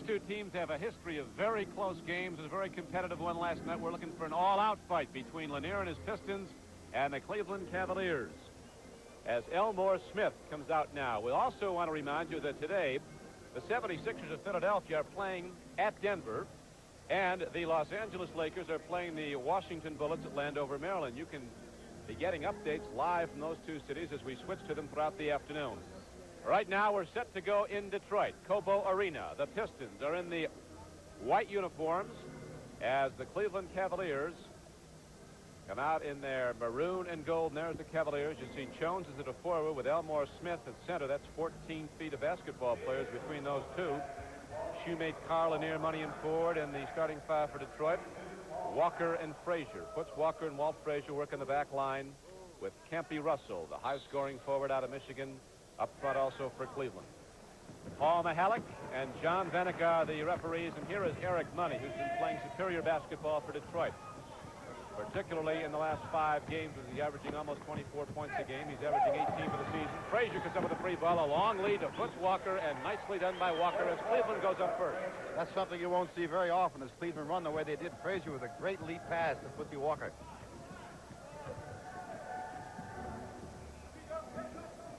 Two teams have a history of very close games. It was a very competitive one last night. We're looking for an all-out fight between Lanier and his Pistons and the Cleveland Cavaliers as Elmore Smith comes out now. We also want to remind you that today the 76ers of Philadelphia are playing at Denver, and the Los Angeles Lakers are playing the Washington Bullets at Landover, Maryland. You can be getting updates live from those two cities as we switch to them throughout the afternoon. Right now, we're set to go in Detroit, Cobo Arena. The Pistons are in the white uniforms as the Cleveland Cavaliers come out in their maroon and gold. And there's the Cavaliers. You see Jones is at a forward with Elmore Smith at center. That's 14 feet of basketball players between those two. Shoemate, Carl Lanier, Money and Ford, and the starting five for Detroit, Walker and Frazier. Puts Walker and Walt Frazier work in the back line with Campy Russell, the high-scoring forward out of Michigan, up front also for Cleveland. Paul Mihalik and John Vanek are the referees, and here is Eric Money, who's been playing superior basketball for Detroit. Particularly in the last 5 games, he's averaging almost 24 points a game. He's averaging 18 for the season. Frazier comes up with a free ball, a long lead to Foots Walker, and nicely done by Walker as Cleveland goes up first. That's something you won't see very often as Cleveland run the way they did. Frazier with a great lead pass to Footsy Walker.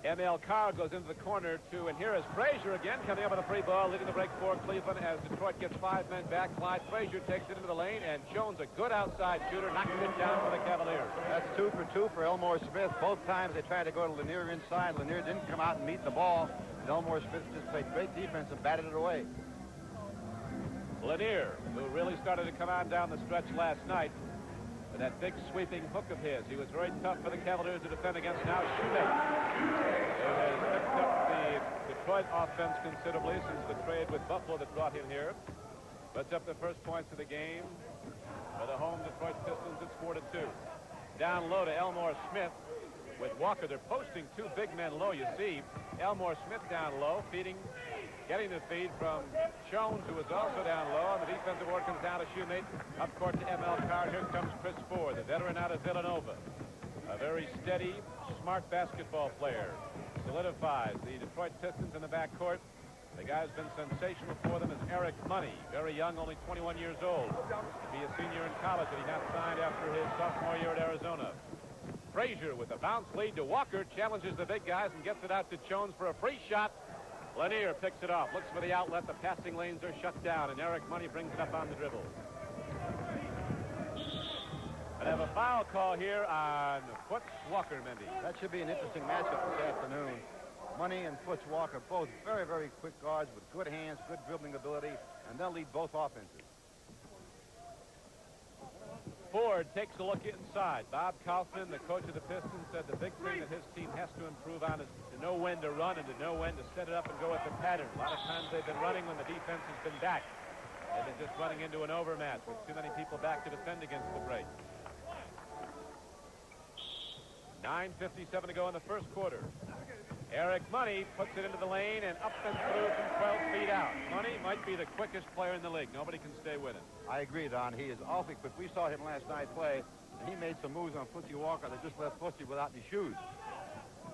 M.L. Carr goes into the corner, too, and here is Frazier again coming up with a free ball, leading the break for Cleveland as Detroit gets 5 men back. Clyde Frazier takes it into the lane, and Jones, a good outside shooter, knocks it down for the Cavaliers. That's 2 for 2 for Elmore Smith. Both times they tried to go to Lanier inside. Lanier didn't come out and meet the ball, and Elmore Smith just played great defense and batted it away. Lanier, who really started to come on down the stretch last night, with that big sweeping hook of his. He was very tough for the Cavaliers to defend against. Now Shoemate, who has picked up the Detroit offense considerably since the trade with Buffalo that brought him here. Puts up the first points of the game for the home Detroit Pistons. It's 4-2. Down low to Elmore Smith with Walker. They're posting 2 big men low. You see Elmore Smith down low, getting the feed from Jones, who is also down low. And the defensive board comes down to Shoemate. Up court to M.L. Carr. Here comes Chris Ford, the veteran out of Villanova. A very steady, smart basketball player. Solidifies the Detroit Pistons in the backcourt. The guy who's been sensational for them is Eric Money. Very young, only 21 years old. To be a senior in college, and he got signed after his sophomore year at Arizona. Frazier with a bounce lead to Walker, challenges the big guys and gets it out to Jones for a free shot. Lanier picks it off, looks for the outlet. The passing lanes are shut down, and Eric Money brings it up on the dribble. And have a foul call here on Foots Walker, Mendy. That should be an interesting matchup this afternoon. Money and Foots Walker, both very, very quick guards with good hands, good dribbling ability, and they'll lead both offenses. Ford takes a look inside. Bob Kaufman, the coach of the Pistons, said the big thing that his team has to improve on is to know when to run and to know when to set it up and go with the pattern. A lot of times they've been running when the defense has been back. They've been just running into an overmatch with too many people back to defend against the break. 9:57 to go in the first quarter. Eric Money puts it into the lane and up and through from 12 feet out. Money might be the quickest player in the league. Nobody can stay with him. I agree, Don. He is awfully quick. We saw him last night play, and he made some moves on Footsy Walker that just left Footsy without any shoes.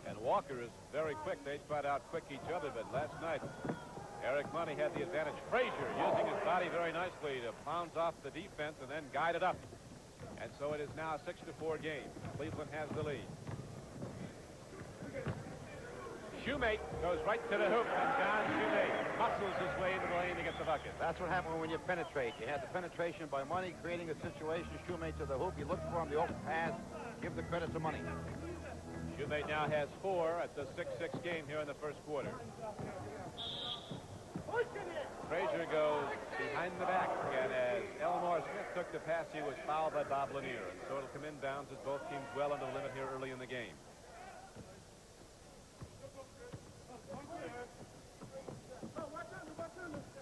And Walker is very quick. They try to outquick each other, but last night Eric Money had the advantage. Frazier using his body very nicely to bounce off the defense and then guide it up. And so it is now a 6-4 game. Cleveland has the lead. Shoemate goes right to the hoop, and John Shoemate hustles his way into the lane to get the bucket. That's what happened when you penetrate. You had the penetration by Money, creating a situation. Shoemate to the hoop. You look for him, the open pass. Give the credit to Money. Shoemate now has 4 at the 6-6 game here in the first quarter. Frazier goes behind the back, and as Elmore Smith took the pass, he was fouled by Bob Lanier. And so it'll come inbounds as both teams well under the limit here early in the game.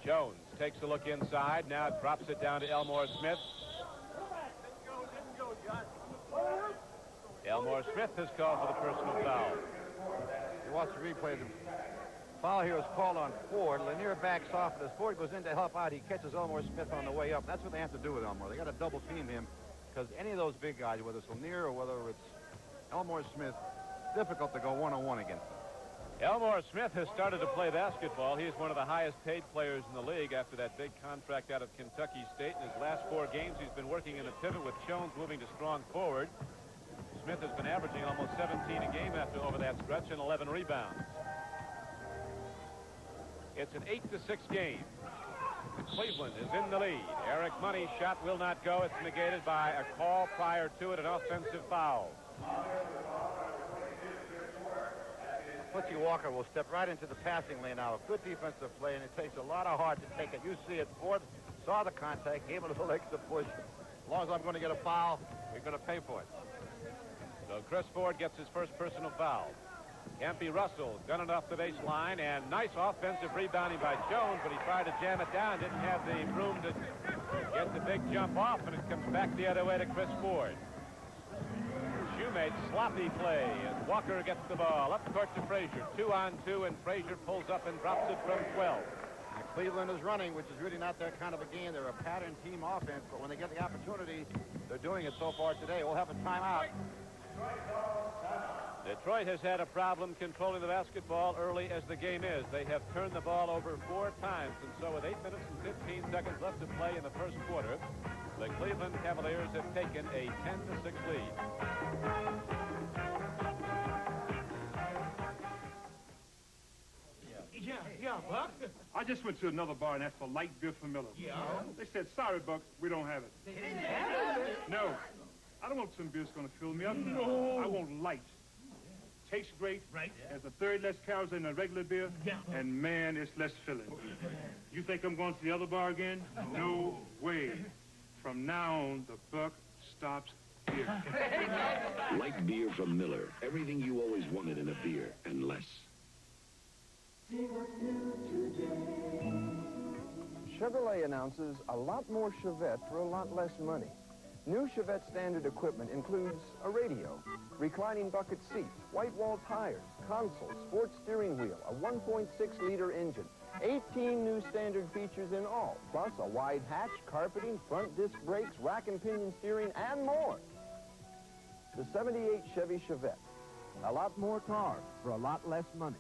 Jones takes a look inside, now drops it down to Elmore Smith. Elmore Smith has called for the personal foul. You watch the replay. The foul here is called on Ford. Lanier backs off, and as Ford goes in to help out, he catches Elmore Smith on the way up. That's what they have to do with Elmore. They got to double team him, because any of those big guys, whether it's Lanier or whether it's Elmore Smith, difficult to go one-on-one against them. Elmore Smith has started to play basketball. He is one of the highest paid players in the league after that big contract out of Kentucky State. In his last 4 games, he's been working in the pivot with Jones moving to strong forward. Smith has been averaging almost 17 a game over that stretch and 11 rebounds. It's an 8-6 game. Cleveland is in the lead. Eric Money's shot will not go. It's negated by a call prior to it, an offensive foul. Footsy Walker will step right into the passing lane now. A good defensive play, and it takes a lot of heart to take it. You see it. Ford saw the contact, gave it a little extra push. As long as I'm going to get a foul, we're going to pay for it. So Chris Ford gets his first personal foul. Campy Russell gunning off the baseline, and nice offensive rebounding by Jones, but he tried to jam it down, didn't have the room to get the big jump off, and it comes back the other way to Chris Ford. Shoemate, sloppy play, and Walker gets the ball up court to Frazier. 2-on-2, and Frazier pulls up and drops it from 12. And Cleveland is running, which is really not their kind of a game. They're a pattern team offense, but when they get the opportunity, they're doing it so far today. We'll have a timeout. Detroit has had a problem controlling the basketball early as the game is. They have turned the ball over 4 times, and so with 8 minutes and 15 seconds left to play in the first quarter, the Cleveland Cavaliers have taken a 10-6 lead. Yeah, Buck. I just went to another bar and asked for light beer for Miller. Yeah? They said, sorry, Buck, we don't have it. They didn't have it? No. I don't want some beer that's going to fill me up. No. I want light. Tastes great. Right. Has a third less calories than a regular beer. Yeah. And, man, it's less filling. You think I'm going to the other bar again? No way. From now on, the buck stops here. Light beer from Miller. Everything you always wanted in a beer, and less. Chevrolet announces a lot more Chevette for a lot less money. New Chevette standard equipment includes a radio, reclining bucket seats, white-wall tires, console, sports steering wheel, a 1.6-liter engine, 18 new standard features in all, plus a wide hatch, carpeting, front disc brakes, rack and pinion steering, and more. The 78 Chevy Chevette. A lot more car for a lot less money.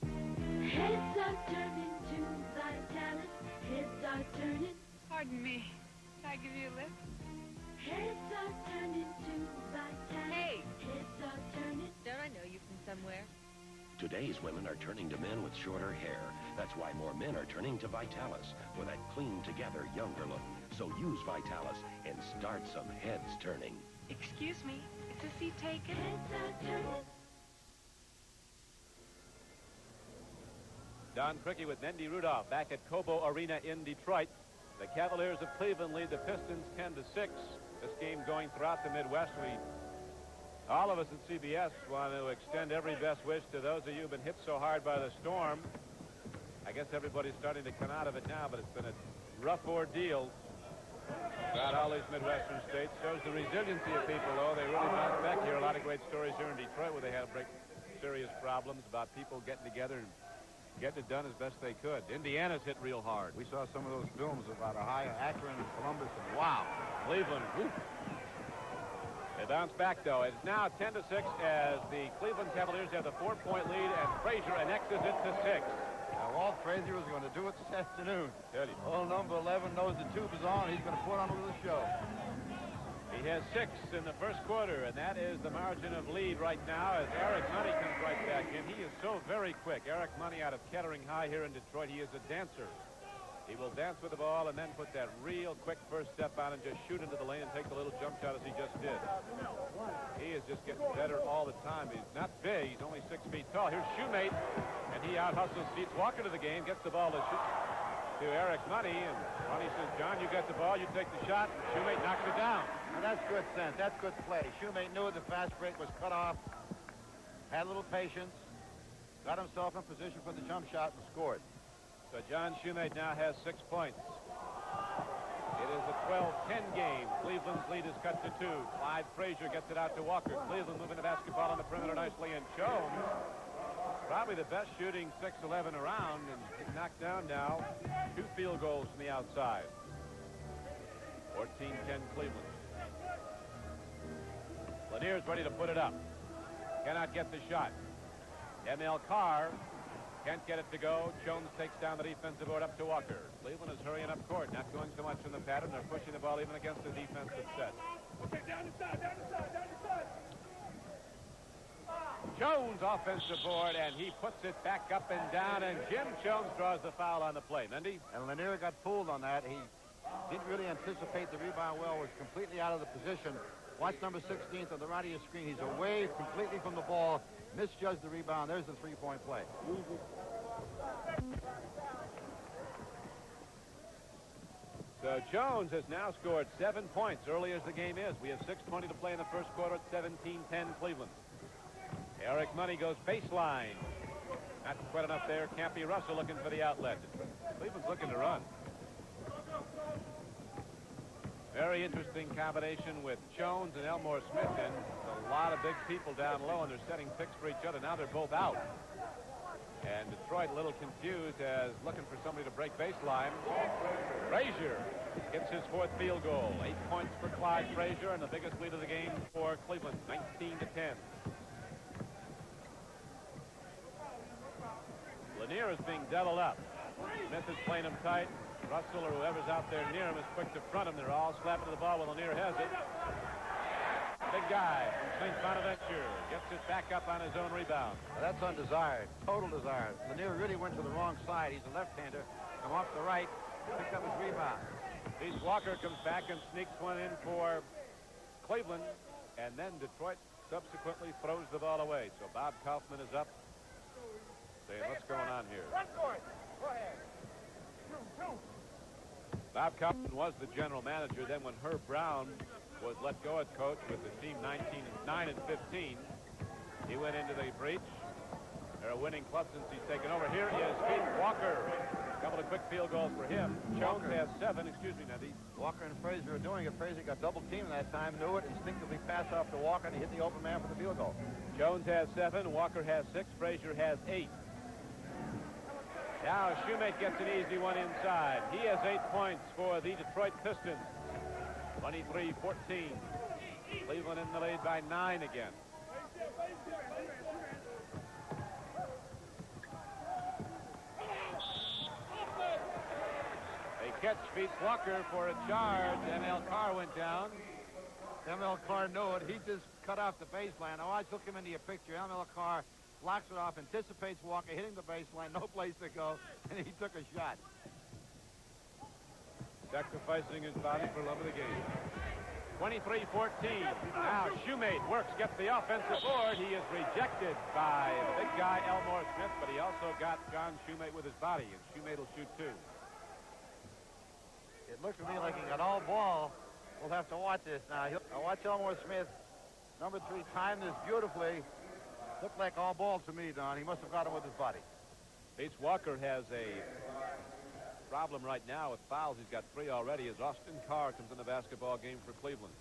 Heads are turning to Vitalis. Heads are turning. Pardon me. Can I give you a lift? Heads are turning to Vitalis. Hey! Heads are turning. Don't I know you from somewhere? Today's women are turning to men with shorter hair. That's why more men are turning to Vitalis for that clean-together, younger look. So use Vitalis and start some heads turning. Excuse me. Is the seat taken? Heads are turning. Don Criqui with Mendy Rudolph back at Cobo Arena in Detroit. The Cavaliers of Cleveland lead the Pistons 10-6. This game going throughout the Midwest. All of us at CBS want to extend every best wish to those of you who've been hit so hard by the storm. I guess everybody's starting to come out of it now, but it's been a rough ordeal throughout all these Midwestern states. Shows the resiliency of people, though. They really bounced back here. A lot of great stories here in Detroit where they had serious problems about people getting together and getting it done as best they could. Indiana's hit real hard. We saw some of those films about Ohio, Akron, and Columbus, and wow. Cleveland, whoop. They bounce back, though. It's now 10-6 as the Cleveland Cavaliers have the 4-point lead, and Frazier annexes it to 6. Now, Walt Frazier is going to do it this afternoon. Tell you. Old number 11 knows the tube is on. He's going to put on a little show. He has 6 in the first quarter, and that is the margin of lead right now as Eric Money comes right back in. He is so very quick. Eric Money out of Kettering High here in Detroit. He is a dancer. He will dance with the ball and then put that real quick first step on and just shoot into the lane and take the little jump shot as he just did. He is just getting better all the time. He's not big. He's only 6 feet tall. Here's Shoemate, and he out-hustles Steve Walker to the game, gets the ball to shoot to Eric Money, and Money says, John, you get the ball, you take the shot, and Shoemate knocks it down. And that's good sense. That's good play. Shoemate knew the fast break was cut off, had a little patience, got himself in position for the jump shot, and scored. So John Shoemate now has 6 points. It is a 12-10 game. Cleveland's lead is cut to 2. Clyde Frazier gets it out to Walker. Cleveland moving the basketball on the perimeter nicely, and Jones, probably the best shooting 6'11" around, and knocked down now 2 field goals from the outside. 14-10 Cleveland. Lanier's ready to put it up. Cannot get the shot. M.L. Carr can't get it to go. Jones takes down the defensive board up to Walker. Cleveland is hurrying up court, not going so much from the pattern. They're pushing the ball even against the defensive set. Okay, down the side, down the side, down the side. Jones offensive board, and he puts it back up and down, and Jim Jones draws the foul on the play. Mendy? And Lanier got fooled on that. He didn't really anticipate the rebound well, was completely out of the position. Watch number 16 on the right of your screen. He's away completely from the ball, misjudged the rebound. There's the three-point play. So Jones has now scored 7 points early as the game is. We have 6:20 to play in the first quarter at 17-10 Cleveland. Eric Money goes baseline. Not quite enough there. Campy Russell looking for the outlet. Cleveland's looking to run. Very interesting combination with Jones and Elmore Smith, and a lot of big people down low, and they're setting picks for each other. Now they're both out. And Detroit a little confused as looking for somebody to break baseline. Frazier gets his 4th field goal. 8 points for Clyde Frazier, and the biggest lead of the game for Cleveland, 19-10. Lanier is being doubled up. Smith is playing him tight. Russell or whoever's out there near him is quick to front him. They're all slapping to the ball when Lanier has it. Big guy from St. Bonaventure gets it back up on his own rebound. Now, that's undesired, total desired. Lanier really went to the wrong side. He's a left-hander. Come off the right, picked up his rebound. Reese Walker comes back and sneaks one in for Cleveland, and then Detroit subsequently throws the ball away. So Bob Kaufman is up, saying, what's going on here? Run for it. Go ahead. Bob Kaufman was the general manager. Then when Herb Brown was let go as coach with the team 9-15, he went into the breach. They're a winning club since he's taken over. Here is Pete Walker. A couple of quick field goals for him. Jones has 7. Excuse me, Nettie. Walker and Frazier are doing it. Frazier got double teamed that time, knew it, instinctively passed off to Walker, and he hit the open man for the field goal. Jones has 7. Walker has 6. Frazier has 8. Now Shoemate gets an easy one inside. He has 8 points for the Detroit Pistons. 23-14. Cleveland in the lead by 9 again. A catch beats Walker for a charge. M.L. Carr went down. M.L. Carr knew it. He just cut off the baseline. Now watch, look him into your picture. M.L. Carr blocks it off, anticipates Walker hitting the baseline, no place to go, and he took a shot. Sacrificing his body for love of the game. 23-14. Now Shoemate works, gets the offensive board. He is rejected by the big guy, Elmore Smith, but he also got John Shoemate with his body, and Shoemate will shoot 2. It looked to me like he got all ball. We'll have to watch this now. Now watch Elmore Smith, number 3, time this beautifully. Looked like all ball to me, Don. He must have got him with his body. Bates Walker has a problem right now with fouls. He's got 3 already as Austin Carr comes in the basketball game for Cleveland.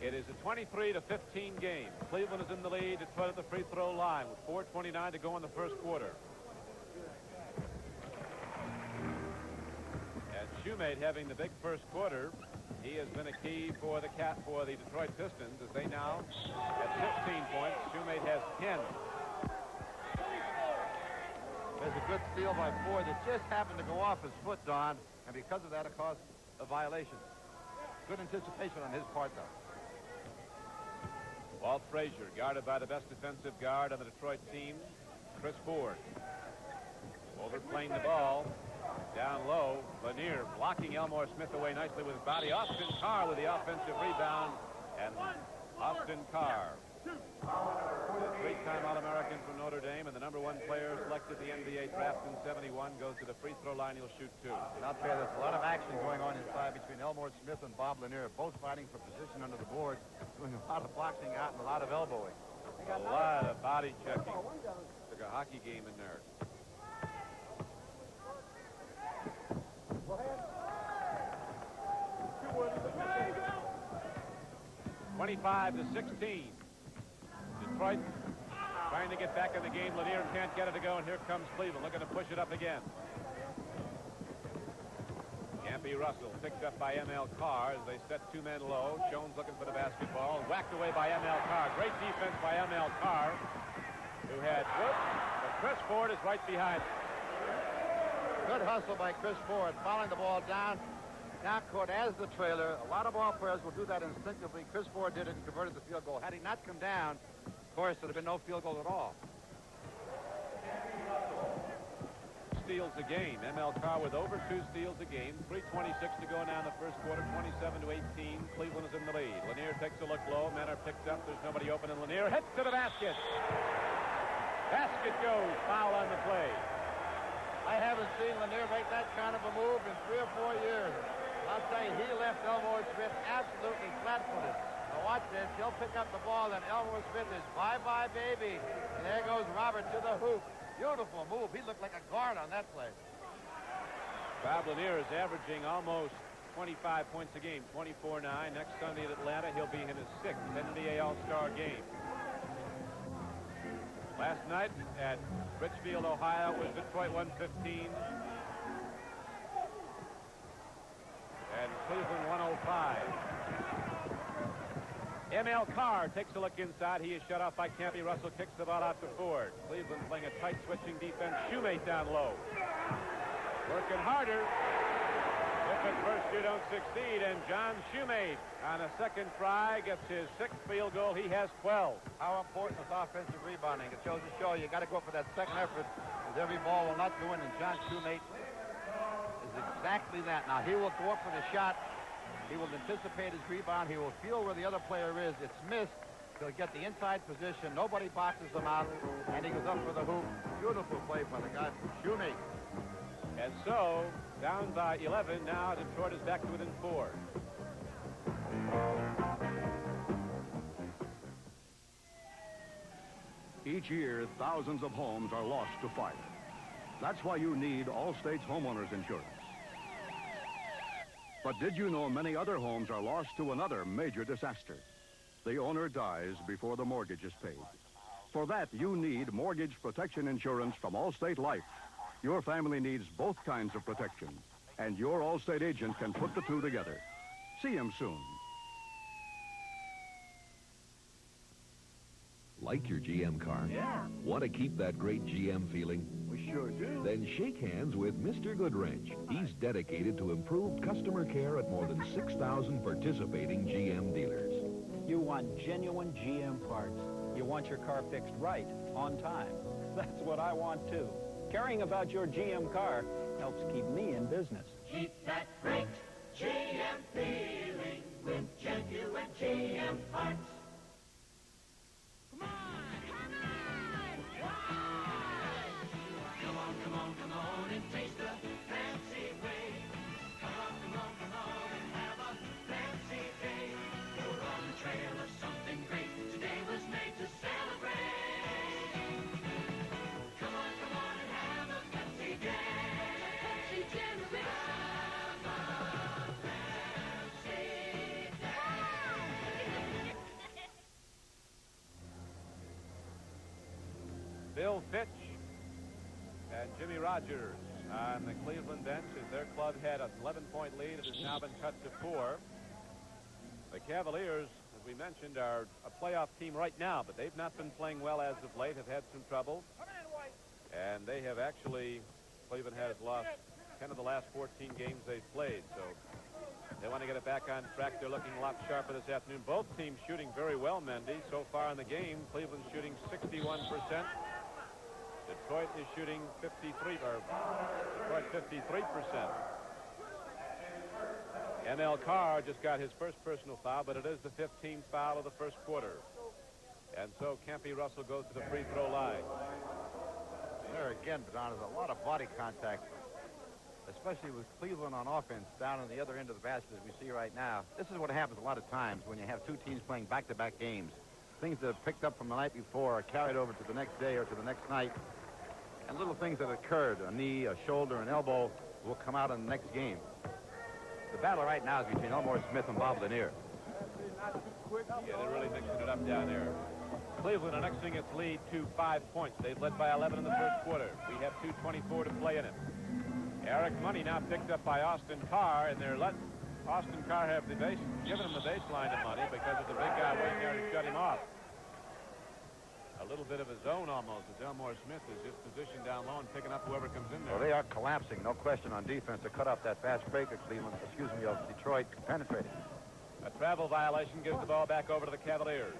It is a 23-15 game. Cleveland is in the lead. Detroit at the free throw line with 4:29 to go in the first quarter. And Shoemate having the big first quarter. He has been a key for the Detroit Pistons as they now have 16 points. Shoemate has 10. There's a good steal by Ford that just happened to go off his foot, Don, and because of that, it caused a violation. Good anticipation on his part, though. Walt Frazier guarded by the best defensive guard on the Detroit team, Chris Ford. Overplaying the ball. Down low, Lanier blocking Elmore Smith away nicely with his body. Austin Carr with the offensive rebound, and Austin Carr, the 3-time All-American from Notre Dame and the #1 player selected the NBA draft in '71, goes to the free throw line. He'll shoot 2. And I'll tell you, there's a lot of action going on inside between Elmore Smith and Bob Lanier, both fighting for position under the board, doing a lot of boxing out and a lot of elbowing. A lot of body checking. Took a hockey game in there. 25-16. Detroit trying to get back in the game. Lanier can't get it to go, and here comes Cleveland looking to push it up again. Campy Russell picked up by M.L. Carr as they set two men low. Jones looking for the basketball. Whacked away by M.L. Carr. Great defense by M.L. Carr, who had Wood. But Chris Ford is right behind him. Good hustle by Chris Ford, fouling the ball down court as the trailer. A lot of ball players will do that instinctively. Chris Ford did it and converted the field goal. Had he not come down, of course, there'd have been no field goal at all. Steals a game. M.L. Carr with over 2 steals a game. 3:26 to go now in the first quarter. 27-18. Cleveland is in the lead. Lanier takes a look low. Men are picked up. There's nobody open, and Lanier hits to the basket. Basket goes. Foul on the play. I haven't seen Lanier make that kind of a move in 3 or 4 years. I'll tell you, he left Elmore Smith absolutely flat-footed. Now watch this. He'll pick up the ball, and Elmore Smith is bye-bye, baby. And there goes Robert to the hoop. Beautiful move. He looked like a guard on that play. Bob Lanier is averaging almost 25 points a game, 24-9. Next Sunday at Atlanta, he'll be in his 6th NBA All-Star game. Last night at Richfield, Ohio, was Detroit 115 and Cleveland 105. M.L. Carr takes a look inside. He is shut off by Campy Russell. Kicks the ball out to Ford. Cleveland playing a tight switching defense. Shoemate down low. Working harder. If at first you don't succeed, and John Shoemate on a second try gets his 6th field goal. He has 12. How important is offensive rebounding? It goes to show you got to go for that second effort, because every ball will not go in, and John Shoemate is exactly that. Now, he will go up for the shot. He will anticipate his rebound. He will feel where the other player is. It's missed. He'll get the inside position. Nobody boxes him out, and he goes up for the hoop. Beautiful play by the guy from Shoemate. And so, down by 11, now Detroit is back to within 4. Each year, thousands of homes are lost to fire. That's why you need Allstate's homeowners insurance. But did you know many other homes are lost to another major disaster? The owner dies before the mortgage is paid. For that, you need mortgage protection insurance from Allstate Life. Your family needs both kinds of protection, and your Allstate agent can put the two together. See him soon. Like your GM car? Yeah. Want to keep that great GM feeling? We sure do. Then shake hands with Mr. Goodwrench. He's dedicated to improved customer care at more than 6,000 participating GM dealers. You want genuine GM parts. You want your car fixed right, on time. That's what I want, too. Caring about your GM car helps keep me in business. Keep that great GM feeling with genuine GM parts. Come on and taste the fancy way. Come on and have a fancy day. You're on the trail of something great. Today was made to celebrate. Come on and have a fancy day. Fancy generation. Have a fancy day. Bill Fitch and Jimmy Rogers on the Cleveland bench as their club had an 11-point lead. It has now been cut to 4. The Cavaliers, as we mentioned, are a playoff team right now, but they've not been playing well as of late, have had some trouble. And they have actually, Cleveland has lost 10 of the last 14 games they've played. So they want to get it back on track. They're looking a lot sharper this afternoon. Both teams shooting very well, Mendy. So far in the game, Cleveland shooting 61%. Detroit is shooting 53%. M.L. Carr just got his first personal foul, but it is the 15th foul of the first quarter. And so Campy Russell goes to the free throw line. There again, Don, is a lot of body contact, especially with Cleveland on offense down on the other end of the basket as we see right now. This is what happens a lot of times when you have two teams playing back-to-back games. Things that are picked up from the night before are carried over to the next day or to the next night. And little things that occurred, a knee, a shoulder, an elbow, will come out in the next game. The battle right now is between Elmore Smith and Bob Lanier. Yeah, they're really mixing it up down there. Cleveland annexing its lead to 5 points. They've led by 11 in the first quarter. We have 2:24 to play in it. Eric Money now picked up by Austin Carr, and they're letting Austin Carr have the base, giving him the baseline of Money because of the big guy waiting there to shut him off. A little bit of a zone almost as Elmore Smith is just positioned down low and picking up whoever comes in there. Well, they are collapsing, no question, on defense to cut off that fast break of of Detroit penetrating. A travel violation gives the ball back over to the Cavaliers.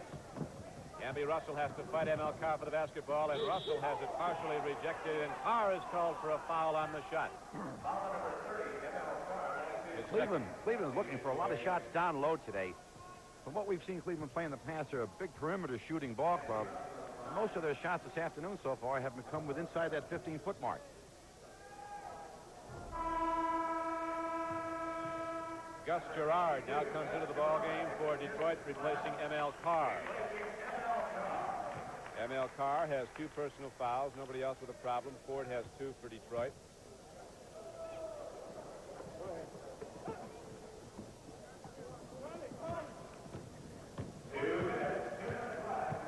Campy Russell has to fight ML Carr for the basketball, and Russell has it partially rejected, and Carr is called for a foul on the shot. Cleveland's looking for a lot of shots down low today. From what we've seen Cleveland play in the past, they're a big perimeter shooting ball club. And most of their shots this afternoon so far have come with inside that 15-foot mark. Gus Gerard now comes into the ball game for Detroit, replacing ML Carr. ML Carr has 2 personal fouls. Nobody else with a problem. Ford has 2 for Detroit.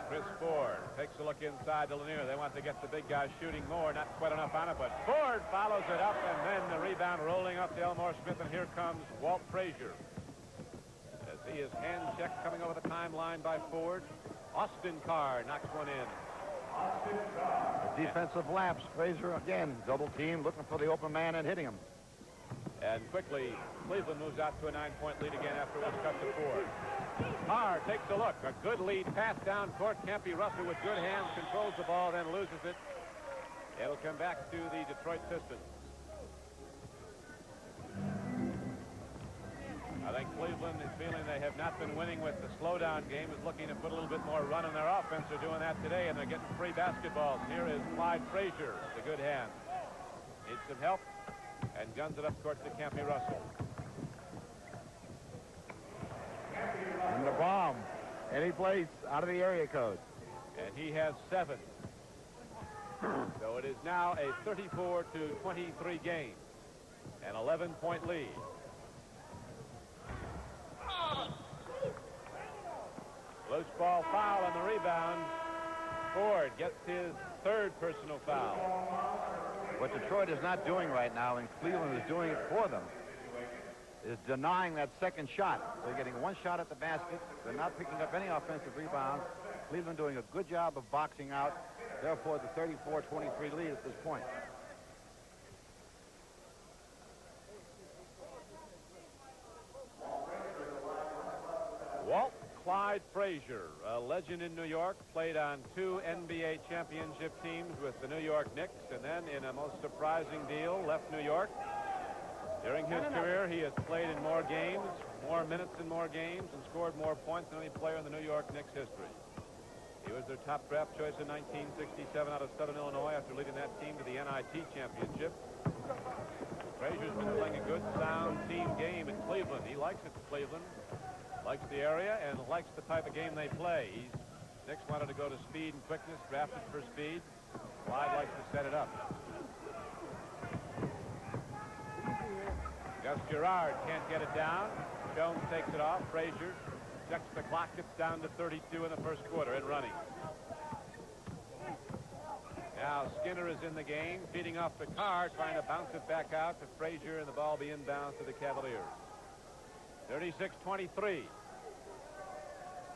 Chris Ford takes a look inside to Lanier. They want to get the big guy shooting more. Not quite enough on it, but Ford follows it up, and then the rebound rolling up to Elmore Smith, and here comes Walt Frazier. As he is hand-checked coming over the timeline by Ford. Austin Carr knocks one in. The defensive lapse. Frazier again, double team, looking for the open man and hitting him. And quickly, Cleveland moves out to a 9-point lead again after it was cut to Ford. Carr takes a look. A good lead pass down court. Campy Russell with good hands controls the ball, then loses it. It'll come back to the Detroit Pistons. I think Cleveland is feeling they have not been winning with the slowdown game, is looking to put a little bit more run on their offense. They're doing that today, and they're getting free basketballs. Here is Clyde Frazier, the good hand. Needs some help, and guns it up court to Campy Russell. And the bomb. Any place out of the area code. And he has 7. So it is now a 34-23 game. An 11-point lead. Loose ball foul on the rebound. Ford gets his 3rd personal foul. What Detroit is not doing right now, and Cleveland is doing it for them, is denying that second shot. They're getting 1 shot at the basket. They're not picking up any offensive rebounds. Cleveland doing a good job of boxing out. Therefore, the 34-23 lead at this point. Walt Clyde Frazier, a legend in New York, played on 2 NBA championship teams with the New York Knicks, and then in a most surprising deal, left New York. During his career, he has played in more games, more minutes in more games, and scored more points than any player in the New York Knicks history. He was their top draft choice in 1967 out of Southern Illinois after leading that team to the NIT championship. Frazier's been playing a good, sound team game in Cleveland. He likes it in Cleveland, likes the area, and likes the type of game they play. Knicks wanted to go to speed and quickness, drafted for speed. Clyde likes to set it up. Gus Gerard can't get it down. Jones takes it off. Frazier checks the clock. It's down to 32 in the first quarter and running. Now Skinner is in the game, feeding off the Carr, trying to bounce it back out to Frazier, and the ball be inbounds to the Cavaliers. 36-23.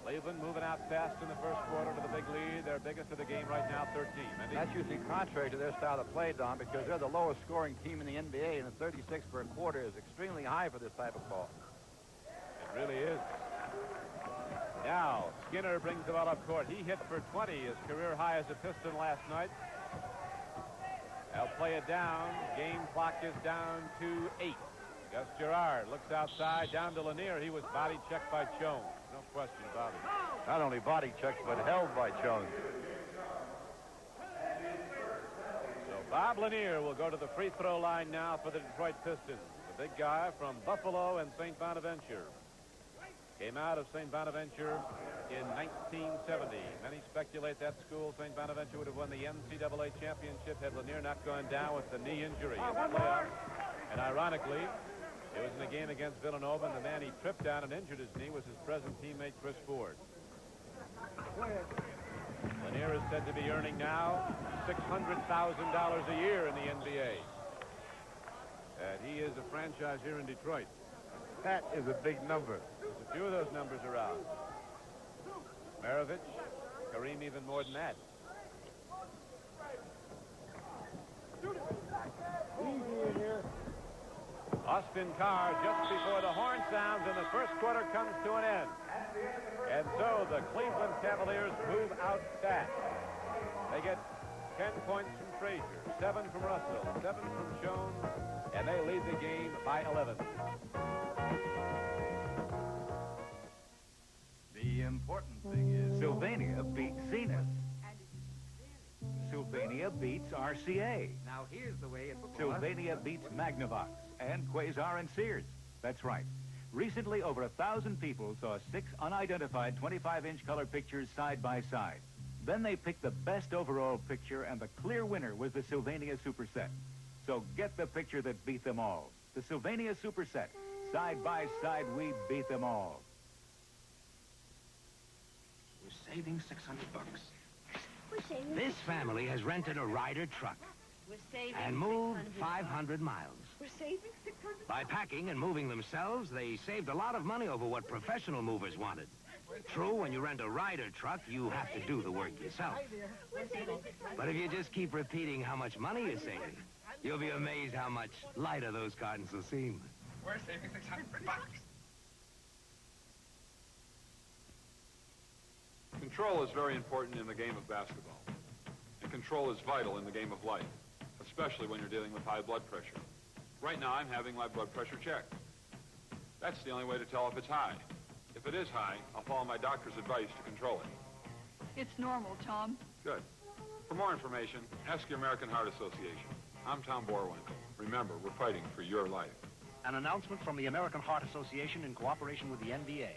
Cleveland moving out fast in the first quarter to the big lead. Their biggest of the game right now, 13. And that's usually contrary to their style of play, Don, because they're the lowest scoring team in the NBA, and the 36 per quarter is extremely high for this type of ball. It really is. Now, Skinner brings the ball up court. He hit for 20, his career high as a Piston last night. They'll play it down. Game clock is down to 8. Gus Gerard looks outside, down to Lanier. He was body checked by Jones. No question about it. Not only body checked, but held by Jones. So Bob Lanier will go to the free throw line now for the Detroit Pistons. The big guy from Buffalo and St. Bonaventure. Came out of St. Bonaventure in 1970. Many speculate that school, St. Bonaventure, would have won the NCAA championship had Lanier not gone down with the knee injury in the playoffs. And ironically, it was in a game against Villanova, and the man he tripped down and injured his knee was his present teammate, Chris Ford. Lanier is said to be earning now $600,000 a year in the NBA. And he is a franchise here in Detroit. That is a big number. There's a few of those numbers around. Maravich, Kareem even more than that. Easy in here. Austin Carr just before the horn sounds and the first quarter comes to an end. And so the Cleveland Cavaliers move out fast. They get 10 points from Frazier, 7 from Russell, 7 from Jones, and they lead the game by 11. The important thing is Sylvania beats Zenith. Sylvania beats RCA. Now here's the way it's Sylvania beats Magnavox and Quasar and Sears. That's right. Recently, over 1,000 people saw 6 unidentified 25-inch color pictures side by side. Then they picked the best overall picture, and the clear winner was the Sylvania Superset. So get the picture that beat them all. The Sylvania Superset. Side by side, we beat them all. We're saving $600. We're saving. This family has rented a Ryder truck We're saving. and moved 600 500 miles. We're saving 600. By packing and moving themselves, they saved a lot of money over what professional movers wanted. True, when you rent a Ryder truck, you have to do the work yourself. We're saving 600. But if you just keep repeating how much money you're saving, you'll be amazed how much lighter those cartons will seem. We're saving $600. Control is very important in the game of basketball. And control is vital in the game of life, especially when you're dealing with high blood pressure. Right now, I'm having my blood pressure checked. That's the only way to tell if it's high. If it is high, I'll follow my doctor's advice to control it. It's normal, Tom. Good. For more information, ask your American Heart Association. I'm Tom Borwinkle. Remember, we're fighting for your life. An announcement from the American Heart Association in cooperation with the NBA.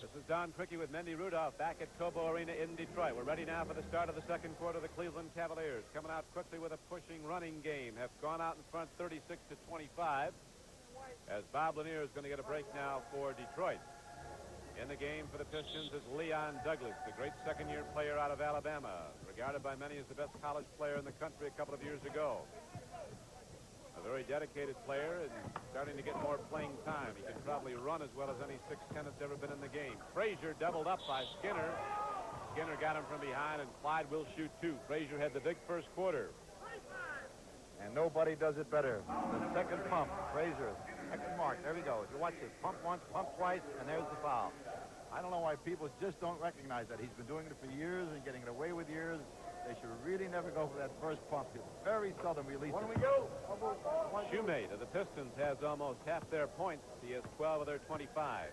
This is Don Crickey with Mendy Rudolph back at Cobo Arena in Detroit. We're ready now for the start of the second quarter. The Cleveland Cavaliers coming out quickly with a pushing running game. Have gone out in front 36-25 as Bob Lanier is going to get a break now for Detroit. In the game for the Pistons is Leon Douglas, the great second-year player out of Alabama, regarded by many as the best college player in the country a couple of years ago. A very dedicated player and starting to get more playing time. He can probably run as well as any 6'10" that's ever been in the game. Frazier doubled up by Skinner. Skinner got him from behind, and Clyde will shoot 2. Frazier had the big first quarter. And nobody does it better. The second pump, Frazier, second mark. There we go. You watch this. Pump once, pump twice, and there's the foul. I don't know why people just don't recognize that. He's been doing it for years and getting it away with years. They should really never go for that first pump. He'll very seldom release it. When we go. Shoemate of the Pistons has almost half their points. He has 12 of their 25.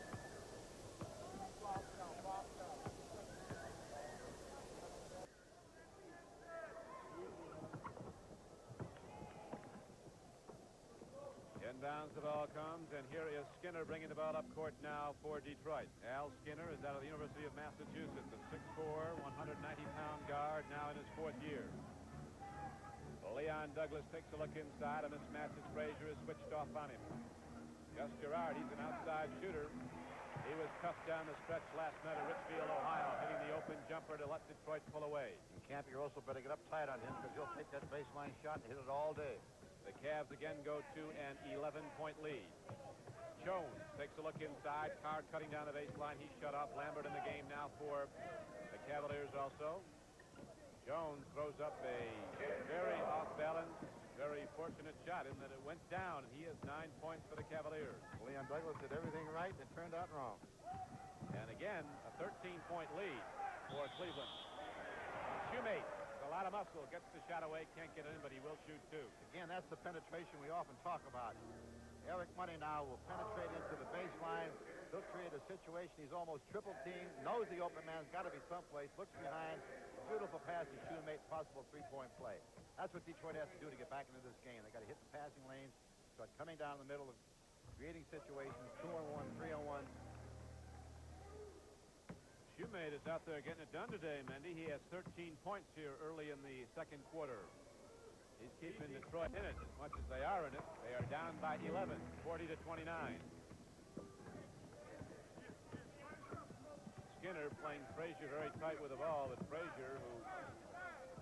Inbounds the ball comes, and here is Skinner bringing the ball up court now for Detroit. Al Skinner is out of the University of Massachusetts, a 6'4", 190-pound guard, now in his 4th year. Leon Douglas takes a look inside. A mismatch as Frazier is switched off on him. Gus Gerard, he's an outside shooter. He was tough down the stretch last night at Richfield, Ohio, hitting the open jumper to let Detroit pull away. And Camp, you're also better get up tight on him because he'll take that baseline shot and hit it all day. The Cavs again go to an 11-point lead. Jones takes a look inside. Carr cutting down the baseline. He's shut off. Lambert in the game now for the Cavaliers also. Jones throws up a very off-balance, very fortunate shot in that it went down, and he has 9 points for the Cavaliers. Leon Douglas did everything right and turned out wrong. And again, a 13-point lead for Cleveland. Shoemate, a lot of muscle, gets the shot away, can't get it in, but he will shoot 2. Again, that's the penetration we often talk about. Eric Money now will penetrate into the baseline. He'll create a situation. He's almost triple teamed, knows the open man's got to be someplace, looks behind. Beautiful pass to Shoemate, possible 3-point play. That's what Detroit has to do to get back into this game. They got to hit the passing lanes, start coming down the middle, creating situations, 2-on-1, 3-on-1. Shoemate is out there getting it done today, Mendy. He has 13 points here early in the second quarter. He's keeping Detroit in it as much as they are in it. They are down by 11, 40-29. Skinner playing Frazier very tight with the ball, but Frazier, who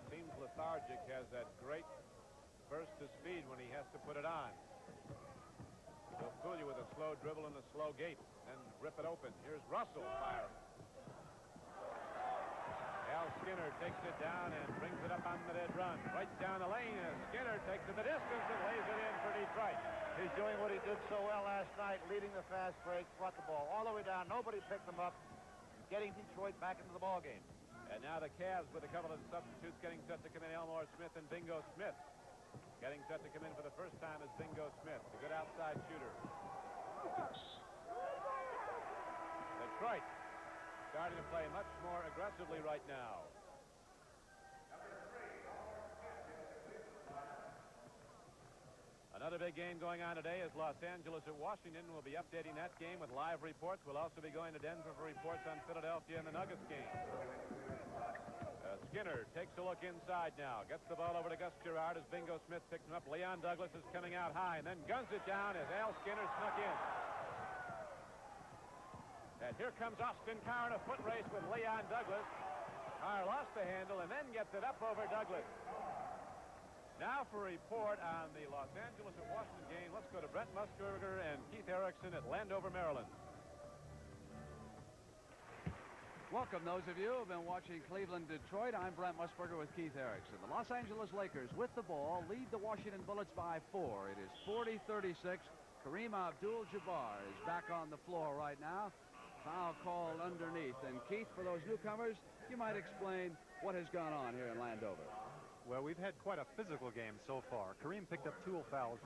seems lethargic, has that great burst of speed when he has to put it on. He'll fool you with a slow dribble and a slow gate, and rip it open. Here's Russell firing. Al Skinner takes it down and brings it up on the dead run. Right down the lane, and Skinner takes it the distance and lays it in for Detroit. He's doing what he did so well last night, leading the fast break, brought the ball all the way down. Nobody picked him up, getting Detroit back into the ball game. And now the Cavs with a couple of substitutes getting set to come in. Elmore Smith and Bingo Smith getting set to come in for the first time as Bingo Smith, the good outside shooter. Detroit starting to play much more aggressively right now. Another big game going on today is Los Angeles at Washington. We'll be updating that game with live reports. We'll also be going to Denver for reports on Philadelphia and the Nuggets game. Skinner takes a look inside now. Gets the ball over to Gus Gerard as Bingo Smith picks him up. Leon Douglas is coming out high and then guns it down as Al Skinner snuck in. And here comes Austin Carr in a foot race with Leon Douglas. Carr lost the handle and then gets it up over Douglas. Now for a report on the Los Angeles at Washington game, let's go to Brent Musburger and Keith Erickson at Landover, Maryland. Welcome, those of you who have been watching Cleveland-Detroit. I'm Brent Musburger with Keith Erickson. The Los Angeles Lakers, with the ball, lead the Washington Bullets by 4. It is 40-36. Kareem Abdul-Jabbar is back on the floor right now. Foul called underneath. And Keith, for those newcomers, you might explain what has gone on here in Landover. Well, we've had quite a physical game so far. Kareem picked up two fouls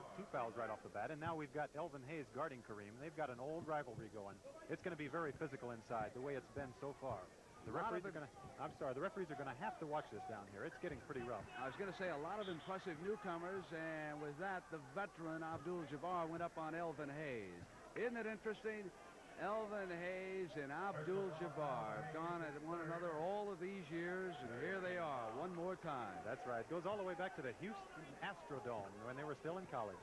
right off the bat, and now we've got Elvin Hayes guarding Kareem. They've got an old rivalry going. It's going to be very physical inside, the way it's been so far. The referees are going to have to watch this down here. It's getting pretty rough. I was going to say a lot of impressive newcomers, and with that, the veteran Abdul-Jabbar went up on Elvin Hayes. Isn't it interesting? Elvin Hayes and Abdul-Jabbar have gone at one another all of these years, and here they are one more time. That's right. It goes all the way back to the Houston Astrodome when they were still in college.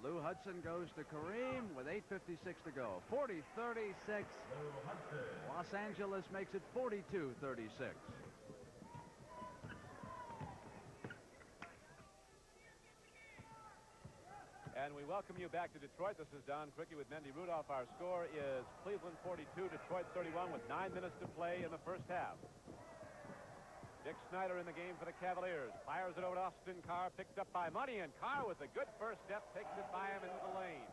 Lou Hudson goes to Kareem with 8:56 to go. 40-36. Los Angeles makes it 42-36. And we welcome you back to Detroit. This is Don Cricky with Mendy Rudolph. Our score is Cleveland 42, Detroit 31 with 9 minutes to play in the first half. Dick Snyder in the game for the Cavaliers. Fires it over to Austin Carr, picked up by Money, and Carr with a good first step takes it by him into the lane.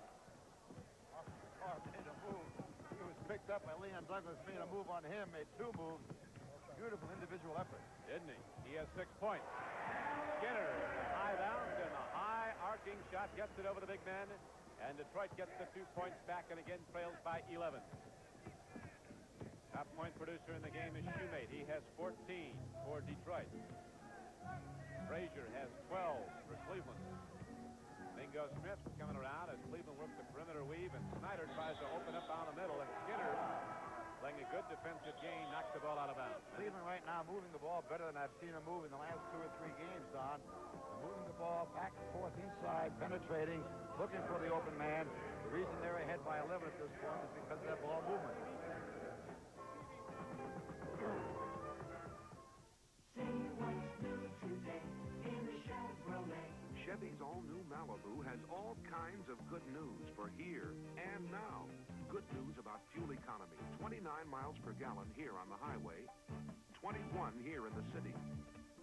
Austin Carr made a move. He was picked up by Leon Douglas, made a move on him, made two moves. Beautiful individual effort. Didn't he? He has 6 points. Skinner, high bounce, and a high arcing shot gets it over the big man, and Detroit gets the 2 points back and again trails by 11. Top point producer in the game is Shoemate. He has 14 for Detroit. Frazier has 12 for Cleveland. Bingo Smith coming around as Cleveland works the perimeter weave, and Snyder tries to open up down the middle, and Skinner, playing a good defensive game, knocks the ball out of bounds. Cleveland right now moving the ball better than I've seen them move in the last 2 or 3 games, Don. They're moving the ball back and forth inside, penetrating, looking for the open man. The reason they're ahead by 11 at this point is because of that ball movement. Say what's new today in Chevrolet. Chevy's all-new Malibu has all kinds of good news for here and now. Good news about fuel economy. 29 miles per gallon here on the highway, 21 here in the city.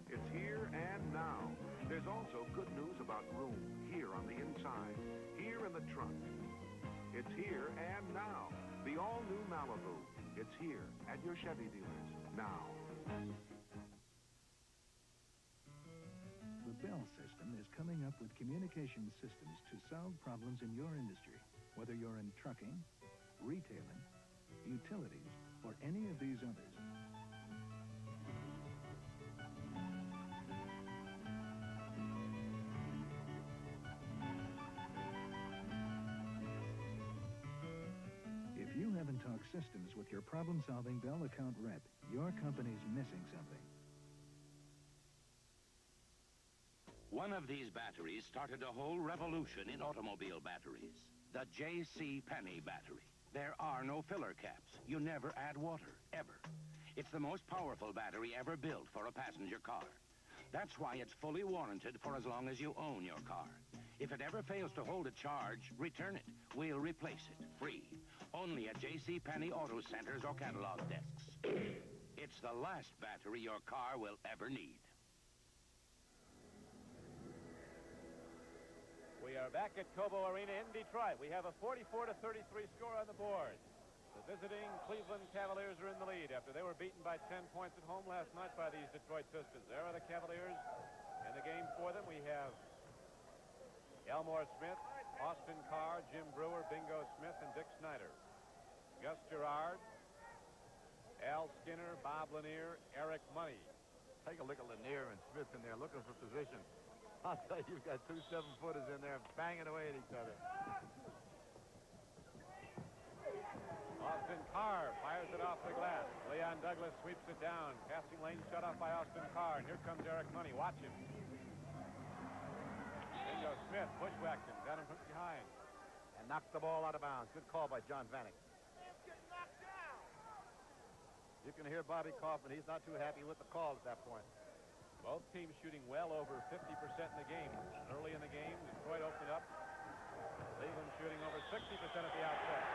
It's here and now. There's also good news about room here on the inside, here in the trunk. It's here and now. The all-new Malibu. It's here at your Chevy dealers now. The Bell system is coming up with communication systems to solve problems in your industry, whether you're in trucking, retailing, utilities, or any of these others. If you haven't talked systems with your problem-solving Bell account rep, your company's missing something. One of these batteries started a whole revolution in automobile batteries. The J.C. Penney battery. There are no filler caps. You never add water, ever. It's the most powerful battery ever built for a passenger car. That's why it's fully warranted for as long as you own your car. If it ever fails to hold a charge, return it. We'll replace it, free. Only at JCPenney Auto Centers or catalog desks. It's the last battery your car will ever need. We are back at Cobo Arena in Detroit. We have a 44-33 score on the board. The visiting Cleveland Cavaliers are in the lead after they were beaten by 10 points at home last night by these Detroit Pistons. There are the Cavaliers in the game for them. We have Elmore Smith, Austin Carr, Jim Brewer, Bingo Smith, and Dick Snyder. Gus Gerard, Al Skinner, Bob Lanier, Eric Money. Take a look at Lanier and Smith in there looking for position. I'll tell you, you've got two 7-footers in there banging away at each other. Austin Carr fires it off the glass. Leon Douglas sweeps it down. Passing lane shut off by Austin Carr. And here comes Eric Money. Watch him. Bingo Smith bushwhacked him. Got him from behind. And knocked the ball out of bounds. Good call by John Vanek. You can hear Bobby Kaufman. He's not too happy with the call at that point. Both teams shooting well over 50% in the game. Early in the game, Detroit opened up. Cleveland shooting over 60% at the outset.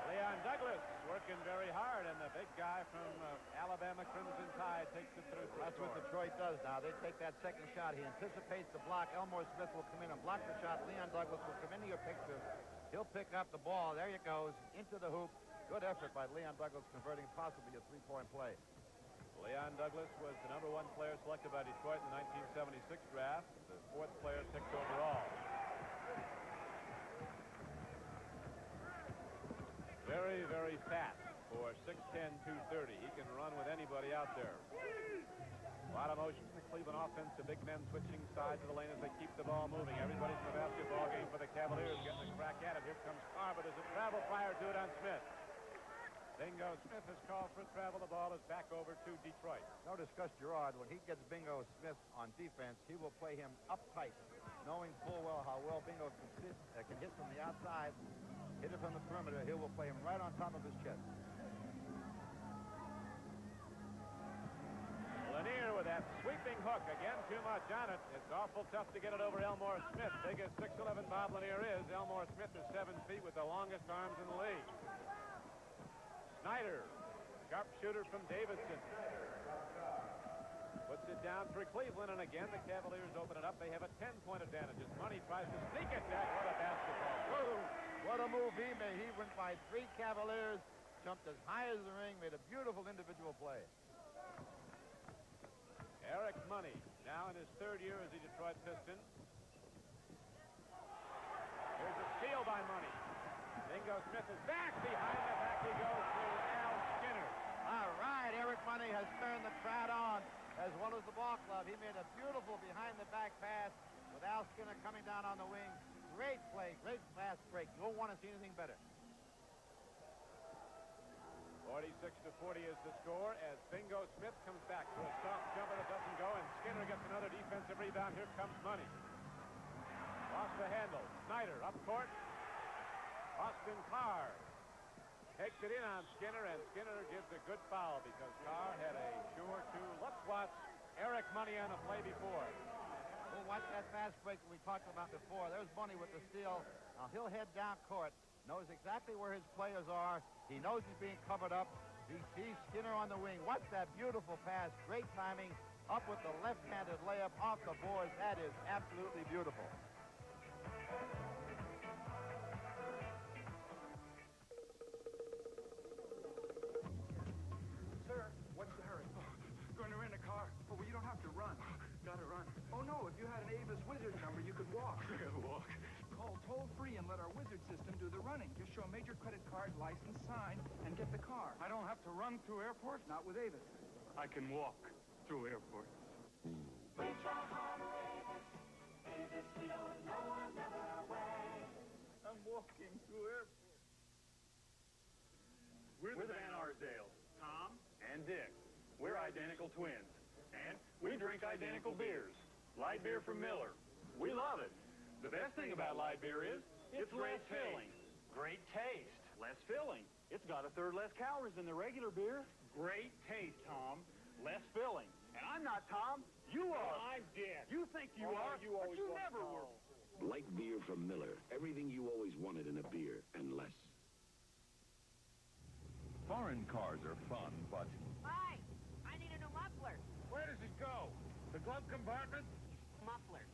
Leon Douglas working very hard, and the big guy from Alabama Crimson Tide takes it through. That's what Detroit does now. They take that second shot. He anticipates the block. Elmore Smith will come in and block the shot. Leon Douglas will come into your picture. He'll pick up the ball. There it goes, into the hoop. Good effort by Leon Douglas, converting possibly a three-point play. Leon Douglas was the #1 player selected by Detroit in the 1976 draft, the 4th player picked overall. Very, very fast for 6'10", 230. He can run with anybody out there. A lot of motion from the Cleveland offense. The big men switching sides of the lane as they keep the ball moving. Everybody's in the basketball game for the Cavaliers getting a crack at it. Here comes Carr, but there's a travel prior to it on Smith. Bingo Smith has called for travel. The ball is back over to Detroit. Notice Gus Gerard, when he gets Bingo Smith on defense, he will play him uptight, knowing full well how well Bingo can hit from the outside. Hit it from the perimeter. He will play him right on top of his chest. Lanier with that sweeping hook. Again, too much on it. It's awful tough to get it over Elmore Smith. Big as 6'11" Bob Lanier is, Elmore Smith is 7 feet with the longest arms in the league. Snyder, sharpshooter from Davidson. Puts it down for Cleveland, and again, the Cavaliers open it up. They have a 10-point advantage as Money tries to sneak it back. What a basketball. Whoa. What a move he made. He went by 3 Cavaliers, jumped as high as the ring, made a beautiful individual play. Eric Money, now in his 3rd year as a Detroit Piston. Here's a steal by Money. Bingo Smith is back. Behind the back he goes to Al Skinner. All right, Eric Money has turned the crowd on as well as the ball club. He made a beautiful behind-the-back pass with Al Skinner coming down on the wing. Great play, great fast break. You won't want to see anything better. 46-40 is the score as Bingo Smith comes back for a soft jumper that doesn't go, and Skinner gets another defensive rebound. Here comes Money. Lost the handle. Snyder up court. Austin Carr takes it in on Skinner, and Skinner gives a good foul because Carr had a sure two. Let's watch Eric Money on the play before. We'll watch that fast break that we talked about before. There's Money with the steal. Now he'll head down court. Knows exactly where his players are. He knows he's being covered up. He sees Skinner on the wing. Watch that beautiful pass. Great timing. Up with the left-handed layup off the boards. That is absolutely beautiful. Sir, what's the hurry? Going to rent a car. Oh, well, you don't have to run. Gotta run. Oh, no, if you had an Avis Wizard number, you could walk. Walk? Call toll-free and let our Wizard system do the running. Just show a major credit card, license, sign, and get the car. I don't have to run through airports? Not with Avis. I can walk through airports. I'm walking through airports. We're the Van Arsdales, Tom and Dick. We're identical twins. And we drink identical beers. Light beer from Miller. We love it. The best thing about light beer is it's great filling, great taste, Less filling. It's got a third less calories than the regular beer. Great taste, Tom. Less filling. And I'm not Tom. You are. I'm dead. You think you are, you but you never were. Light beer from Miller. Everything you always wanted in a beer, and less. Foreign cars are fun, but... Hi, I need a new muffler. Where does it go? The glove compartment? Muffler.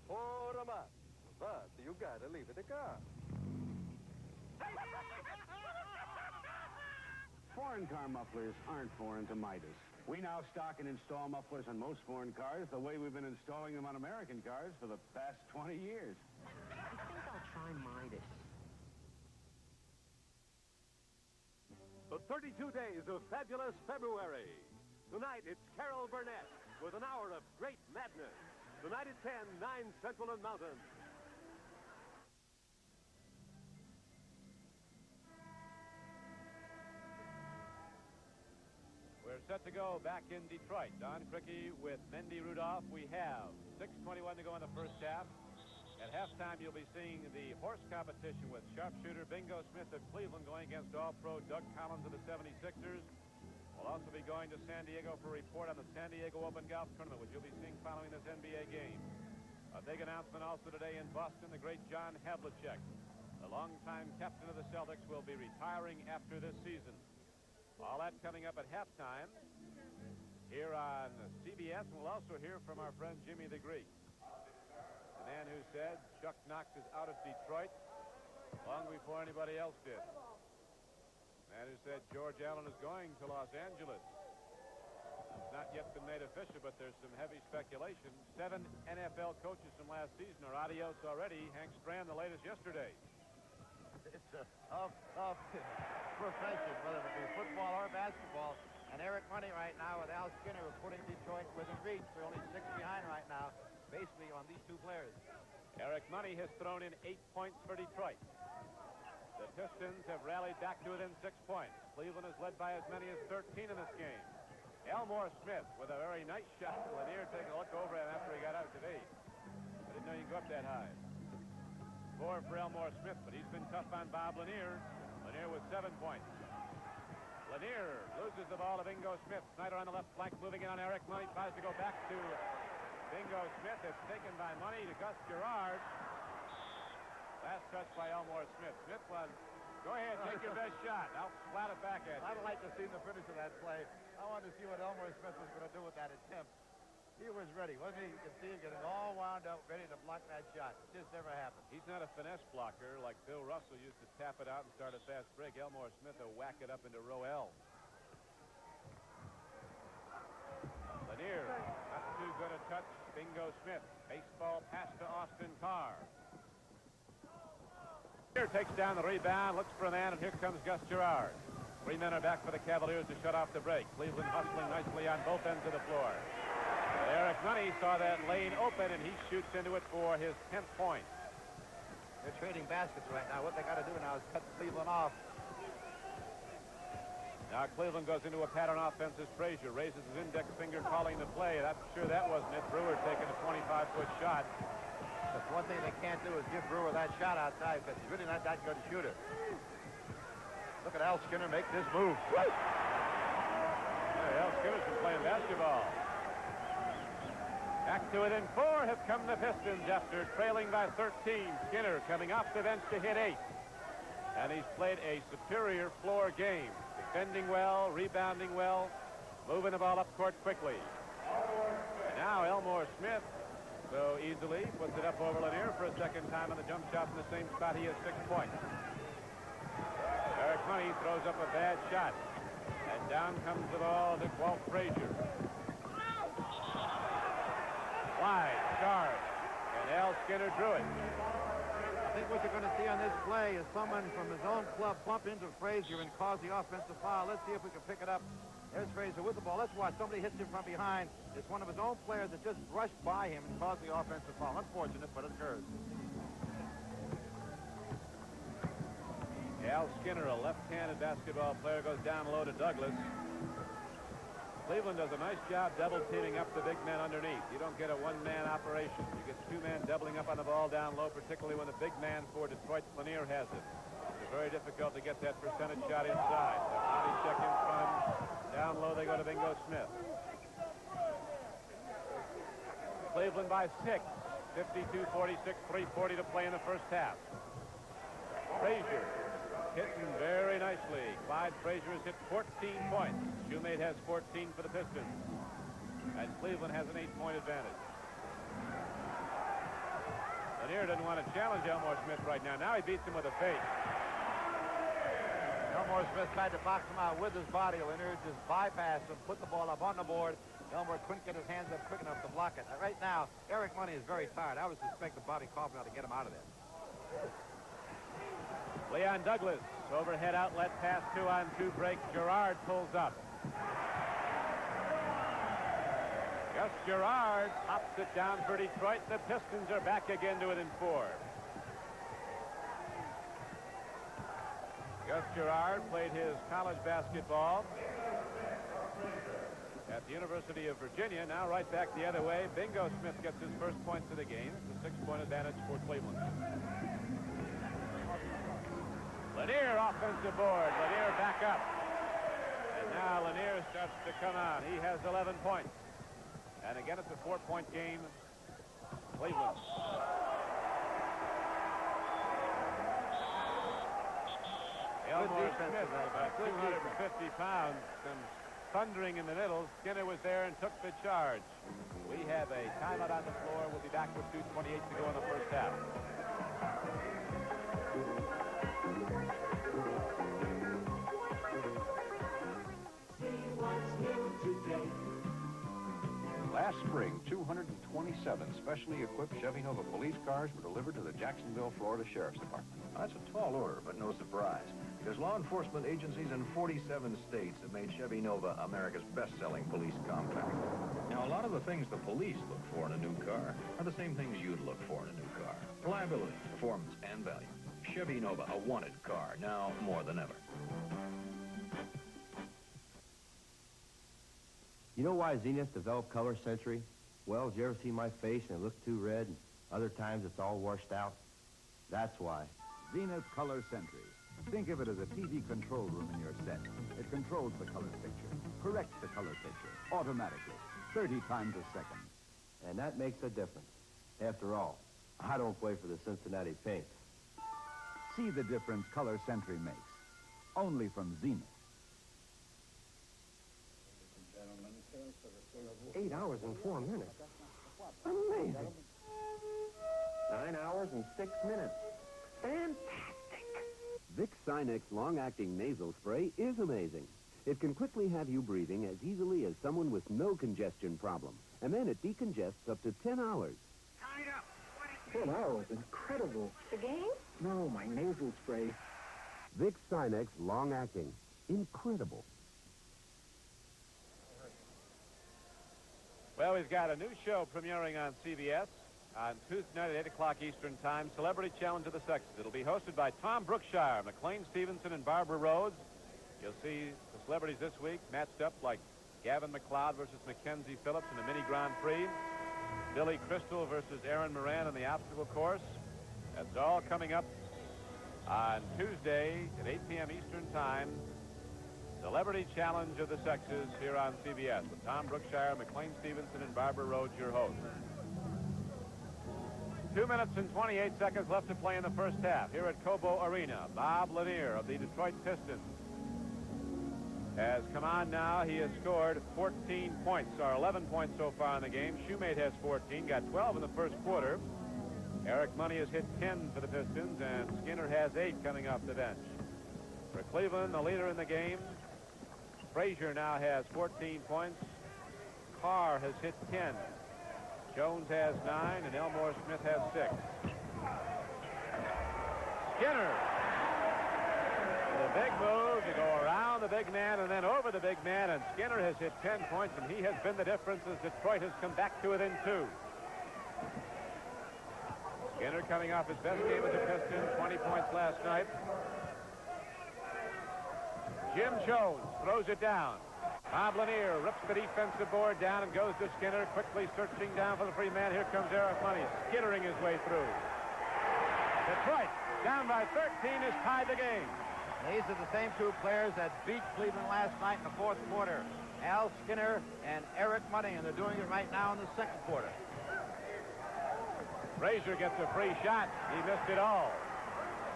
Put 'em up. But you gotta leave it a car. Foreign car mufflers aren't foreign to Midas. We now stock and install mufflers on most foreign cars the way we've been installing them on American cars for the past 20 years. I think I'll try Midas. The 32 days of fabulous February. Tonight, it's Carol Burnett with an hour of great madness. Tonight at 10, 9 Central and Mountain. We're set to go back in Detroit. Don Criqui with Mendy Rudolph. We have 6:21 to go in the first half. At halftime, you'll be seeing the horse competition with sharpshooter Bingo Smith of Cleveland going against All-Pro Doug Collins of the 76ers. We'll also be going to San Diego for a report on the San Diego Open Golf Tournament, which you'll be seeing following this NBA game. A big announcement also today in Boston. The great John Havlicek, the longtime captain of the Celtics, will be retiring after this season. All that coming up at halftime here on CBS, and we'll also hear from our friend Jimmy the Greek, the man who said Chuck Knox is out of Detroit long before anybody else did. The man who said George Allen is going to Los Angeles. It's not yet been made official, but there's some heavy speculation. 7 NFL coaches from last season are adios already. Hank Strand, the latest yesterday. It's a tough profession, whether it be football or basketball. And Eric Money right now with Al Skinner are putting Detroit within reach. They're only 6 behind right now, basically on these two players. Eric Money has thrown in 8 points for Detroit. The Pistons have rallied back to within 6 points. Cleveland has led by as many as 13 in this game. Elmore Smith with a very nice shot. Lanier taking a look over at him after he got out at 8. I didn't know you could go up that high. 4 for Elmore Smith, but he's been tough on Bob Lanier. Lanier with 7 points. Lanier loses the ball to Bingo Smith. Snyder on the left flank, moving in on Eric Money. Tries to go back to Bingo Smith. It's taken by Money to Gus Gerard. Last touch by Elmore Smith. Smith won. Go ahead, take your best shot. I'll flat it back at you. I'd like to see the finish of that play. I wanted to see what Elmore Smith was going to do with that attempt. He was ready, wasn't he? You can see him getting all wound up, ready to block that shot. It just never happened. He's not a finesse blocker like Bill Russell used to tap it out and start a fast break. Elmore Smith will whack it up into row L. Lanier, not too good a touch. Bingo Smith. Baseball pass to Austin Carr. Lanier takes down the rebound, looks for a man, and here comes Gus Gerard. 3 men are back for the Cavaliers to shut off the break. Cleveland hustling nicely on both ends of the floor. But Eric Money saw that lane open, and he shoots into it for his 10th point. They're trading baskets right now. What they got to do now is cut Cleveland off. Now Cleveland goes into a pattern offense as Frazier raises his index finger calling the play. I'm sure that wasn't it. Brewer taking a 25-foot shot. But one thing they can't do is give Brewer that shot outside because he's really not that good a shooter. Look at Al Skinner make this move. Hey, Al Skinner's been playing basketball. Back to within 4 have come the Pistons after trailing by 13. Skinner coming off the bench to hit 8. And he's played a superior floor game. Defending well, rebounding well, moving the ball up court quickly. And now Elmore Smith so easily puts it up over Lanier for a second time on the jump shot in the same spot. He has 6 points. Eric Money throws up a bad shot. And down comes the ball to Walt Frazier. Wide, sharp, and Al Skinner drew it. I think what you're going to see on this play is someone from his own club bump into Frazier and cause the offensive foul. Let's see if we can pick it up. There's Frazier with the ball. Let's watch. Somebody hits him from behind. It's one of his own players that just brushed by him and caused the offensive foul. Unfortunate, but it occurs. Al Skinner, a left-handed basketball player, goes down low to Douglas. Cleveland does a nice job double teaming up the big men underneath. You don't get a one-man operation. You get two men doubling up on the ball down low, particularly when the big man for Detroit, Lanier, has it. It's very difficult to get that percentage shot inside. The body check in front. Down low they go to Bingo Smith. Cleveland by 6. 52-46, 3:40 to play in the first half. Frazier hitting very nicely. Clyde Frazier has hit 14 points. Shoemate has 14 for the Pistons. And Cleveland has an 8-point advantage. Lanier doesn't want to challenge Elmore Smith right now. Now he beats him with a fake. Elmore Smith tried to box him out with his body. Lanier just bypassed him, put the ball up on the board. Elmore couldn't get his hands up quick enough to block it. Right now, Eric Money is very tired. I would suspect the body coughing out to get him out of there. Leon Douglas, overhead outlet pass, 2-on-2 break. Gerard pulls up. Gus Gerard pops it down for Detroit. The Pistons are back again to within 4. Gus Gerard played his college basketball at the University of Virginia. Now right back the other way. Bingo Smith gets his first points of the game. It's a 6-point advantage for Cleveland. Lanier offensive board. Lanier back up. And now Lanier starts to come on. He has 11 points. And again, it's a 4-point game. Cleveland. Elmore Smith, about 250 pounds. Some thundering in the middle. Skinner was there and took the charge. We have a timeout on the floor. We'll be back with 2:28 to go in the first half. Last spring, 227 specially equipped Chevy Nova police cars were delivered to the Jacksonville, Florida Sheriff's Department. That's a tall order, but no surprise, because law enforcement agencies in 47 states have made Chevy Nova America's best-selling police compact. Now, a lot of the things the police look for in a new car are the same things you'd look for in a new car. Reliability, performance, and value. Chevy Nova, a wanted car, now more than ever. You know why Zenith developed Color Century? Well, did you ever see my face and it looked too red? And other times it's all washed out? That's why. Zenith Color Century. Think of it as a TV control room in your set. It controls the color picture, corrects the color picture, automatically, 30 times a second. And that makes a difference. After all, I don't play for the Cincinnati Pinks. See the difference Color Century makes. Only from Zenith. 8 hours and 4 minutes. Amazing. 9 hours and 6 minutes. Fantastic. Vicks Sinex long-acting nasal spray is amazing. It can quickly have you breathing as easily as someone with no congestion problem. And then it decongests up to 10 hours. 10 hours. Incredible. The game? No, my nasal spray. Vicks Sinex long-acting. Incredible. Well, we've got a new show premiering on CBS on Tuesday night at 8 o'clock Eastern Time, Celebrity Challenge of the Sexes. It'll be hosted by Tom Brookshire, McLean Stevenson, and Barbara Rhodes. You'll see the celebrities this week matched up like Gavin McLeod versus Mackenzie Phillips in the Mini Grand Prix, Billy Crystal versus Aaron Moran in the obstacle course. That's all coming up on Tuesday at 8 p.m. Eastern Time. Celebrity Challenge of the Sexes here on CBS with Tom Brookshire, McLean Stevenson, and Barbara Rhodes, your hosts. 2 minutes and 28 seconds left to play in the first half here at Cobo Arena. Bob Lanier of the Detroit Pistons has come on now. He has scored 14 points, or 11 points so far in the game. Shoemate has 14, got 12 in the first quarter. Eric Money has hit 10 for the Pistons, and Skinner has 8 coming off the bench. For Cleveland, the leader in the game, Frazier now has 14 points. Carr has hit 10. Jones has 9, and Elmore Smith has 6. Skinner. The big move to go around the big man and then over the big man, and Skinner has hit 10 points, and he has been the difference as Detroit has come back to within 2. Skinner coming off his best game with the Pistons, 20 points last night. Jim Jones throws it down. Bob Lanier rips the defensive board down and goes to Skinner, quickly searching down for the free man. Here comes Eric Money, skittering his way through. Detroit, down by 13, has tied the game. These are the same two players that beat Cleveland last night in the fourth quarter. Al Skinner and Eric Money, and they're doing it right now in the second quarter. Frazier gets a free shot. He missed it all.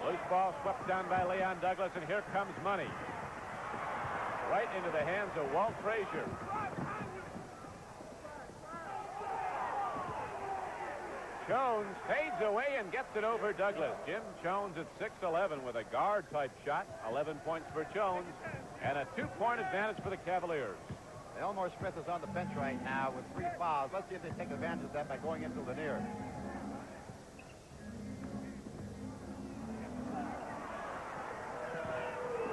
Loose ball swept down by Leon Douglas, and here comes Money. Right into the hands of Walt Frazier. Jones fades away and gets it over Douglas. Jim Jones at 6'11" with a guard-type shot. 11 points for Jones, and a 2-point advantage for the Cavaliers. Elmore Smith is on the bench right now with 3 fouls. Let's see if they take advantage of that by going into Lanier.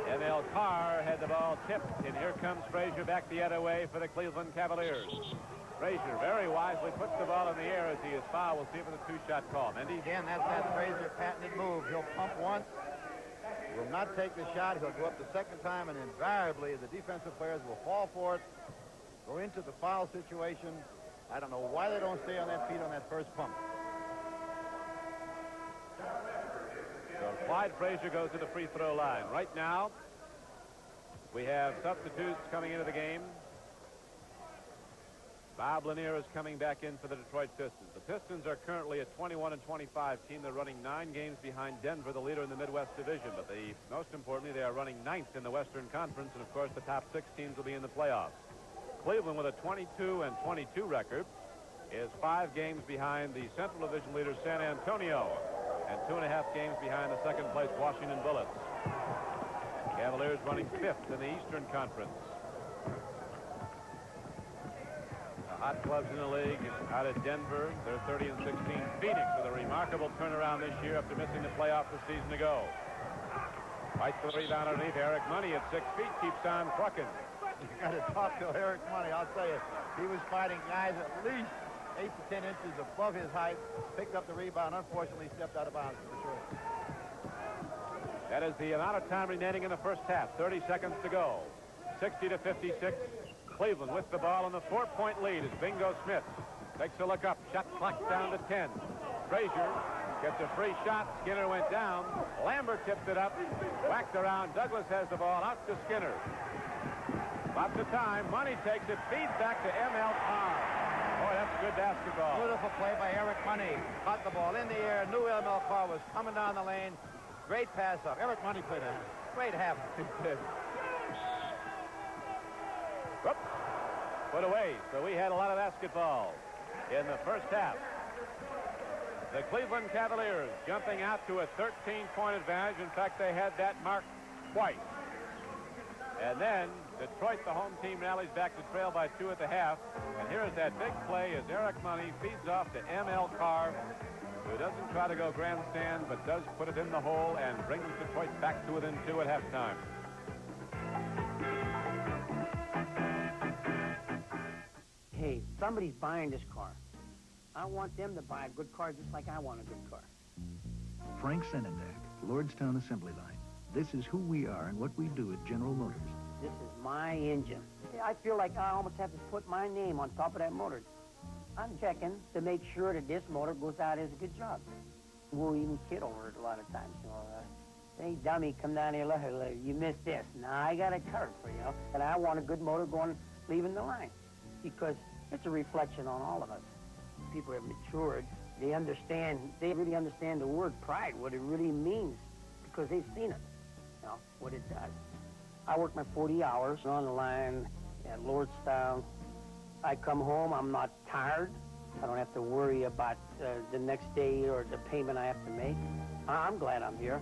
M.L. Carr had the ball tipped, and here comes Frazier back the other way for the Cleveland Cavaliers. Frazier very wisely puts the ball in the air as he is fouled. We'll see if it's a 2-shot call. Mendy? Again, that's that Frazier patented move. He'll pump once, will not take the shot. He'll go up the second time, and invariably the defensive players will fall for it, go into the foul situation. I don't know why they don't stay on that feet on that first pump. So Clyde Frazier goes to the free throw line. Right now, we have substitutes coming into the game. Bob Lanier is coming back in for the Detroit Pistons. The Pistons are currently a 21-25 team. They're running 9 games behind Denver, the leader in the Midwest Division. But most importantly, they are running 9th in the Western Conference, and of course, the top 6 teams will be in the playoffs. Cleveland, with a 22-22 record, is 5 games behind the Central Division leader San Antonio, and 2.5 games behind the second-place Washington Bullets. Cavaliers running 5th in the Eastern Conference. The hot clubs in the league out of Denver, they're 30-16. Phoenix with a remarkable turnaround this year after missing the playoffs a season ago. Fights the rebound underneath. Eric Money at 6 feet keeps on trucking. You got to talk to Eric Money. I'll tell you, he was fighting guys at least 8 to 10 inches above his height, picked up the rebound, unfortunately stepped out of bounds for Detroit. That is the amount of time remaining in the first half. 30 seconds to go. 60-56. Cleveland with the ball, and the 4-point lead is Bingo Smith. Takes a look up. Shot clock down to 10. Frazier gets a free shot. Skinner went down. Lambert tipped it up. Whacked around. Douglas has the ball out to Skinner. Lots of time. Money takes it. Feeds back to M.L. Carr. Boy, that's good basketball. Beautiful play by Eric Money. Caught the ball in the air. Knew M.L. Carr was coming down the lane. Great pass up. Eric Money played a great half. Whoop. Put away. So we had a lot of basketball in the first half. The Cleveland Cavaliers jumping out to a 13-point advantage. In fact, they had that marked twice. And then Detroit, the home team, rallies back to trail by 2 at the half. And here's that big play as Eric Money feeds off to M.L. Carr, who doesn't try to go grandstand, but does put it in the hole and brings Detroit back to within 2 at halftime. Hey, somebody's buying this car. I want them to buy a good car just like I want a good car. Frank Senendak, Lordstown Assembly Line. This is who we are and what we do at General Motors. This is my engine. I feel like I almost have to put my name on top of that motor. I'm checking to make sure that this motor goes out as a good job. We'll even kid over it a lot of times. You know, hey, dummy, come down here, look, you missed this. Now I got it covered for you. And I want a good motor going, leaving the line. Because it's a reflection on all of us. People have matured. They really understand the word pride, what it really means, because they've seen it, you know, what it does. I work my 40 hours on the line at Lordstown. I come home, I'm not tired. I don't have to worry about the next day or the payment I have to make. I'm glad I'm here.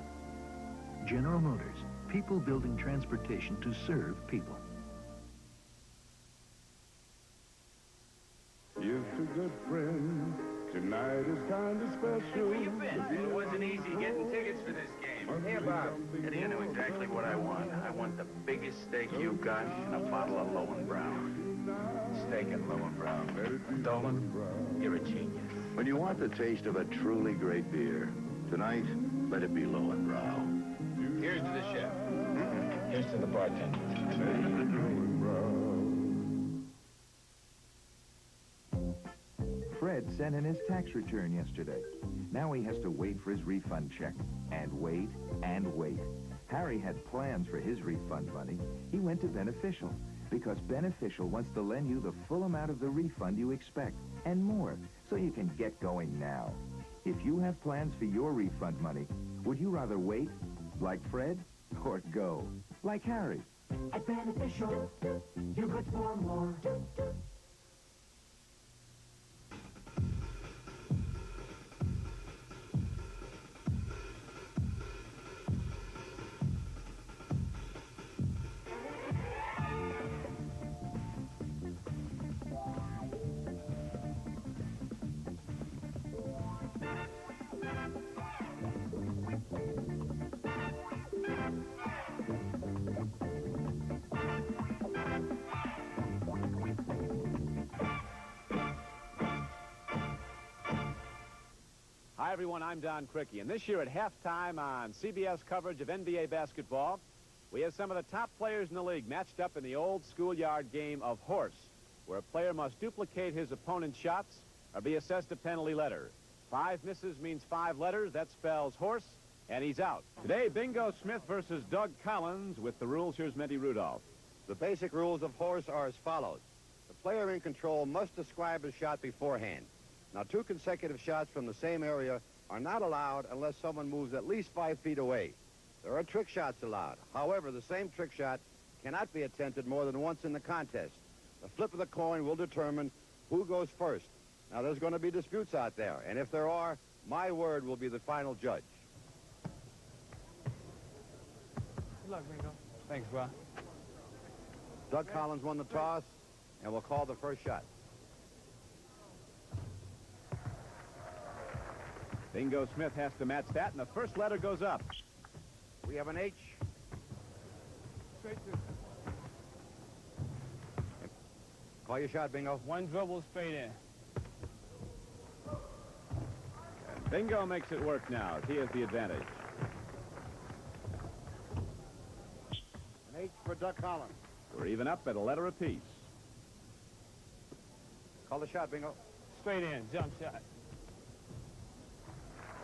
General Motors, people building transportation to serve people. You're a good friend. Tonight is kind of special. Where you been? It wasn't easy getting tickets for this game. Hey, Bob. Eddie, I know exactly what I want. I want the biggest steak you've got and a bottle of Lowenbrow. Steak and Lowenbrow. Dolan, you're a genius. When you want the taste of a truly great beer, tonight, let it be Lowenbrow. Here's to the chef. Here's to the bartender. sent in his tax return yesterday. Now he has to wait for his refund check. And wait, and wait. Harry had plans for his refund money. He went to Beneficial, because Beneficial wants to lend you the full amount of the refund you expect, and more, so you can get going now. If you have plans for your refund money, would you rather wait, like Fred, or go, like Harry? At Beneficial, you're good for more. Hi, everyone. I'm Don Criqui, and this year at halftime on CBS coverage of NBA basketball, we have some of the top players in the league matched up in the old schoolyard game of horse, where a player must duplicate his opponent's shots or be assessed a penalty letter. 5 misses means 5 letters. That spells horse, and he's out. Today, Bingo Smith versus Doug Collins. With the rules, here's Mendy Rudolph. The basic rules of horse are as follows. The player in control must describe his shot beforehand. Now, 2 consecutive shots from the same area are not allowed unless someone moves at least 5 feet away. There are trick shots allowed. However, the same trick shot cannot be attempted more than once in the contest. The flip of the coin will determine who goes first. Now, there's going to be disputes out there, and if there are, my word will be the final judge. Good luck, Bingo. Thanks, bro. Doug Collins won the toss, and will call the first shot. Bingo Smith has to match that, and the first letter goes up. We have an H. Straight through. Call your shot, Bingo. 1 dribble straight in. And Bingo makes it work now, as he has the advantage. An H for Doug Collins. We're even up at a letter apiece. Call the shot, Bingo. Straight in, jump shot.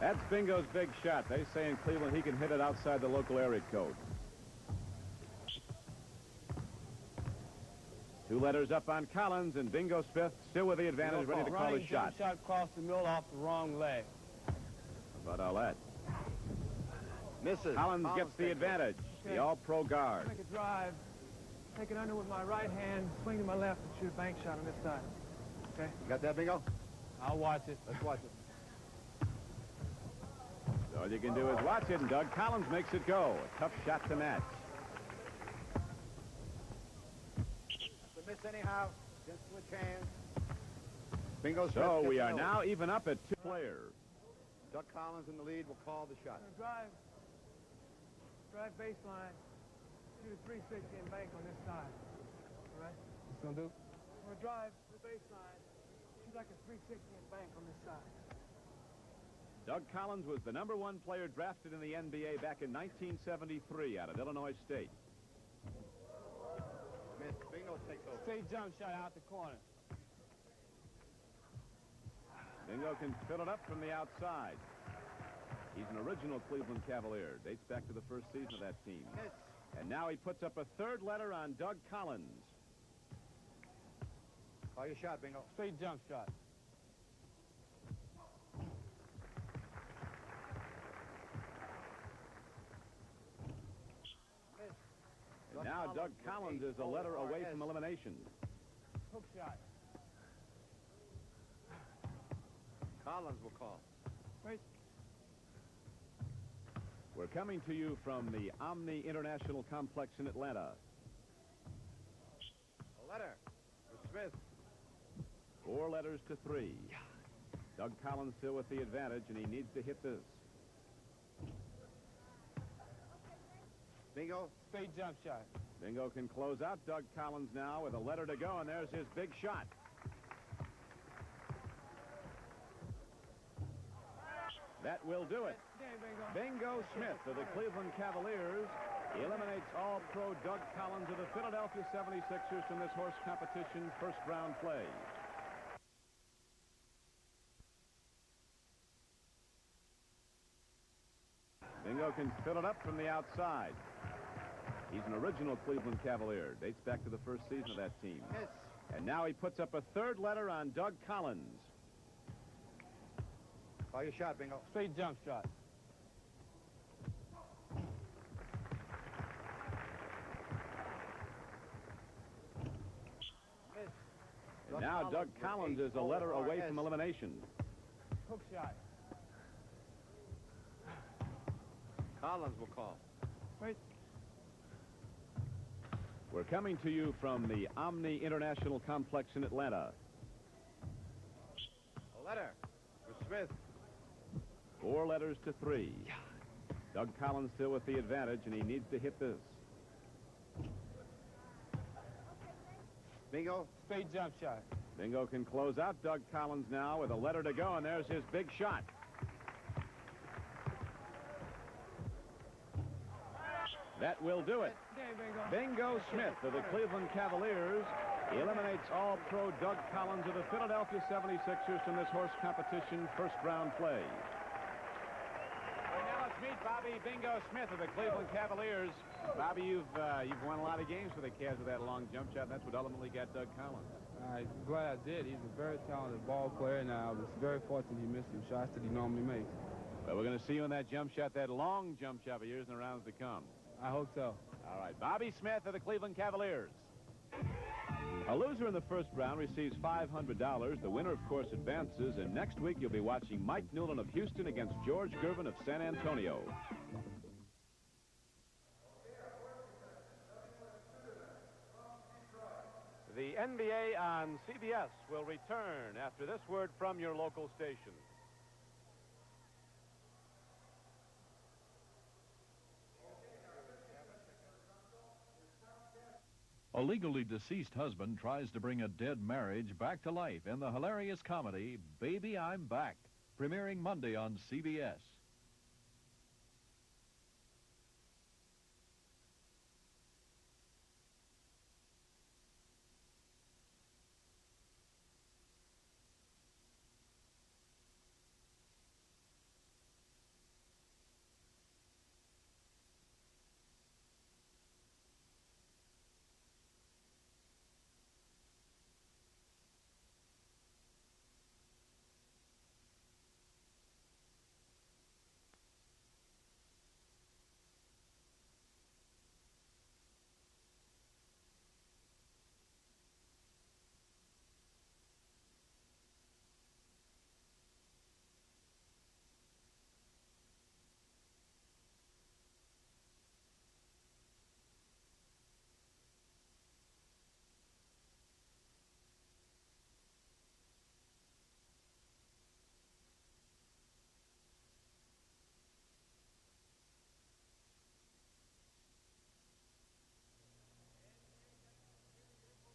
That's Bingo's big shot. They say in Cleveland he can hit it outside the local area code. 2 letters up on Collins, and Bingo Smith still with the advantage, ready to call his shot. Shot across the middle off the wrong leg. How about all that? Misses. Collins gets the advantage. Okay. The all-pro guard. Make a drive. Take it under with my right hand, swing to my left, and shoot a bank shot on this side. Okay? You got that, Bingo? I'll watch it. Let's watch it. All you can do is watch it, and Doug Collins makes it go. A tough shot to match. That's a miss anyhow. Just switch hands. Bingo Smith So we gets are it now even up at 2 players. Doug Collins in the lead will call the shot. Drive baseline. Shoot a 360 and bank on this side. All right? What's going to do? I'm going to drive the baseline. Shoot like a 360 and bank on this side. Doug Collins was the #1 player drafted in the NBA back in 1973 out of Illinois State. Miss. Bingo takes over. Straight jump shot out the corner. Bingo can fill it up from the outside. He's an original Cleveland Cavalier. Dates back to the first season of that team. Miss. And now he puts up a 3rd letter on Doug Collins. Call your shot, Bingo. Straight jump shot. And now Doug Collins is a letter away from elimination. Hook shot. Collins will call. Wait. We're coming to you from the Omni International Complex in Atlanta. A letter for Smith. 4 letters to 3. Doug Collins still with the advantage, and he needs to hit this. Bingo. Straight jump shot. Bingo can close out Doug Collins now with a letter to go, and there's his big shot. That will do it. Bingo Smith of the Cleveland Cavaliers eliminates all-pro Doug Collins of the Philadelphia 76ers from this horse competition first round play. Bingo can fill it up from the outside. He's an original Cleveland Cavalier. Dates back to the first season of that team. And now he puts up a third letter on Doug Collins. Call your shot, Bingo. Straight jump shot. And now Doug Collins is a letter away from elimination. Hook shot. Collins will call. Wait. We're coming to you from the Omni International Complex in Atlanta. A letter for Smith. 4 letters to 3. Doug Collins still with the advantage, and he needs to hit this. Bingo. Straight jump shot. Bingo can close out Doug Collins now with a letter to go, and there's his big shot. That will do it. Bingo Smith of the Cleveland Cavaliers eliminates All-Pro Doug Collins of the Philadelphia 76ers from this horse competition first-round play. Now let's meet Bobby Bingo Smith of the Cleveland Cavaliers. Bobby, you've won a lot of games for the Cavs with that long jump shot, and that's what ultimately got Doug Collins. I'm glad I did. He's a very talented ball player, and I was very fortunate he missed some shots that he normally makes. Well, we're going to see you in that jump shot, that long jump shot for years in the rounds to come. I hope so. All right, Bobby Smith of the Cleveland Cavaliers. A loser in the first round receives $500. The winner, of course, advances. And next week, you'll be watching Mike Newland of Houston against George Gervin of San Antonio. The NBA on CBS will return after this word from your local station. A legally deceased husband tries to bring a dead marriage back to life in the hilarious comedy Baby, I'm Back, premiering Monday on CBS.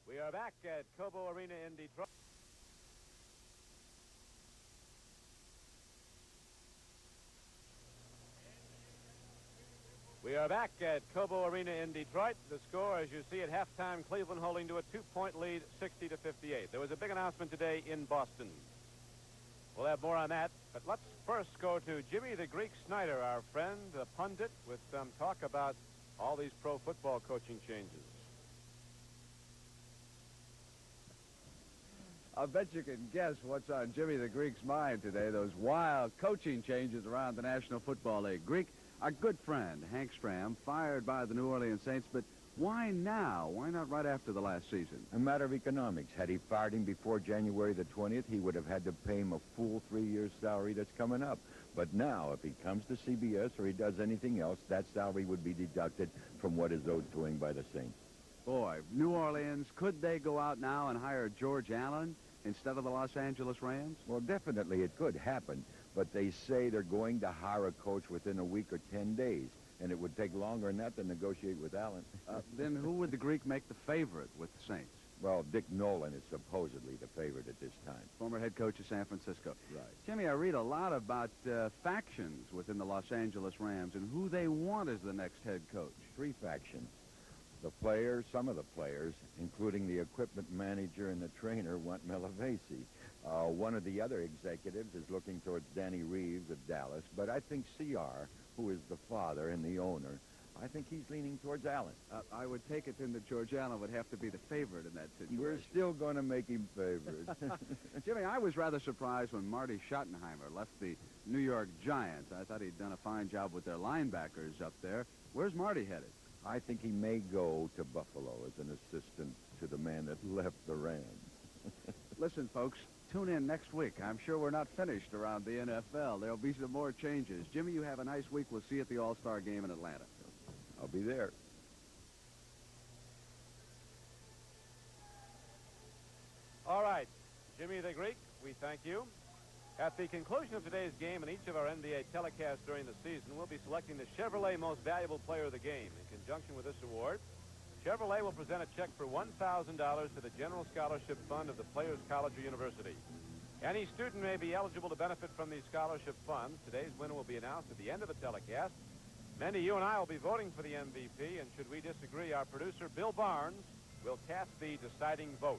We are back at Cobo Arena in Detroit. We are back at Cobo Arena in Detroit. The score, as you see at halftime, Cleveland holding to a 2-point lead, 60-58. There was a big announcement today in Boston. We'll have more on that, but let's first go to Jimmy the Greek Snyder, our friend, the pundit, with some talk about all these pro football coaching changes. I'll bet you can guess what's on Jimmy the Greek's mind today, those wild coaching changes around the National Football League. Greek, our good friend, Hank Stram, fired by the New Orleans Saints, but why now? Why not right after the last season? A matter of economics. Had he fired him before January the 20th, he would have had to pay him a full 3 years' salary that's coming up. But now, if he comes to CBS or he does anything else, that salary would be deducted from what is owed to him by the Saints. Boy, New Orleans, could they go out now and hire George Allen instead of the Los Angeles Rams? Well, definitely it could happen, but they say they're going to hire a coach within a week or 10 days, and it would take longer than that to negotiate with Allen. Then who would the Greek make the favorite with the Saints? Well, Dick Nolan is supposedly the favorite at this time. Former head coach of San Francisco. Right. Jimmy, I read a lot about factions within the Los Angeles Rams and who they want as the next head coach. 3 factions. The players, some of the players, including the equipment manager and the trainer, want Malavasi. One of the other executives is looking towards Danny Reeves of Dallas, but I think CR who is the father and the owner, I think he's leaning towards Allen. I would take it then that George Allen would have to be the favorite in that situation. We're still going to make him favorite. Jimmy, I was rather surprised when Marty Schottenheimer left the New York Giants. I thought he'd done a fine job with their linebackers up there. Where's Marty headed? I think he may go to Buffalo as an assistant to the man that left the Rams. Listen, folks, tune in next week. I'm sure we're not finished around the NFL. There'll be some more changes. Jimmy, you have a nice week. We'll see you at the All-Star game in Atlanta. I'll be there. All right, Jimmy the Greek, we thank you. At the conclusion of today's game and each of our NBA telecasts during the season, we'll be selecting the Chevrolet Most Valuable Player of the Game. In conjunction with this award, Chevrolet will present a check for $1,000 to the General Scholarship Fund of the Players College or University. Any student may be eligible to benefit from these scholarship funds. Today's winner will be announced at the end of the telecast. Mindy, you and I will be voting for the MVP, and should we disagree, our producer, Bill Barnes, will cast the deciding vote.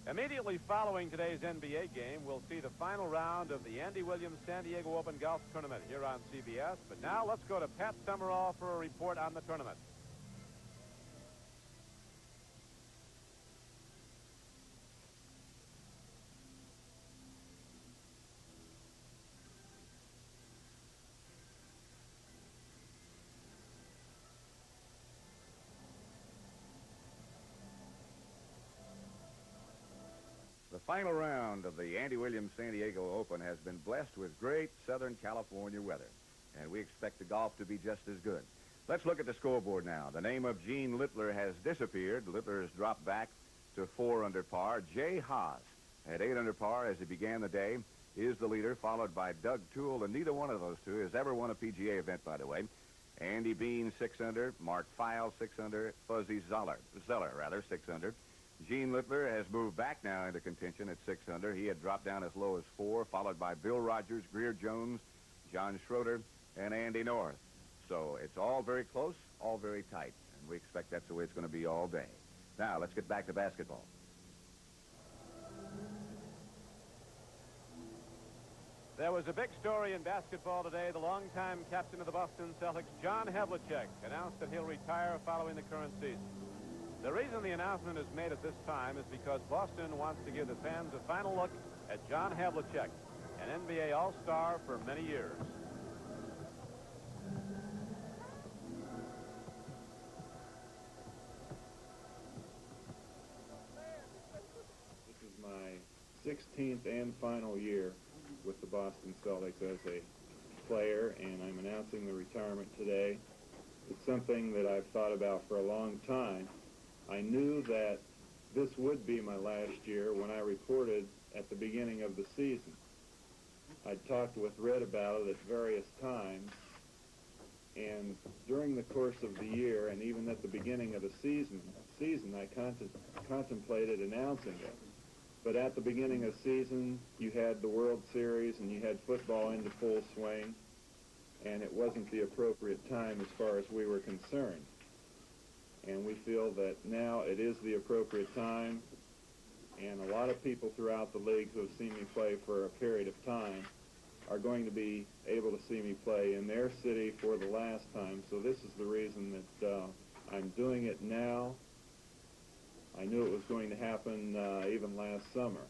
Immediately following today's NBA game, we'll see the final round of the Andy Williams San Diego Open Golf Tournament here on CBS. But now let's go to Pat Summerall for a report on the tournament. The final round of the Andy Williams San Diego Open has been blessed with great Southern California weather, and we expect the golf to be just as good. Let's look at the scoreboard now. The name of Gene Littler has disappeared. Littler has dropped back to 4 under par. Jay Haas at 8 under par as he began the day is the leader, followed by Doug Toole, and neither one of those two has ever won a PGA event, by the way. Andy Bean, 6 under. Mark Feil, 6 under. Fuzzy Zeller, 6 under. Gene Littler has moved back now into contention at 6 under. He had dropped down as low as 4, followed by Bill Rogers, Greer Jones, John Schroeder, and Andy North. So it's all very close, all very tight, and we expect that's the way it's going to be all day. Now, let's get back to basketball. There was a big story in basketball today. The longtime captain of the Boston Celtics, John Havlicek, announced that he'll retire following the current season. The reason the announcement is made at this time is because Boston wants to give the fans a final look at John Havlicek, an NBA All-Star for many years. This is my 16th and final year with the Boston Celtics as a player, and I'm announcing the retirement today. It's something that I've thought about for a long time. I knew that this would be my last year when I reported at the beginning of the season. I'd talked with Red about it at various times, and during the course of the year, and even at the beginning of the season I contemplated announcing it. But at the beginning of the season, you had the World Series and you had football into full swing, and it wasn't the appropriate time as far as we were concerned. And we feel that now it is the appropriate time, and a lot of people throughout the league who have seen me play for a period of time are going to be able to see me play in their city for the last time. So this is the reason that I'm doing it now. I knew it was going to happen even last summer.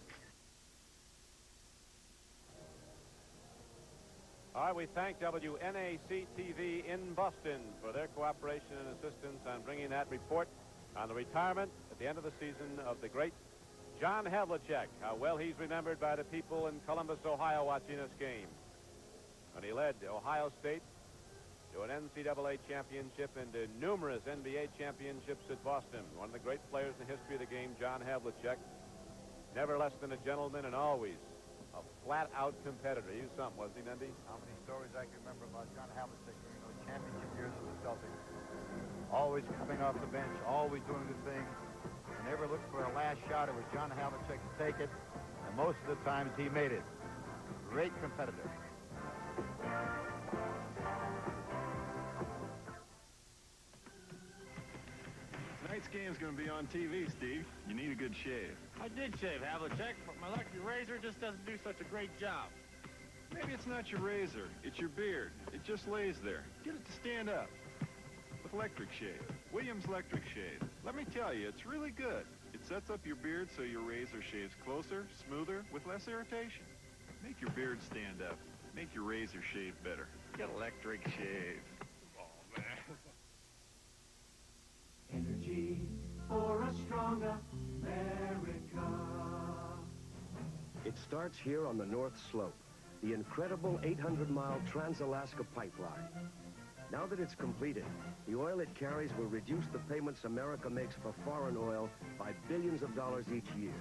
All right, we thank WNAC-TV in Boston for their cooperation and assistance on bringing that report on the retirement at the end of the season of the great John Havlicek. How well he's remembered by the people in Columbus, Ohio, watching this game. When he led Ohio State to an NCAA championship and to numerous NBA championships at Boston. One of the great players in the history of the game, John Havlicek. Never less than a gentleman and always a flat-out competitor. He was something, wasn't he, Mendy? How many stories I can remember about John Havlicek during those championship years of the Celtics. Always coming off the bench, always doing the thing. Whenever looked for a last shot, it was John Havlicek to take it, and most of the times he made it. Great competitor. Tonight's game's going to be on TV, Steve. You need a good shave. I did shave, Havlicek, but my lucky razor just doesn't do such a great job. Maybe it's not your razor, it's your beard. It just lays there. Get it to stand up. With electric shave. Williams Electric Shave. Let me tell you, it's really good. It sets up your beard so your razor shaves closer, smoother, with less irritation. Make your beard stand up. Make your razor shave better. Get Electric Shave. Oh, man. Energy for a stronger America. It starts here on the North Slope, the incredible 800-mile Trans-Alaska Pipeline. Now that it's completed, the oil it carries will reduce the payments America makes for foreign oil by billions of dollars each year.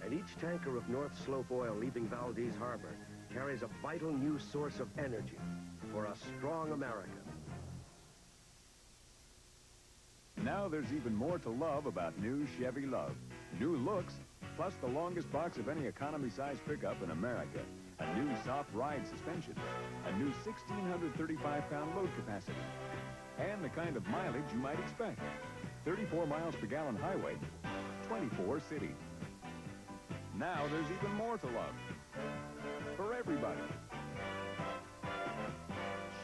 And each tanker of North Slope oil leaving Valdez Harbor carries a vital new source of energy for a strong America. Now there's even more to love about new Chevy Love. New looks, plus the longest box of any economy-size pickup in America. A new soft ride suspension. A new 1,635-pound load capacity. And the kind of mileage you might expect. 34 miles per gallon highway, 24 city. Now there's even more to love. For everybody.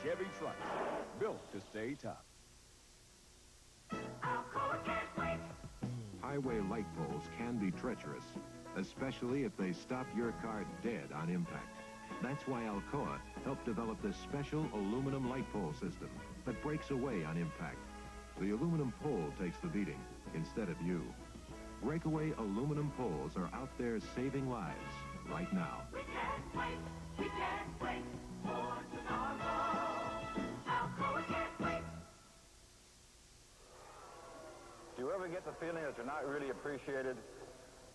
Chevy trucks, built to stay tough. Highway light poles can be treacherous, especially if they stop your car dead on impact. That's why Alcoa helped develop this special aluminum light pole system that breaks away on impact. The aluminum pole takes the beating instead of you. Breakaway aluminum poles are out there saving lives right now. We can't wait. We can't wait for tomorrow. Alcoa can't wait. Do you ever get the feeling that you're not really appreciated?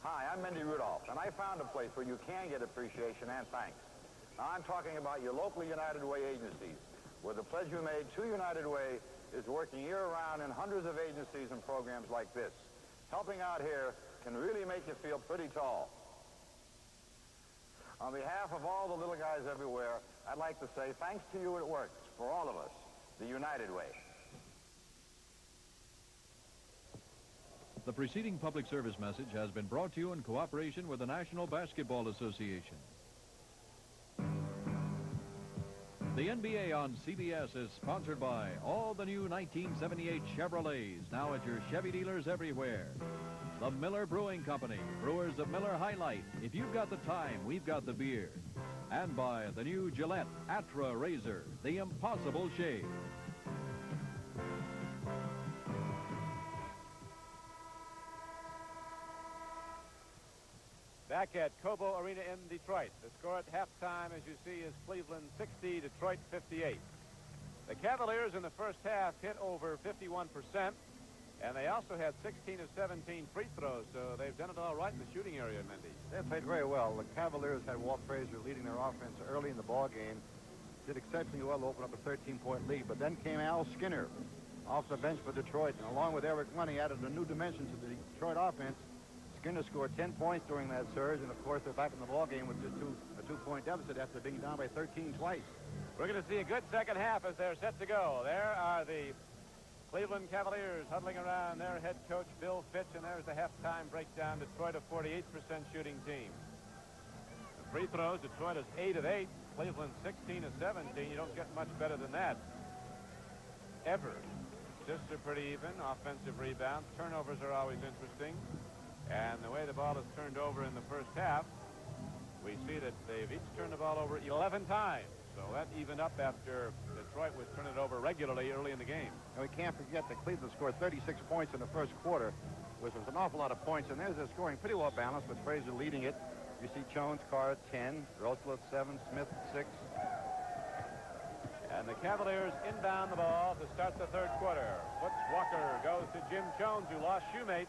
Hi, I'm Mindy Rudolph, and I found a place where you can get appreciation and thanks. Now, I'm talking about your local United Way agencies, where the pledge you made to United Way is working year-round in hundreds of agencies and programs like this. Helping out here can really make you feel pretty tall. On behalf of all the little guys everywhere, I'd like to say thanks to you, it works, for all of us, the United Way. The preceding public service message has been brought to you in cooperation with the National Basketball Association. The NBA on CBS is sponsored by all the new 1978 Chevrolets, now at your Chevy dealers everywhere. The Miller Brewing Company, brewers of Miller High Life. If you've got the time, we've got the beer. And by the new Gillette Atra Razor, the impossible shave. Back at Cobo Arena in Detroit. The score at halftime, as you see, is Cleveland 60, Detroit 58. The Cavaliers in the first half hit over 51%, and they also had 16 of 17 free throws, so they've done it all right in the shooting area, Mendy. They played very well. The Cavaliers had Walt Frazier leading their offense early in the ball game. Did exceptionally well to open up a 13-point lead, but then came Al Skinner off the bench for Detroit, and along with Eric Money, added a new dimension to the Detroit offense. Skinner scored 10 points during that surge, and of course they're back in the ball game with just a two-point deficit after being down by 13 twice. We're going to see a good second half as they're set to go. There are the Cleveland Cavaliers huddling around their head coach Bill Fitch, and there's the halftime breakdown. Detroit a 48% shooting team. The free throws, Detroit is 8 of 8. Cleveland 16 of 17. You don't get much better than that ever. Assists are pretty even. Offensive rebounds. Turnovers are always interesting. And the way the ball is turned over in the first half, we see that they've each turned the ball over 11 times. So that evened up after Detroit was turning it over regularly early in the game. And we can't forget that Cleveland scored 36 points in the first quarter, which was an awful lot of points. And there's a scoring pretty well balanced with Frazier leading it. You see Jones, Carr at 10, Rosler 7, Smith 6. And the Cavaliers inbound the ball to start the third quarter. Foots Walker goes to Jim Jones, who lost Shoemate.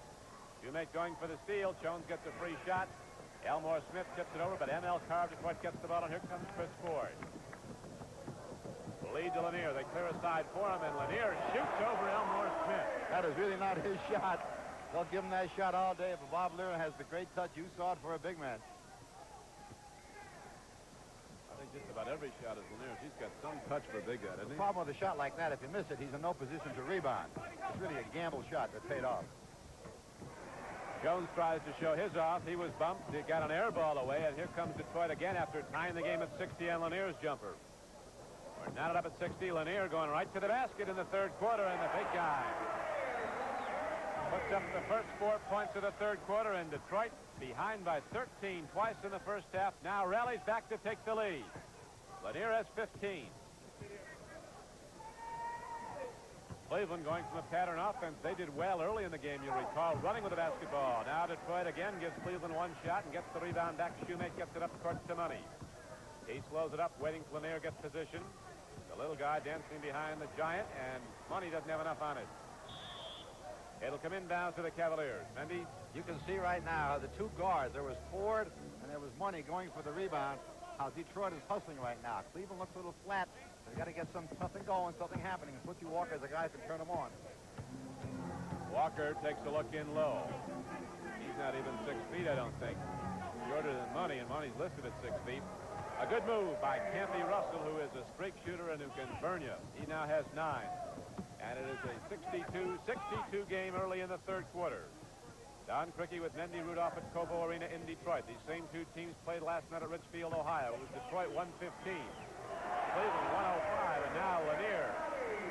Shoemate going for the steal. Jones gets a free shot. Elmore Smith tips it over, but M.L. Carr Detroit gets the ball, and here comes Chris Ford. Lead to Lanier. They clear a side for him, and Lanier shoots over Elmore Smith. That is really not his shot. They'll give him that shot all day, but Bob Lira has the great touch. You saw it for a big man. I think just about every shot is Lanier's. He's got some touch for a big guy, doesn't he? The problem with a shot like that, if you miss it, he's in no position to rebound. It's really a gamble shot that paid off. Jones tries to show his off. He was bumped. He got an air ball away, and here comes Detroit again after tying the game at 60 on Lanier's jumper. We're knotted up at 60. Lanier going right to the basket in the third quarter, and the big guy puts up the first 4 points of the third quarter, and Detroit, behind by 13 twice in the first half, now rallies back to take the lead. Lanier has 15. Cleveland going from a pattern offense. They did well early in the game, you'll recall, running with the basketball. Now Detroit again gives Cleveland one shot and gets the rebound back. Shoemate gets it up court to Money. He slows it up, waiting for Lanier to get position. The little guy dancing behind the giant, and Money doesn't have enough on it. It'll come inbounds to the Cavaliers. Mendy? You can see right now the two guards. There was Ford and there was Money going for the rebound. How Detroit is hustling right now. Cleveland looks a little flat. They've got to get something going, something happening. And Footsy Walker is the guy who can turn them on. Walker takes a look in low. He's not even 6 feet, I don't think. Shorter than Money, and Money's listed at 6 feet. A good move by Campy Russell, who is a streak shooter and who can burn you. He now has 9. And it is a 62-62 game early in the third quarter. Don Crickey with Mendy Rudolph at Cobo Arena in Detroit. These same two teams played last night at Richfield, Ohio. It was Detroit 115. Cleveland 105, and now Lanier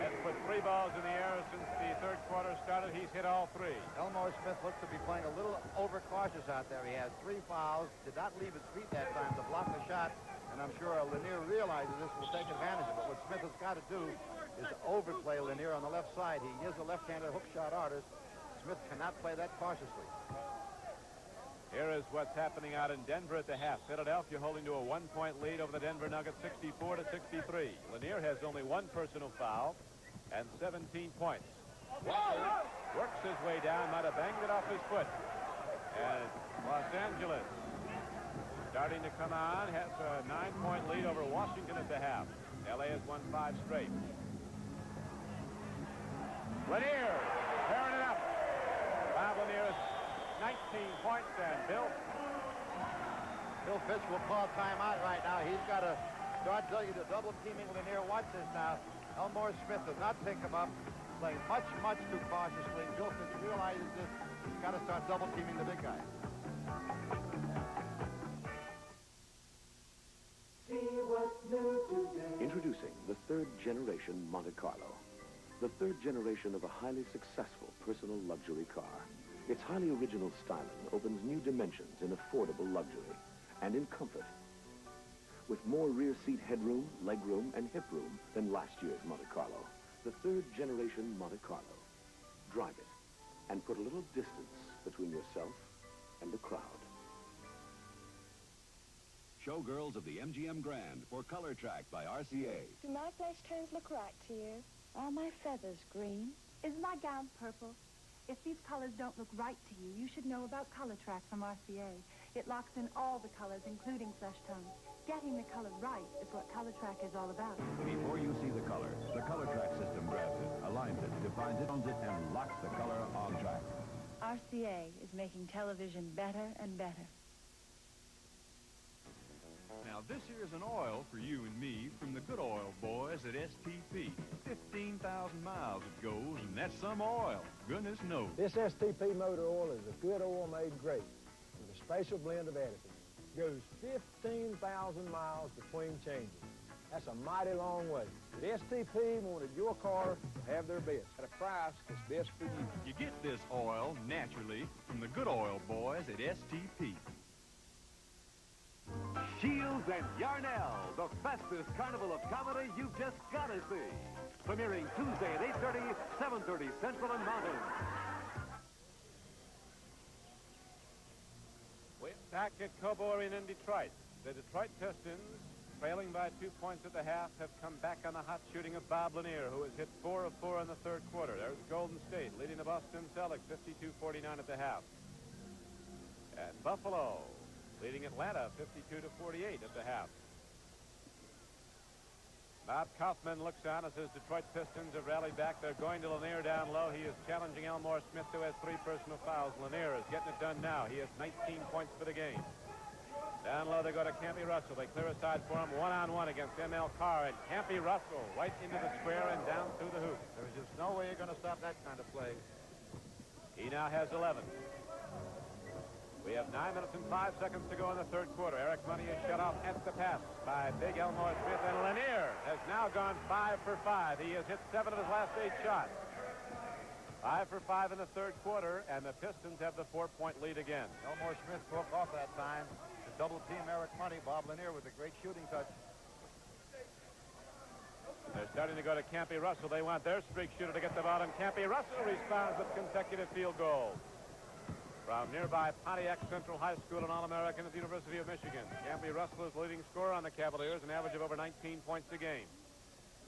has put 3 balls in the air since the third quarter started. He's hit all 3. Elmore Smith looks to be playing a little overcautious out there. He has 3 fouls, did not leave his feet that time to block the shot, and I'm sure Lanier realizes this will take advantage of it. What Smith has got to do is to overplay Lanier on the left side. He is a left-handed hook shot artist. Smith cannot play that cautiously. Here is what's happening out in Denver at the half. Philadelphia holding to a 1-point lead over the Denver Nuggets, 64-63. Lanier has only 1 personal foul and 17 points. Walker works his way down, might have banged it off his foot. And Los Angeles starting to come on, has a 9-point lead over Washington at the half. LA has won 5 straight. Lanier tearing it up. Bob Lanier is 19 points, and Bill Fitch will call timeout right now. He's got to start double teaming Lanier. Watch this now. Elmore Smith does not pick him up, playing much too cautiously. Bill Fitch realizes this. He's got to start double teaming the big guy. Introducing the third generation Monte Carlo. The third generation of a highly successful personal luxury car. Its highly original styling opens new dimensions in affordable luxury and in comfort. With more rear seat headroom, legroom, and hip room than last year's Monte Carlo. The third generation Monte Carlo. Drive it and put a little distance between yourself and the crowd. Showgirls of the MGM Grand for Color Track by RCA. Do my flesh tones look right to you? Are my feathers green? Is my gown purple? If these colors don't look right to you, you should know about Color Track from RCA. It locks in all the colors, including flesh tones. Getting the color right is what Color Track is all about. Before you see the color Track system grabs it, aligns it, defines it, owns it, and locks the color on track. RCA is making television better and better. Now, this here's an oil for you and me from the good oil boys at STP. 15,000 miles it goes, and that's some oil. Goodness knows. This STP motor oil is a good oil made great with a special blend of additives. Goes 15,000 miles between changes. That's a mighty long way. But STP wanted your car to have their best at a price that's best for you. You get this oil naturally from the good oil boys at STP. Shields and Yarnell, the fastest carnival of comedy you've just got to see. Premiering Tuesday at 8:30, 7:30 Central and Mountain. We're back at Cobo Arena in Detroit. The Detroit Pistons, trailing by 2 points at the half, have come back on the hot shooting of Bob Lanier, who has hit 4 of 4 in the third quarter. There's Golden State leading the Boston Celtics 52-49 at the half. And Buffalo leading Atlanta 52-48 at the half. Bob Kaufman looks on and says Detroit Pistons have rallied back. They're going to Lanier down low. He is challenging Elmore Smith, who has 3 personal fouls. Lanier is getting it done now. He has 19 points for the game. Down low they go to Campy Russell. They clear a side for him one-on-one against M.L. Carr, and Campy Russell right into the square and down through the hoop. There's just no way you're going to stop that kind of play. He now has 11. We have 9 minutes and 5 seconds to go in the third quarter. Eric Money is shut off at the pass by Big Elmore Smith, and Lanier has now gone 5 for 5. He has hit 7 of his last 8 shots. 5 for 5 in the third quarter, and the Pistons have the 4-point lead again. Elmore Smith broke off that time to double team Eric Money. Bob Lanier with a great shooting touch. They're starting to go to Campy Russell. They want their streak shooter to get the ball, and Campy Russell responds with consecutive field goals. From nearby Pontiac Central High School, an All-American at the University of Michigan. Campy Russell is the leading scorer on the Cavaliers, an average of over 19 points a game.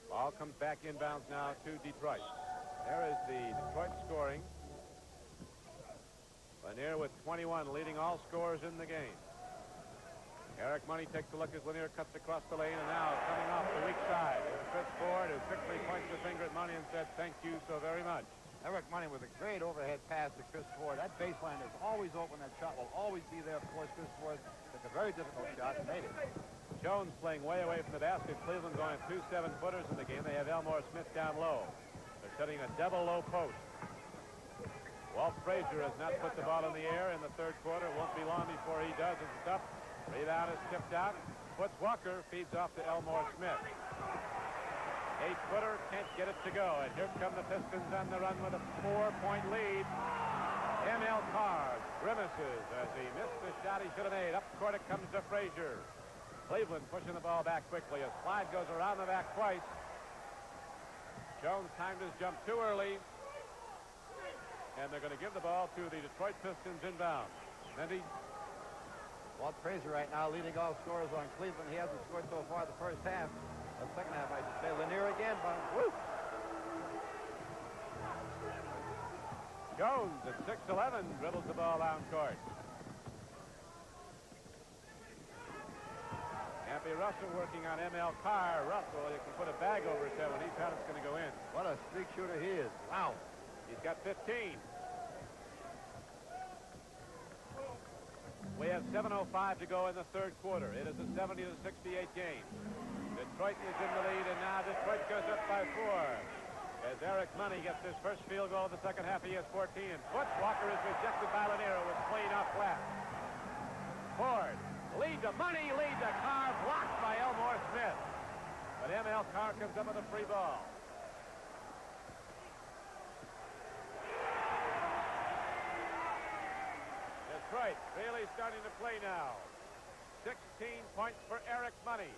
Ball comes back inbounds now to Detroit. There is the Detroit scoring. Lanier with 21, leading all scorers in the game. Eric Money takes a look as Lanier cuts across the lane, and now coming off the weak side is Chris Ford, who quickly points the finger at Money and said, "Thank you so very much." Eric Money with a great overhead pass to Chris Ford. That baseline is always open. That shot will always be there. Of course, Chris Ford took a very difficult shot and made it. Jones playing way away from the basket. Cleveland going 2 7-footers in the game. They have Elmore Smith down low. They're setting a double low post. Walt Frazier has not put the ball in the air in the third quarter. It won't be long before he does. It's up. Rebound is tipped out. Foots Walker, feeds off to Elmore Smith. 8-footer, can't get it to go. And here come the Pistons on the run with a 4-point lead. M.L. Carr grimaces as he missed the shot he should have made. Up court it comes to Frazier. Cleveland pushing the ball back quickly. A slide goes around the back twice. Jones timed his jump too early. And they're going to give the ball to the Detroit Pistons inbound. Mendy. Walt Frazier right now leading all scorers on Cleveland. He hasn't scored so far the first half. The second half, I should say. Lanier again, but woo! Jones at 6'11" dribbles the ball down court. Campy Russell working on M.L. Carr. Russell, you can put a bag over his head when he's had it's going to go in. What a streak shooter he is. Wow. He's got 15. We have 7:05 to go in the third quarter. It is a 70-68 game. Detroit is in the lead, and now Detroit goes up by 4. As Eric Money gets his first field goal of the second half, he has 14. Foots Walker is rejected by Lanier, was clean off flat. Ford, lead to Money, lead to Carr, blocked by Elmore Smith. But M.L. Carr comes up with a free ball. Detroit really starting to play now. 16 points for Eric Money.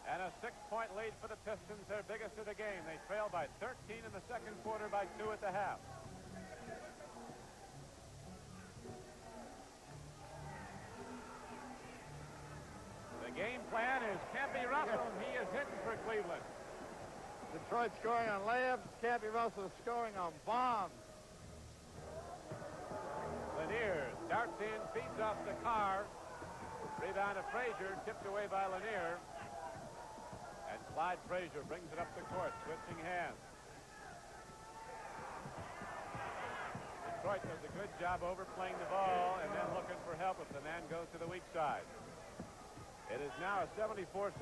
And a 6-point lead for the Pistons, their biggest of the game. They trail by 13 in the second quarter, by 2 at the half. The game plan is Campy Russell, and he is hitting for Cleveland. Detroit scoring on layups. Campy Russell scoring on bombs. Lanier darts in, feeds off the Carr. Rebound to Frazier, tipped away by Lanier. And Clyde Frazier brings it up the court, switching hands. Detroit does a good job overplaying the ball and then looking for help if the man goes to the weak side. It is now a 74-72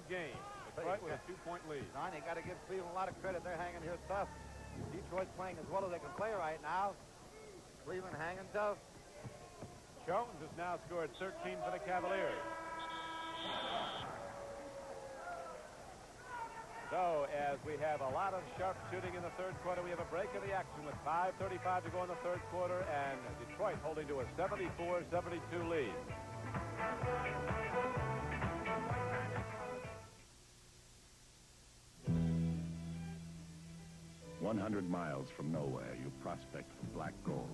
game. Detroit with a 2-point lead. Don, you got to give Cleveland a lot of credit. They're hanging here tough. Detroit's playing as well as they can play right now. Cleveland hanging tough. Jones has now scored 13 for the Cavaliers. So, as we have a lot of sharp shooting in the third quarter, we have a break of the action with 5:35 to go in the third quarter, and Detroit holding to a 74-72 lead. 100 miles from nowhere, you prospect for black gold.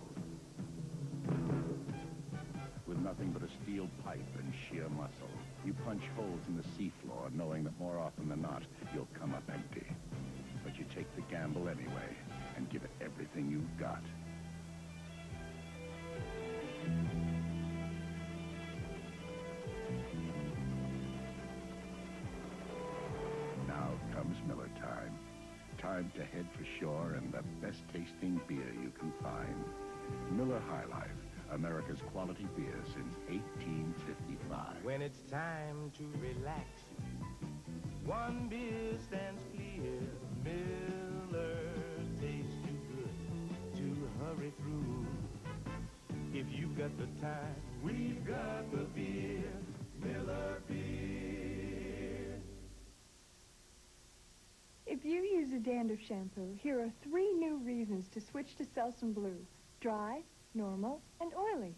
With nothing but a steel pipe and sheer muscle, you punch holes in the seafloor, knowing that more often than not, you'll come up empty. But you take the gamble anyway, and give it everything you've got. Now comes Miller time. Time to head for shore and the best tasting beer you can find. Miller High Life, America's quality beer since 1855. When it's time to relax, one beer stands clear. Miller tastes too good to hurry through. If you've got the time, we've got the beer, Miller Beer. If you use a dandruff shampoo, here are 3 new reasons to switch to Selsun Blue: dry, normal, and oily.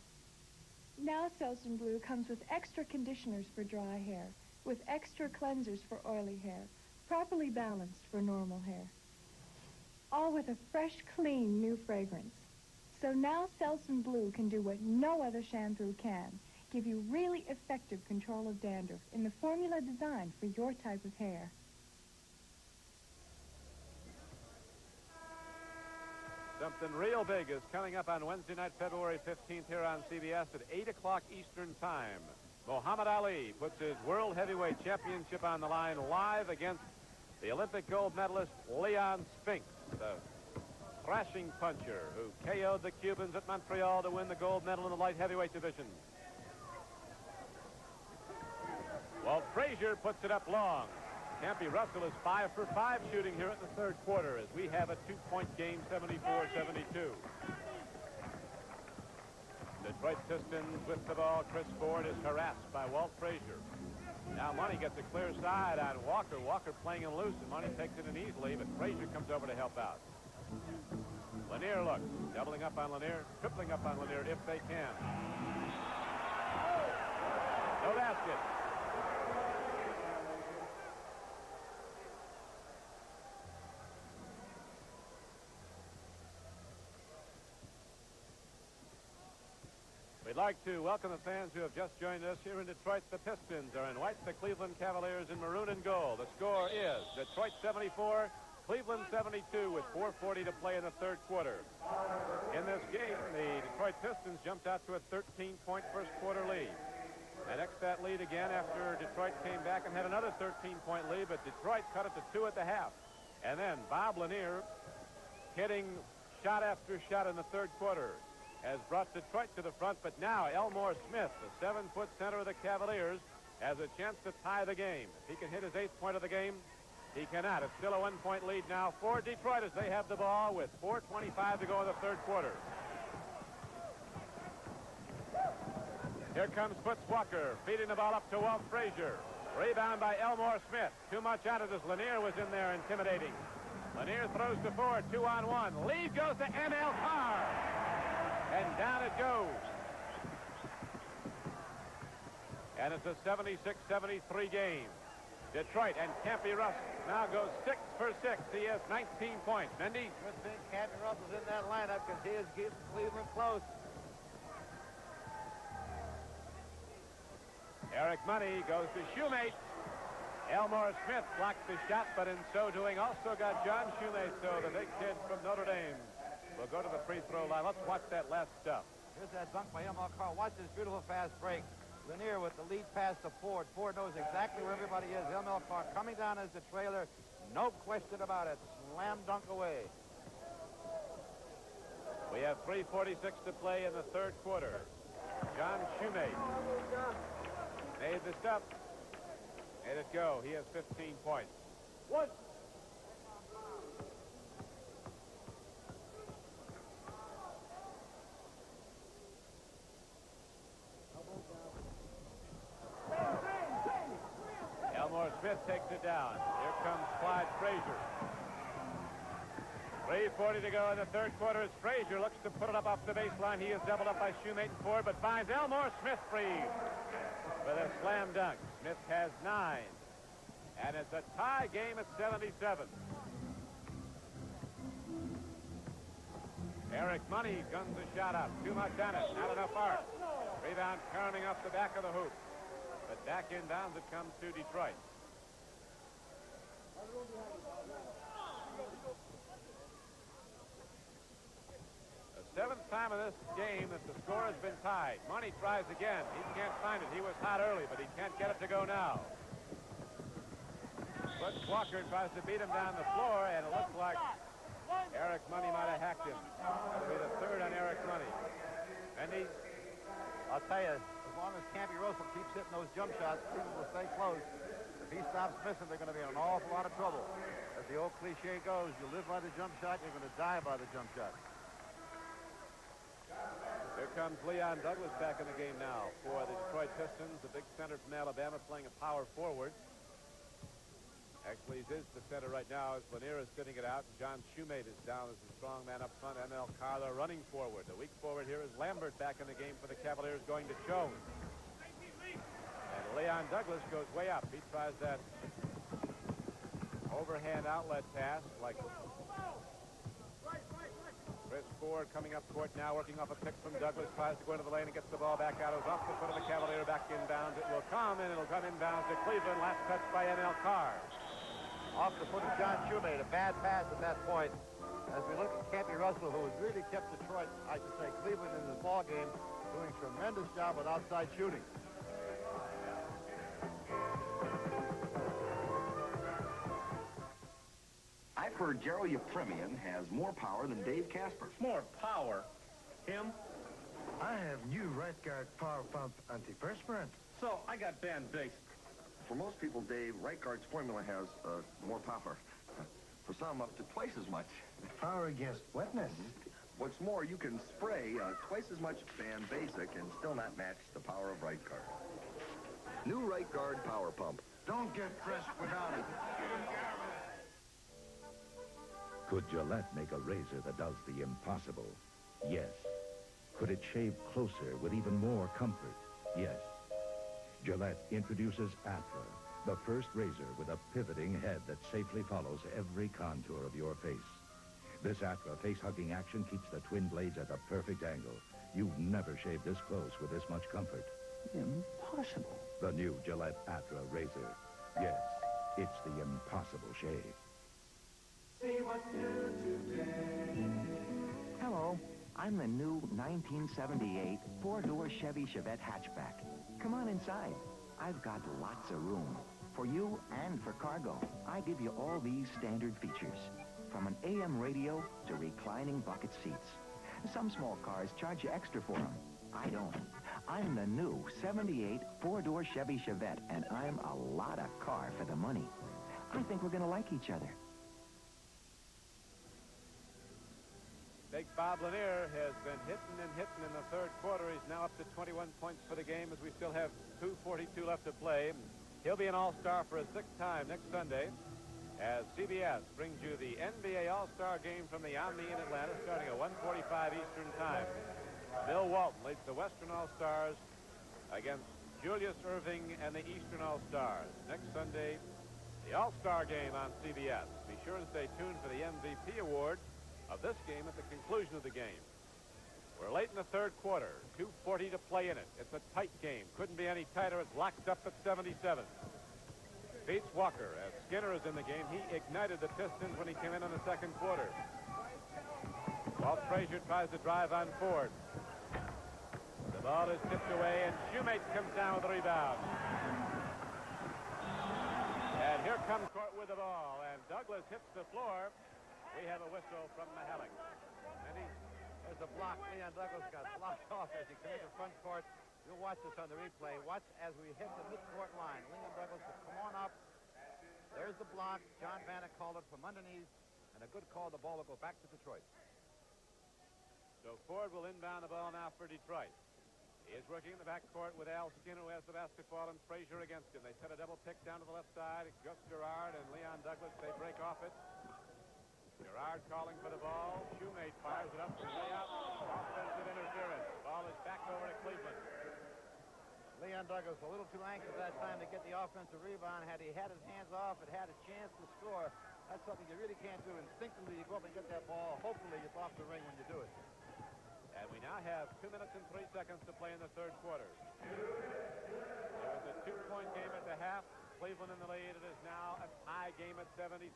Now Selsun Blue comes with extra conditioners for dry hair, with extra cleansers for oily hair, properly balanced for normal hair. All with a fresh, clean, new fragrance. So now Selsun Blue can do what no other shampoo can: give you really effective control of dandruff in the formula designed for your type of hair. Something real big is coming up on Wednesday night, February 15th, here on CBS at 8 o'clock Eastern Time. Muhammad Ali puts his World Heavyweight Championship on the line live against the Olympic gold medalist Leon Spinks, the thrashing puncher who KO'd the Cubans at Montreal to win the gold medal in the light heavyweight division. Walt Frazier puts it up long. Campy Russell is 5 for 5 shooting here at the third quarter as we have a 2-point game, 74-72. Detroit Pistons with the ball. Chris Ford is harassed by Walt Frazier. Now Money gets a clear side on Walker. Walker playing him loose, and Money takes it in easily, but Frazier comes over to help out. Lanier looks, doubling up on Lanier, tripling up on Lanier if they can. No basket. We'd like to welcome the fans who have just joined us here in Detroit. The Pistons are in white, the Cleveland Cavaliers in maroon and gold. The score is Detroit 74, Cleveland 72 with 4:40 to play in the third quarter. In this game, the Detroit Pistons jumped out to a 13-point first quarter lead. They next that lead again after Detroit came back and had another 13-point lead, but Detroit cut it to 2 at the half. And then Bob Lanier hitting shot after shot in the third quarter has brought Detroit to the front, but now Elmore Smith, the 7-foot center of the Cavaliers, has a chance to tie the game. If he can hit his 8th point of the game, he cannot. It's still a 1-point lead now for Detroit as they have the ball with 4:25 to go in the third quarter. Here comes Foots Walker, feeding the ball up to Walt Frazier. Rebound by Elmore Smith. Too much out of this. Lanier was in there intimidating. Lanier throws to Ford, 2-on-1. Lead goes to M.L. Carr. And down it goes. And it's a 76-73 game. Detroit and Campy Russell now goes 6 for 6. He has 19 points. Mendy? Good thing Campy Russell's in that lineup because he is keeping Cleveland close. Eric Money goes to Shoemate. Elmore Smith blocked the shot, but in so doing also got John Shoemate, so the big kid from Notre Dame will go to the free throw line. Let's watch that last stuff. Here's that dunk by M.L. Carr. Watch this beautiful fast break. Lanier with the lead pass to Ford. Ford knows exactly where everybody is. M.L. Carr coming down as the trailer. No question about it. Slam dunk away. We have 3:46 to play in the third quarter. John Shoemate made the stop. Made it go. He has 15 points. What? Elmore Smith takes it down. Here comes Clyde Frazier. 3:40 to go in the third quarter as Frazier looks to put it up off the baseline. He is doubled up by Shoemate and Ford, but finds Elmore Smith free with a slam dunk. Smith has 9. And it's a tie game at 77. Eric Money guns the shot up. Too much on it. Not enough arc. Rebound coming off the back of the hoop. But back inbounds it comes to Detroit. The 7th time of this game that the score has been tied. Money tries again. He can't find it. He was hot early, but he can't get it to go now. Foots Walker tries to beat him down the floor, and it looks like Eric Money might have hacked him. That'll be the 3rd on Eric Money. Mendy? I'll tell you, as long as Campy Russell keeps hitting those jump shots, Cleveland will stay close. If he stops missing, they're going to be in an awful lot of trouble. As the old cliche goes, you live by the jump shot, you're going to die by the jump shot. Here comes Leon Douglas back in the game now for the Detroit Pistons, the big center from Alabama playing a power forward. Actually, he is the center right now as Lanier is fitting it out, and John Shoemate is down as the strong man up front. M.L. Carlo running forward. The weak forward here is Lambert back in the game for the Cavaliers, going to Jones. And Leon Douglas goes way up. He tries that overhand outlet pass like Chris Ford coming up court now, working off a pick from Douglas, tries to go into the lane and gets the ball back out. It was off the foot of the Cavalier, back inbounds. It will come, and it'll come inbounds to Cleveland. Last touch by M.L. Carr. Off the foot of John Shoemate, a bad pass at that point. As we look at Campy Russell, who has really kept Detroit, I should say Cleveland, in this ball game, doing a tremendous job with outside shooting. I've heard Gerald Yepremian has more power than Dave Casper. More power? Him? I have new right guard power pump antiperspirant. So I got banned basic. For most people, Dave, right guard's formula has more power. For some, up to twice as much. Power against wetness. What's more, you can spray twice as much Ban Basic and still not match the power of right guard. New right guard power pump. Don't get fresh without it. Could Gillette make a razor that does the impossible? Yes. Could it shave closer with even more comfort? Yes. Gillette introduces Atra, the first razor with a pivoting head that safely follows every contour of your face. This Atra face-hugging action keeps the twin blades at the perfect angle. You've never shaved this close with this much comfort. Impossible. The new Gillette Atra razor. Yes, it's the impossible shave. See what's new today. Hello, I'm the new 1978 four-door Chevy Chevette hatchback. Come on inside. I've got lots of room. For you and for cargo, I give you all these standard features. From an AM radio to reclining bucket seats. Some small cars charge you extra for them. I don't. I'm the new 78 four-door Chevy Chevette, and I'm a lot of car for the money. I think we're going to like each other. Big Bob Lanier has been hitting and hitting in the third quarter. He's now up to 21 points for the game as we still have 2:42 left to play. He'll be an all-star for a sixth time next Sunday as CBS brings you the NBA All-Star game from the Omni in Atlanta starting at 1:45 Eastern Time. Bill Walton leads the Western All-Stars against Julius Erving and the Eastern All-Stars. Next Sunday, the All-Star game on CBS. Be sure to stay tuned for the MVP award of this game at the conclusion of the game. We're late in the third quarter, 2:40 to play in it. It's a tight game. Couldn't be any tighter. It's locked up at 77. Beats Walker as Skinner is in the game. He ignited the Pistons when he came in the second quarter. Walt Frazier tries to drive on Ford. The ball is tipped away, and Shoemate comes down with the rebound. And here comes Court with the ball, and Douglas hits the floor. We have a whistle from Mahalik. And there's a block. Leon Douglas got blocked off as he came into front court. You'll watch this on the replay. Watch as we hit the midcourt line. Leon Douglas will come on up. There's the block. John Vanna called it from underneath. And a good call. The ball will go back to Detroit. So Ford will inbound the ball now for Detroit. He is working in the backcourt with Al Skinner, who has the basketball, and Frazier against him. They set a double pick down to the left side. Gus Gerard and Leon Douglas, they break off it. Gerard calling for the ball. Shoemate fires it up from way out. Offensive interference. Ball is back over to Cleveland. Leon Douglas a little too anxious that time to get the offensive rebound. Had he had his hands off, it had a chance to score. That's something you really can't do. Instinctively, you go up and get that ball. Hopefully, it's off the ring when you do it. And we now have 2 minutes and 3 seconds to play in the third quarter. It was a 2-point game at the half. Cleveland in the lead. It is now a tie game at 77.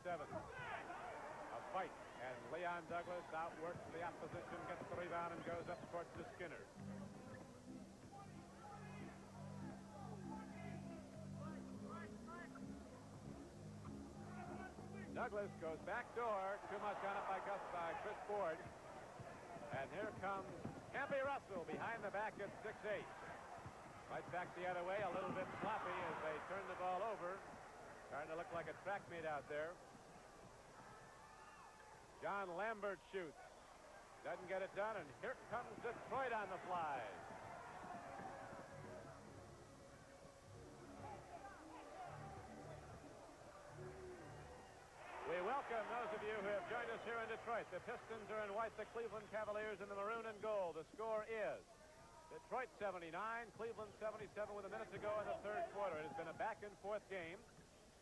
A fight, and Leon Douglas outworks the opposition, gets the rebound, and goes up court to Skinner. Douglas goes back door. Too much on it by Chris Ford. And here comes Campy Russell behind the back at 6'8". Right back the other way, a little bit sloppy as they turn the ball over. Starting to look like a track meet out there. John Lambert shoots. Doesn't get it done, and here comes Detroit on the fly. We welcome those of you who have joined us here in Detroit. The Pistons are in white, the Cleveland Cavaliers in the maroon and gold. The score is Detroit 79, Cleveland 77 with a minute to go in the third quarter. It has been a back-and-forth game.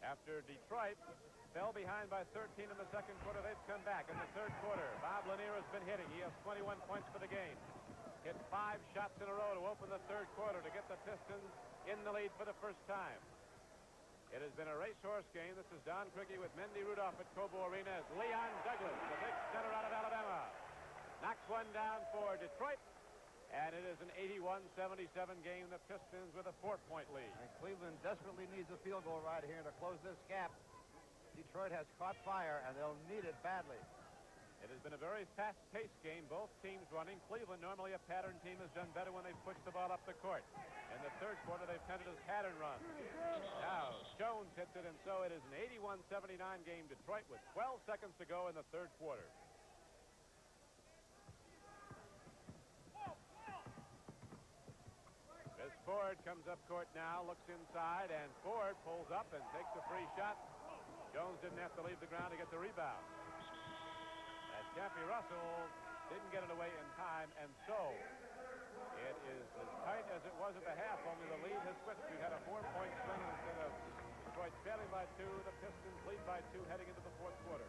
After Detroit fell behind by 13 in the second quarter, they've come back in the third quarter. Bob Lanier has been hitting. He has 21 points for the game. Hit 5 shots in a row to open the third quarter to get the Pistons in the lead for the first time. It has been a racehorse game. This is Don Criqui with Mendy Rudolph at Cobo Arena as Leon Douglas, the big center out of Alabama, knocks one down for Detroit. And it is an 81-77 game. The Pistons with a 4-point lead. And Cleveland desperately needs a field goal right here to close this gap. Detroit has caught fire, and they'll need it badly. It has been a very fast-paced game. Both teams running. Cleveland, normally a pattern team, has done better when they push the ball up the court. In the third quarter, they've tended as pattern runs. Now, Jones hits it, and so it is an 81-79 game. Detroit with 12 seconds to go in the third quarter. As Ford comes up court now, looks inside, and Ford pulls up and takes a free shot. Jones didn't have to leave the ground to get the rebound. As Cappy Russell didn't get it away in time, and so it is as tight as it was at the half, only the lead has switched. We've had a 4-point swing instead of Detroit trailing by 2. The Pistons lead by 2 heading into the fourth quarter.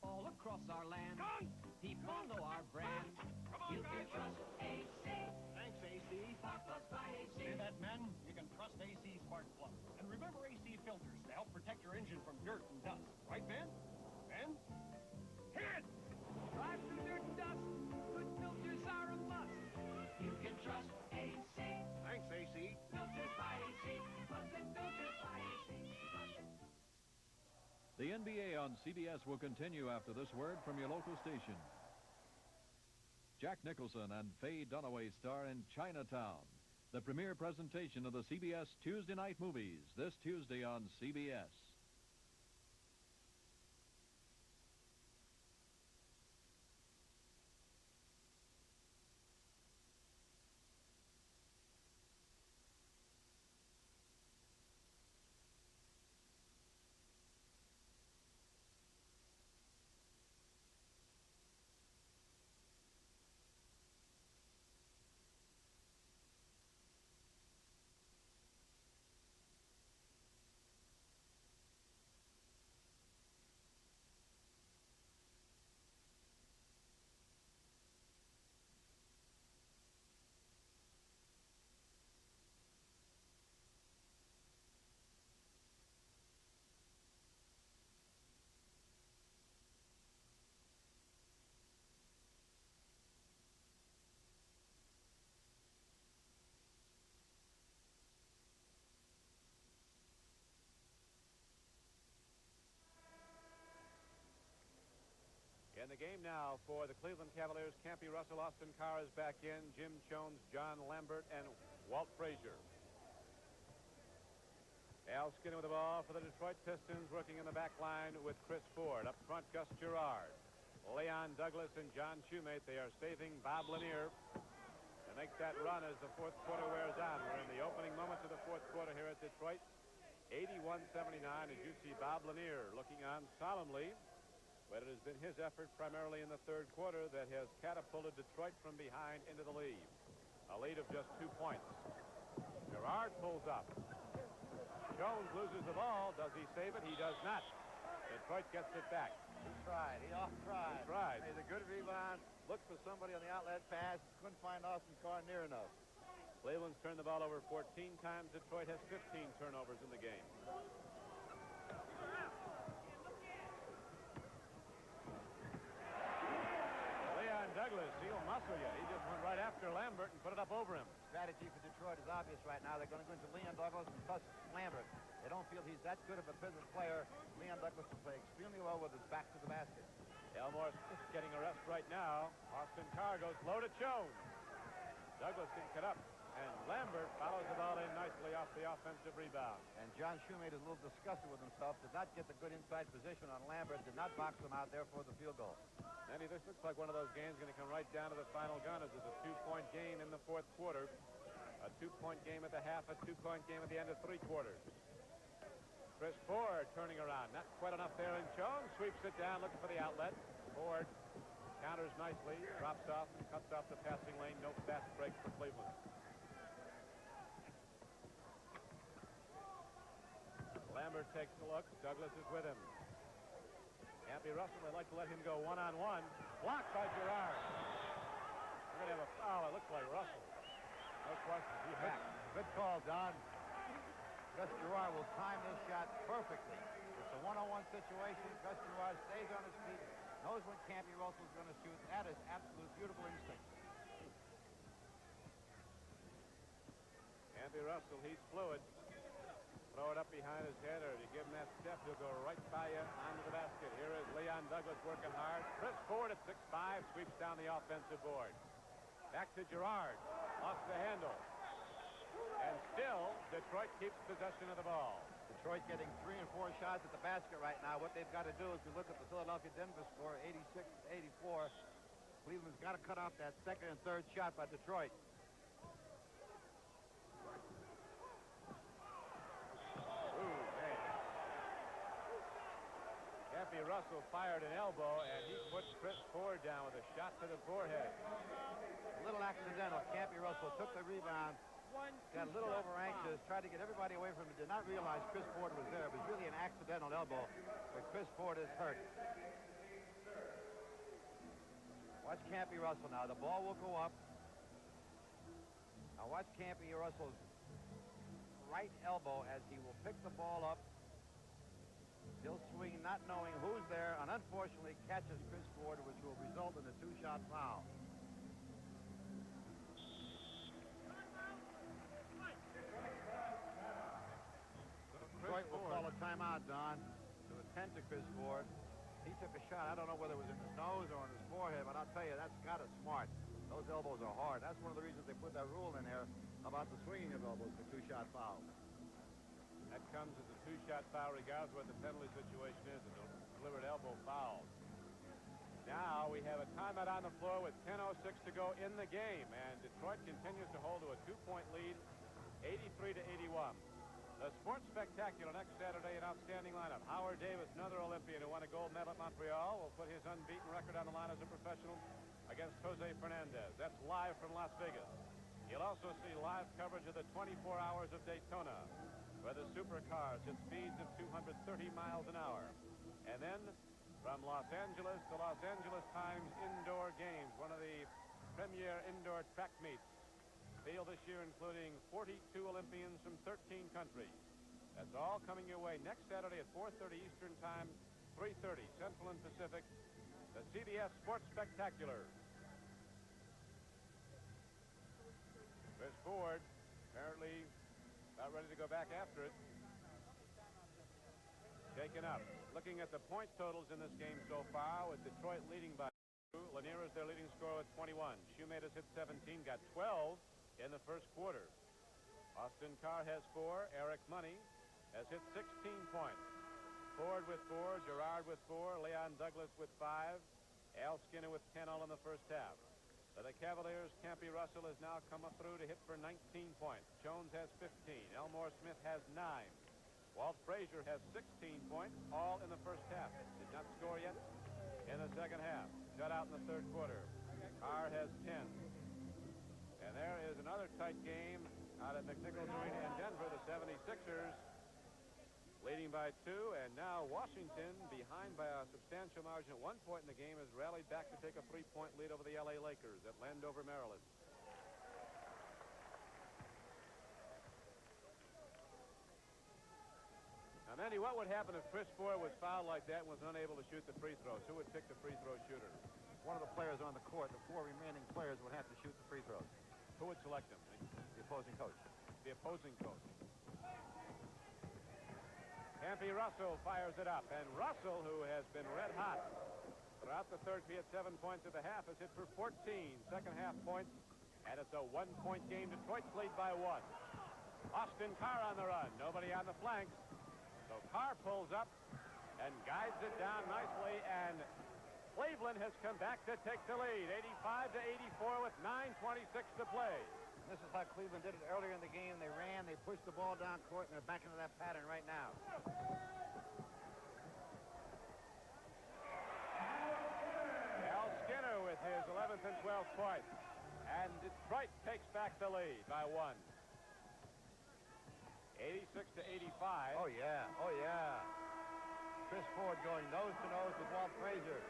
All across our land, people know our brand. You can trust AC. Thanks, AC. Spark plugs by AC. Hear that, men? You can trust AC spark plugs. And remember AC filters to help protect your engine from dirt and dust. Right, Ben? Ben? Hit! Drive through dirt and dust. Good filters are a must. You can trust AC. Thanks, AC. Filters by AC. Trusted filters by AC. The NBA on CBS will continue after this word from your local station. Jack Nicholson and Faye Dunaway star in Chinatown, the premiere presentation of the CBS Tuesday night movies, this Tuesday on CBS. In the game now for the Cleveland Cavaliers, Campy Russell, Austin Carr is back in, Jim Jones, John Lambert, and Walt Frazier. Al Skinner with the ball for the Detroit Pistons, working in the back line with Chris Ford. Up front, Gus Girard, Leon Douglas, and John Shoemate. They are saving Bob Lanier to make that run as the fourth quarter wears on. We're in the opening moments of the fourth quarter here at Detroit. 81-79 as you see Bob Lanier looking on solemnly. But it has been his effort primarily in the third quarter that has catapulted Detroit from behind into the lead. A lead of just 2 points. Girard pulls up. Jones loses the ball. Does he save it? He does not. Detroit gets it back. He tried. He off-tried. He tried. Made a good rebound. Looked for somebody on the outlet pass. Couldn't find Austin Carr near enough. Cleveland's turned the ball over 14 times. Detroit has 15 turnovers in the game. Douglas, he'll muscle you. He just went right after Lambert and put it up over him. Strategy for Detroit is obvious right now. They're going to go into Leon Douglas and plus Lambert. They don't feel he's that good of a physical player. Leon Douglas will play extremely well with his back to the basket. Elmore Smith getting a rest right now. Austin Carr goes low to Jones. Douglas can cut up. And Lambert follows the ball in nicely off the offensive rebound. And John Shoemate is a little disgusted with himself. Did not get the good inside position on Lambert. Did not box him out there for the field goal. Andy, this looks like one of those games going to come right down to the final gun, as it's a 2-point game in the fourth quarter. A 2-point game at the half, a 2-point game at the end of 3 quarters. Chris Ford turning around. Not quite enough there, and Jones sweeps it down, looking for the outlet. Ford counters nicely, drops off, and cuts off the passing lane. No fast break for Cleveland. Lambert takes a look. Douglas is with him. Campy Russell, they'd like to let him go one-on-one. Blocked by Gerard. We're going to have a foul. It looks like Russell. No question. He hacked. Good call, Don. Gus Gerard will time this shot perfectly. It's a one-on-one situation. Gus Gerard stays on his feet, knows when Campy Russell's going to shoot. That is absolute beautiful instinct. Campy Russell, he's fluid. Throw it up behind his head, or if you give him that step, he'll go right by you onto the basket. Here is Leon Douglas working hard. Chris Ford at 6'5", sweeps down the offensive board. Back to Gerard. Lost the handle. And still, Detroit keeps possession of the ball. Detroit getting 3 and 4 shots at the basket right now. What they've got to do is to look at the Philadelphia-Denver score, 86-84. Cleveland's got to cut off that second and third shot by Detroit. Campy Russell fired an elbow, and he put Chris Ford down with a shot to the forehead. A little accidental. Campy Russell took the rebound, got a little over-anxious, tried to get everybody away from him, did not realize Chris Ford was there. It was really an accidental elbow, but Chris Ford is hurt. Watch Campy Russell now. The ball will go up. Now watch Campy Russell's right elbow as he will pick the ball up. He'll swing not knowing who's there, and unfortunately catches Chris Ford, which will result in a 2-shot foul. Detroit will call a timeout, Don, to attend to Chris Ford. He took a shot. I don't know whether it was in his nose or on his forehead, but I'll tell you, that's got to smart. Those elbows are hard. That's one of the reasons they put that rule in there about the swinging of elbows for 2-shot fouls. That comes as a 2-shot foul, regardless of what the penalty situation is. A delivered elbow foul. Now we have a timeout on the floor with 10:06 to go in the game, and Detroit continues to hold to a 2-point lead, 83-81. The Sports Spectacular next Saturday, an outstanding lineup. Howard Davis, another Olympian who won a gold medal at Montreal, will put his unbeaten record on the line as a professional against Jose Fernandez. That's live from Las Vegas. You'll also see live coverage of the 24 Hours of Daytona, where the supercars hit speeds of 230 miles an hour. And then from Los Angeles to Los Angeles Times Indoor Games, one of the premier indoor track meets. Field this year including 42 Olympians from 13 countries. That's all coming your way next Saturday at 4:30 Eastern Time, 3:30 Central and Pacific. The CBS Sports Spectacular. Chris Ford apparently about ready to go back after it. Shaken up. Looking at the point totals in this game so far, with Detroit leading by 2. Lanier is their leading scorer with 21. Shoemate has hit 17, got 12 in the first quarter. Austin Carr has 4. Eric Money has hit 16 points. Ford with 4, Gerard with 4, Leon Douglas with 5, Al Skinner with 10 all in the first half. For the Cavaliers, Campy Russell has now come up through to hit for 19 points. Jones has 15. Elmore Smith has 9. Walt Frazier has 16 points, all in the first half. Did not score yet in the second half. Shut out in the third quarter. Carr has 10. And there is another tight game out at McNichols Arena in Denver. The 76ers leading by 2, and now Washington, behind by a substantial margin at one point in the game, has rallied back to take a 3-point lead over the L.A. Lakers at Landover, Maryland. Now, Mandy, what would happen if Chris Ford was fouled like that and was unable to shoot the free throws? Who would pick the free throw shooter? One of the players on the court, the 4 remaining players, would have to shoot the free throws. Who would select them? The opposing coach. The opposing coach. Campy Russell fires it up, and Russell, who has been red hot throughout the third, he had 7 points at the half, has hit for 14 second half points And it's a one-point game. Detroit's lead by 1. Austin Carr on the run. Nobody on the flanks. So Carr pulls up and guides it down nicely. And Cleveland has come back to take the lead. 85-84 with 9:26 to play. This is how Cleveland did it earlier in the game. They ran, they pushed the ball down court, and they're back into that pattern right now. Al Skinner with his 11th and 12th points. And Detroit takes back the lead by 1. 86-85. Oh, yeah. Oh, yeah. Chris Ford going nose-to-nose with Walt Frazier.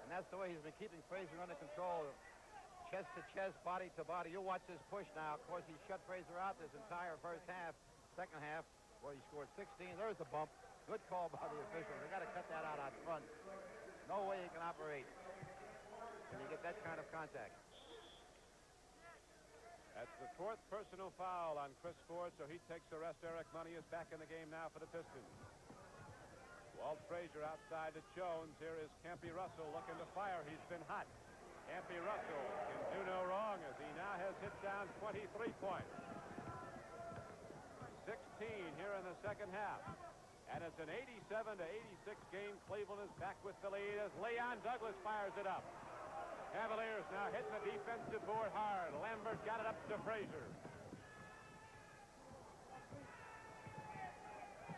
And that's the way he's been keeping Frazier under control. Chest to chest, body to body. You watch this push now. Of course, he shut Frazier out this entire first half. Second half, where he scored 16. There's the bump. Good call by the officials. They got to cut that out front. No way he can operate when you get that kind of contact. That's the 4th personal foul on Chris Ford, so he takes the rest. Eric Money is back in the game now for the Pistons. Walt Frazier outside to Jones. Here is Campy Russell looking to fire. He's been hot. Campy Russell can do no wrong as he now has hit down 23 points. 16 here in the second half. And it's an 87-86 game. Cleveland is back with the lead as Leon Douglas fires it up. Cavaliers now hitting the defensive board hard. Lambert got it up to Frazier.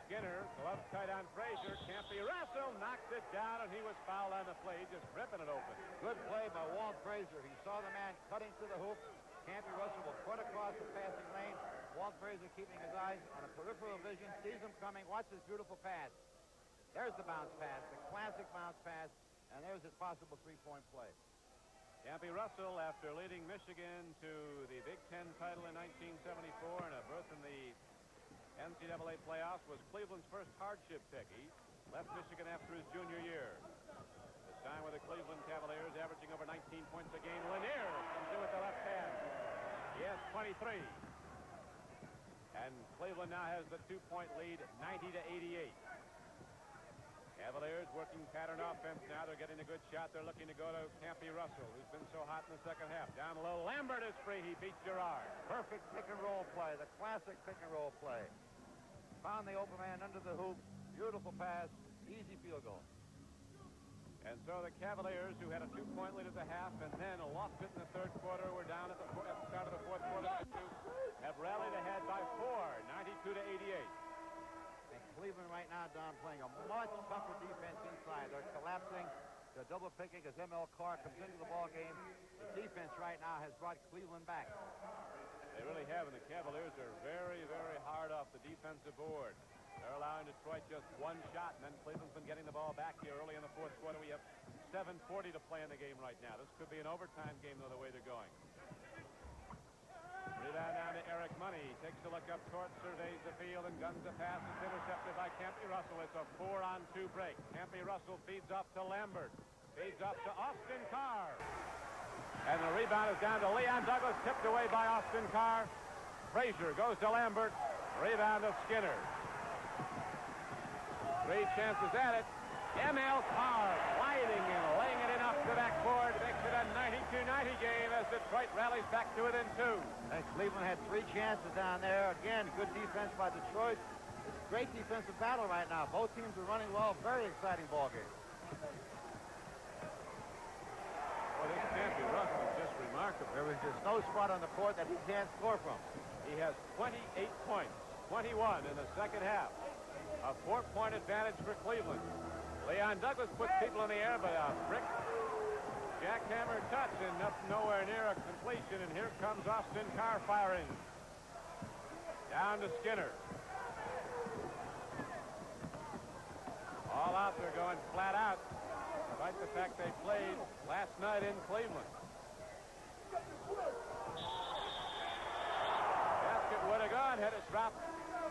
Skinner, glove tight on Frazier. Campy Russell knocked it down, and he was fouled on the play, just ripping it open. Good play by Walt Frazier. He saw the man cutting to the hoop. Campy Russell will put across the passing lane. Walt Frazier keeping his eyes on a peripheral vision, sees him coming. Watch this beautiful pass. There's the bounce pass, the classic bounce pass, and there's his possible three-point play. Campy Russell, after leading Michigan to the Big Ten title in 1974 and a berth in the NCAA playoffs, was Cleveland's first hardship pick. He left Michigan after his junior year. This time with the Cleveland Cavaliers, averaging over 19 points a game. Lanier comes in with the left hand. He has 23. And Cleveland now has the 2-point lead, 90-88. Cavaliers working pattern offense now. They're getting a good shot. They're looking to go to Campy Russell, who's been so hot in the second half. Down low, Lambert is free. He beats Gerard. Perfect pick-and-roll play, the classic pick-and-roll play. Found the open man under the hoop. Beautiful pass. Easy field goal. And so the Cavaliers, who had a 2-point lead at the half and then lost it in the third quarter, were down at the start of the fourth quarter, have rallied ahead by 4, 92-88. And Cleveland right now, Don, playing a much tougher defense inside. They're collapsing. They're double picking as ML Carr comes into the ball game. The defense right now has brought Cleveland back. They really have, and the Cavaliers are very, very hard off the defensive board. They're allowing Detroit just one shot, and then Cleveland's been getting the ball back here early in the fourth quarter. We have 7:40 to play in the game right now. This could be an overtime game, though, the way they're going. Rebound down to Eric Money. Takes a look up court, surveys the field, and guns a pass. It's intercepted by Campy Russell. It's a 4-on-2 break. Campy Russell feeds off to Lambert. Feeds off to Austin Carr. And the rebound is down to Leon Douglas, tipped away by Austin Carr. Frazier goes to Lambert. Rebound to Skinner. 3 chances at it. ML Carr gliding and laying it in off the backboard. Makes it a 92-90 game as Detroit rallies back to within 2. And Cleveland had 3 chances down there. Again, good defense by Detroit. It's a great defensive battle right now. Both teams are running well. Very exciting ball game. Well, this Campy Russell is just remarkable. There was just no spot on the court that he can't score from. He has 28 points, 21 in the second half. A 4-point advantage for Cleveland. Leon Douglas puts people in the air, but a brick jackhammer touch and nowhere near a completion. And here comes Austin Carr firing. Down to Skinner. All out, they're going flat out, despite the fact they played last night in Cleveland. Basket would have gone had it dropped.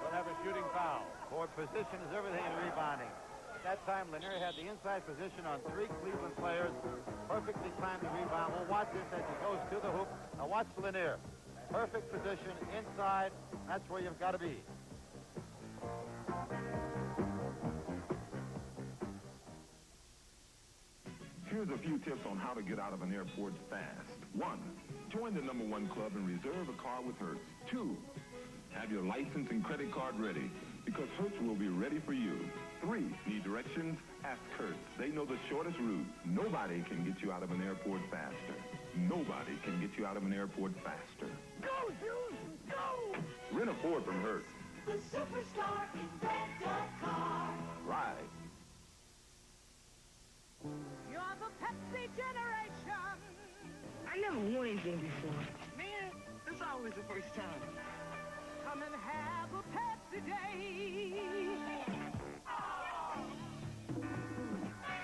We'll have a shooting foul. Forward position is everything in rebounding. At that time, Lanier had the inside position on 3 Cleveland players. Perfectly timed the rebound. We'll watch this as he goes to the hoop. Now watch Lanier. Perfect position inside. That's where you've got to be. Here's a few tips on how to get out of an airport fast. 1, Join the #1 club and reserve a car with Hertz. 2, have your license and credit card ready, because Hertz will be ready for you. 3, need directions? Ask Hertz. They know the shortest route. Nobody can get you out of an airport faster. Nobody can get you out of an airport faster. Go, Jules, go! Rent a Ford from Hertz. The superstar in rent-a-car. Ride. You're the Pepsi generation. I never won anything before. Man, this is always the first time. Come and have a Pepsi day.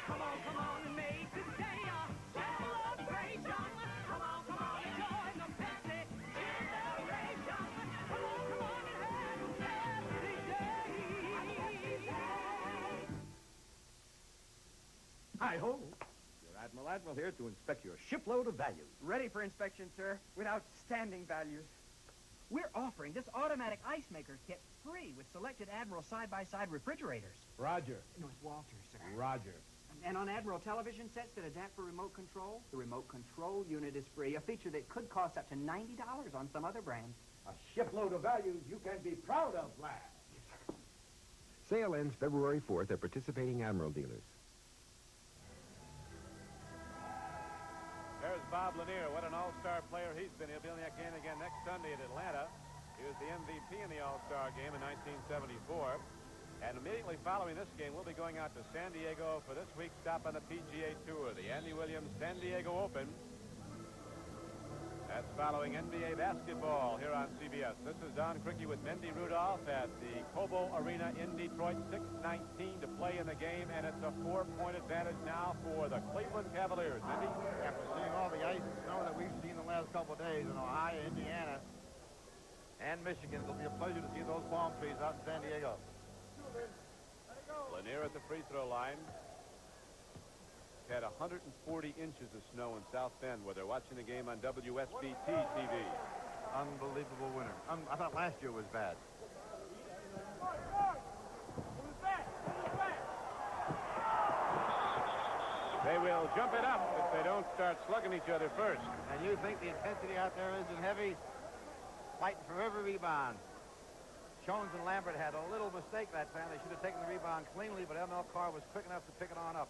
Come on, and make this day a celebration. Come on, join the Pepsi generation. Come on, and have a Pepsi day. Hi-ho. Your Admiral here to inspect your shipload of values. Ready for inspection, sir, with outstanding values. We're offering this automatic ice maker kit free with selected Admiral side-by-side refrigerators. Roger. No, it's Walter, sir. Roger. And on Admiral television sets that adapt for remote control, the remote control unit is free, a feature that could cost up to $90 on some other brands. A shipload of values you can be proud of, lad. Sale ends February 4th at participating Admiral dealers. There's Bob Lanier. What an all-star player he's been. He'll be in that game again next Sunday at Atlanta. He was the MVP in the all-star game in 1974. And immediately following this game, we'll be going out to San Diego for this week's stop on the PGA Tour, the Andy Williams San Diego Open. That's following NBA basketball here on CBS. This is Don Criqui with Mendy Rudolph at the Cobo Arena in Detroit. 6:19 to play in the game, and it's a 4-point advantage now for the Cleveland Cavaliers. Mendy? After seeing all the ice and snow that we've seen the last couple of days in Ohio, Indiana, and Michigan, it'll be a pleasure to see those palm trees out in San Diego. Lanier at the free throw line. Had 140 inches of snow in South Bend where they're watching the game on WSBT TV. Unbelievable winter. I thought last year was bad. They will jump it up if they don't start slugging each other first. And you think the intensity out there isn't heavy? Fighting for every rebound. Jones and Lambert had a little mistake that time. They should have taken the rebound cleanly, but M.L. Carr was quick enough to pick it on up.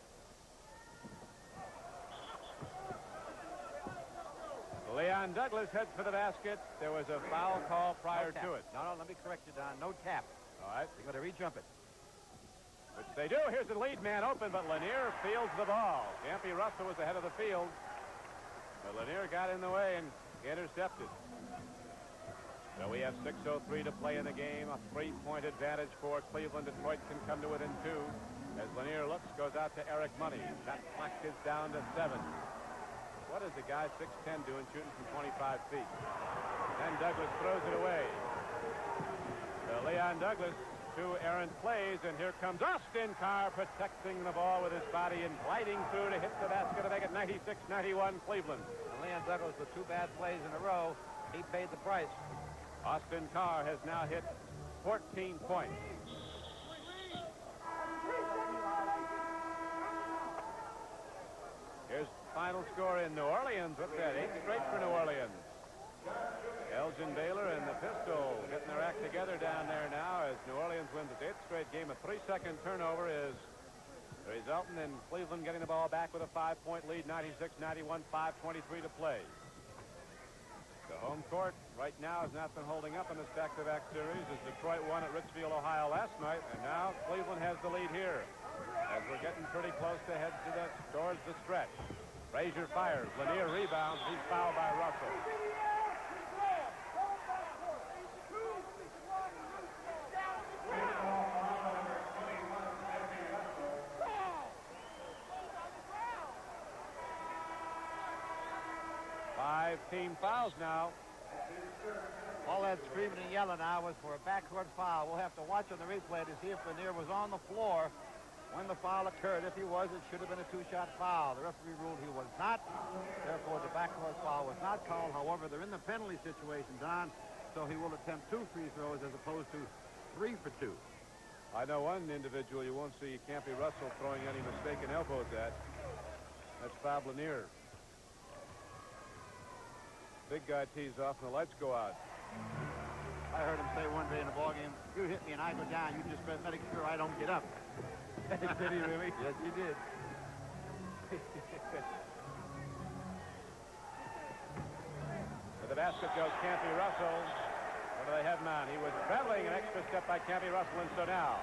Leon Douglas heads for the basket. There was a foul call prior to it. No, let me correct you, Don. No tap. All right. You're going to re-jump it. Which they do. Here's the lead man open, but Lanier fields the ball. Campy Russell was ahead of the field. But Lanier got in the way and intercepted. So we have 6:03 to play in the game. A 3-point advantage for Cleveland. Detroit can come to within 2. As Lanier looks, goes out to Eric Money. Shot clock is down to 7. What is the guy 6'10" doing shooting from 25 feet? Then Douglas throws it away. So Leon Douglas, 2 errant plays, and here comes Austin Carr protecting the ball with his body and gliding through to hit the basket to make it 96-91 Cleveland. And Leon Douglas with 2 bad plays in a row. He paid the price. Austin Carr has now hit 14 points. Here's final score in New Orleans. What's that? 8 straight for New Orleans. Elgin Baylor and the Pistol getting their act together down there now as New Orleans wins its 8th straight game. A 3-second turnover is resulting in Cleveland getting the ball back with a 5-point lead, 96-91, 5:23 to play. The home court right now has not been holding up in this back-to-back series as Detroit won at Richfield, Ohio last night, and now Cleveland has the lead here as we're getting pretty close to head towards the stretch. Frazier fires. Lanier rebounds. He's fouled by Russell. Five team fouls now. All that screaming and yelling now was for a backcourt foul. We'll have to watch on the replay to see if Lanier was on the floor when the foul occurred. If he was, it should have been a 2-shot foul. The referee ruled he was not. Therefore, the backcourt foul was not called. However, they're in the penalty situation, Don, so he will attempt 2 free throws as opposed to 3 for 2. I know one individual you won't see Campy Russell throwing any mistaken elbows at. That's Bob Lanier. big guy tees off and the lights go out. I heard him say one day in the ballgame, "You hit me and I go down. You just better make sure I don't get up." Did he really? Yes, he did. To the basket goes Campy Russell. What do they have him on? He was traveling an extra step by Campy Russell, and so now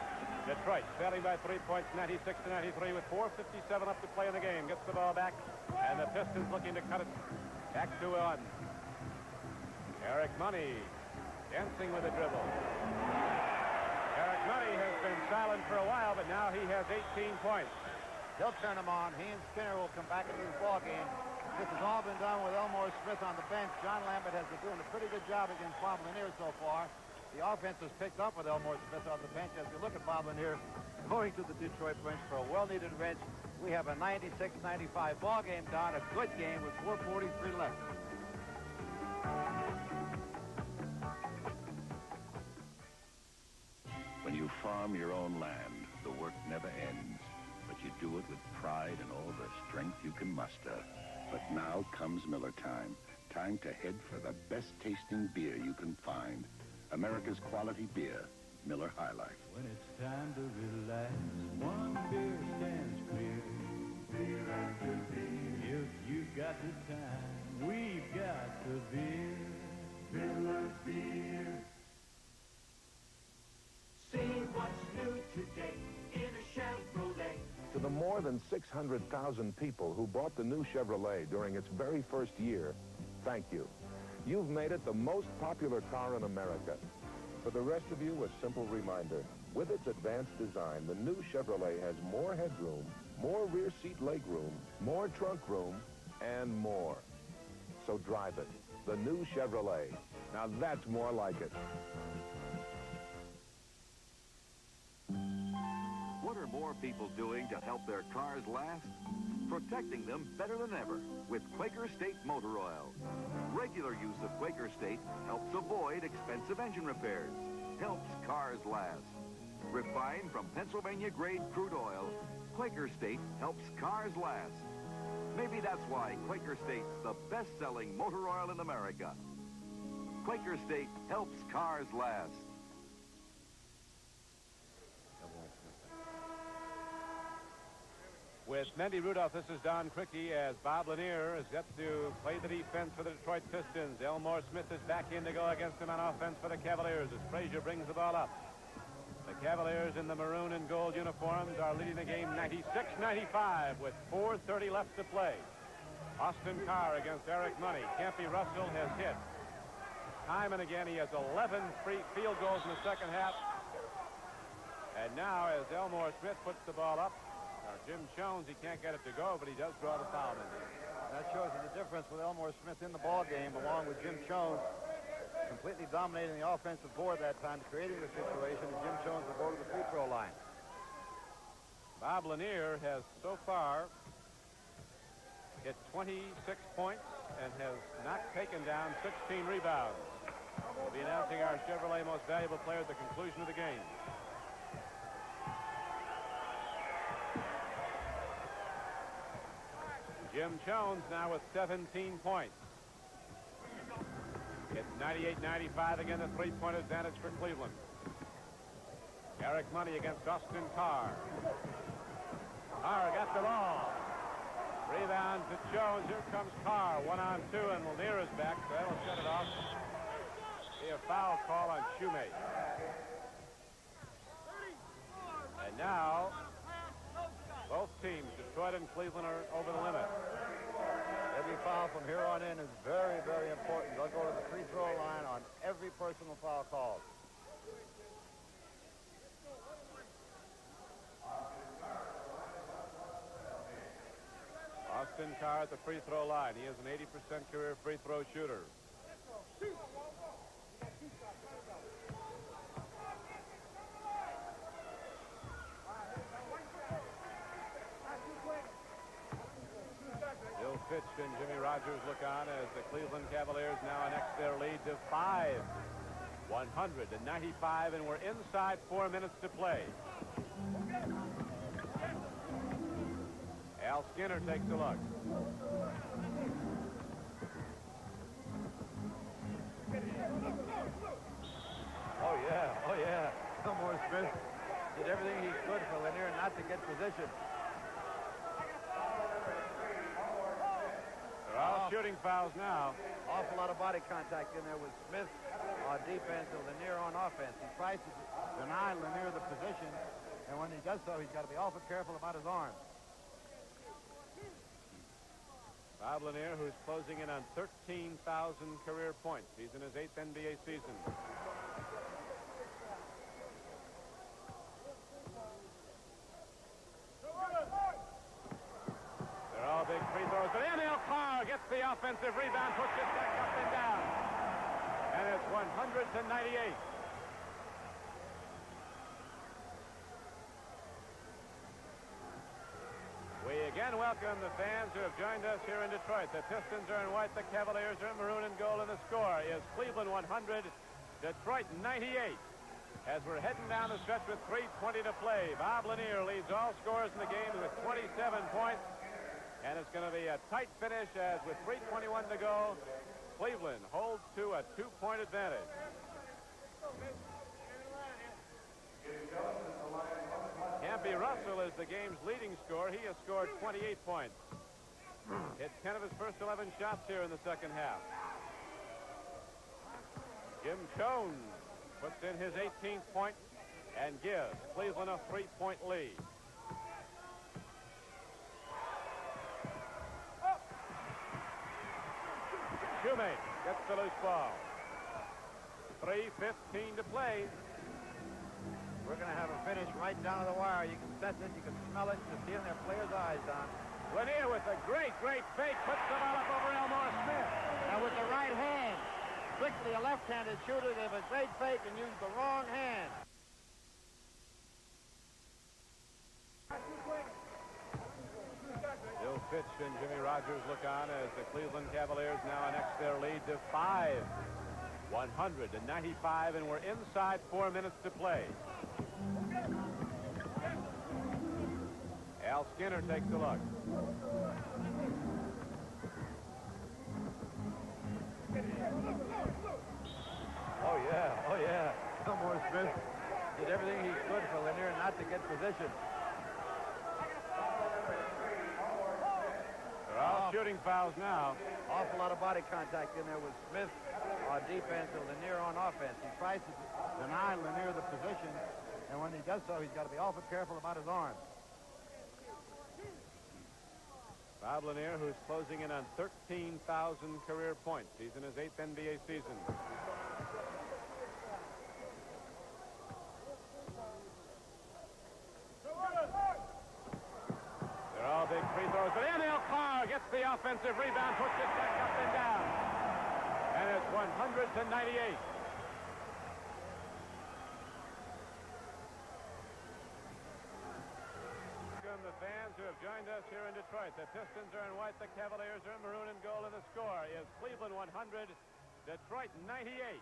Detroit trailing by 3 points, 96-93, with 4:57 up to play in the game. Gets the ball back, and the Pistons looking to cut it back to one. Eric Money dancing with a dribble. Eric Money has been silent for a while, but now he has 18 points. He'll turn him on. He and Skinner will come back into the ball game. This has all been done with Elmore Smith on the bench. John Lambert has been doing a pretty good job against Bob Lanier so far. The offense has picked up with Elmore Smith on the bench. As we look at Bob Lanier going to the Detroit bench for a well-needed wrench, we have a 96-95 ball game, Don. A good game with 4:43 left. When you farm your own land, the work never ends. But you do it with pride and all the strength you can muster. But now comes Miller time. Time to head for the best-tasting beer you can find. America's quality beer, Miller High Life. When it's time to relax, one beer stands clear. Beer after beer. If you've got the time, we've got the beer. Miller Beer. See what's new today in a Chevrolet. To the more than 600,000 people who bought the new Chevrolet during its very first year, thank you. You've made it the most popular car in America. For the rest of you, a simple reminder. With its advanced design, the new Chevrolet has more headroom, more rear seat legroom, more trunk room, and more. So drive it. The new Chevrolet. Now that's more like it. What are more people doing to help their cars last? Protecting them better than ever with Quaker State Motor Oil. Regular use of Quaker State helps avoid expensive engine repairs, helps cars last. Refined from Pennsylvania-grade crude oil, Quaker State helps cars last. Maybe that's why Quaker State's the best-selling motor oil in America. Quaker State helps cars last. With Mendy Rudolph, this is Don Crickey as Bob Lanier has got to play the defense for the Detroit Pistons. Elmore Smith is back in to go against him on offense for the Cavaliers as Frazier brings the ball up. The Cavaliers in the maroon and gold uniforms are leading the game 96-95 with 4:30 left to play. Austin Carr against Eric Money. Campy Russell has hit. Time and again, he has 11 free field goals in the second half. And now as Elmore Smith puts the ball up, Jim Jones, he can't get it to go, but he does draw the foul in there. That shows you the difference with Elmore Smith in the ball game, along with Jim Jones, completely dominating the offensive board that time, creating the situation, and Jim Jones will go to the free throw line. Bob Lanier has so far hit 26 points and has not taken down 16 rebounds. We'll be announcing our Chevrolet Most Valuable Player at the conclusion of the game. Jim Jones now with 17 points. It's 98-95 again, a three-point advantage for Cleveland. Eric Money against Austin Carr. Carr got the ball. Rebound to Jones. Here comes Carr. 1-on-2, and Lanier is back, so that'll shut it off. Be a foul call on Shoemate. And now, both teams, Detroit and Cleveland, are over the limit. Every foul from here on in is very, very important. They'll go to the free throw line on every personal foul called. Austin Carr at the free throw line. He is an 80% career free throw shooter. Bill Fitch and Jimmy Rogers look on as the Cleveland Cavaliers now annex their lead to 5. 195, and we're inside 4 minutes to play. Al Skinner takes a look. Oh, yeah. Elmore Smith did everything he could for Lanier not to get position. They're all shooting fouls now. Awful lot of body contact in there with Smith on defense and Lanier on offense. He tries to deny Lanier the position, and when he does so, he's got to be awful careful about his arms. Bob Lanier, who's closing in on 13,000 career points. He's in his 8th NBA season. They're all big free throws, but Emil Carr gets the offensive rebound, puts it back up and down. And it's 100-98. We again welcome the fans who have joined us here in Detroit. The Pistons are in white, the Cavaliers are in maroon and gold, and the score is Cleveland 100, Detroit 98. As we're heading down the stretch with 3:20 to play, Bob Lanier leads all scorers in the game with 27 points, and it's going to be a tight finish as with 3:21 to go, Cleveland holds to a 2-point advantage. Campy Russell is the game's leading scorer. He has scored 28 points. Hit 10 of his first 11 shots here in the second half. Jim Jones puts in his 18th point and gives Cleveland a 3-point lead. Shoemate gets the loose ball. 3:15 to play. We're going to have a finish right down to the wire. You can sense it, you can smell it, you can see it in their players' eyes, Don. Lanier with a great fake, puts the ball up over Elmore Smith. Now with the right hand. Strictly a left-handed shooter, they have a great fake and use the wrong hand. Bill Fitch and Jimmy Rogers look on as the Cleveland Cavaliers now annex their lead to 5. 195, and we're inside 4 minutes to play. Al Skinner takes a look. Oh, yeah. Elmore Smith did everything he could for Lanier not to get position. They're all shooting fouls now. Awful lot of body contact in there with Smith on defense and Lanier on offense. He tries to deny Lanier the position, and when he does so, he's got to be awful careful about his arms. Bob Lanier, who's closing in on 13,000 career points. He's in his 8th NBA season. They're all big free throws, but Emil Carr gets the offensive rebound, puts it back up and down. And it's 100-98. The fans who have joined us here in Detroit. The Pistons are in white, the Cavaliers are in maroon and gold, and the score is Cleveland 100, Detroit 98.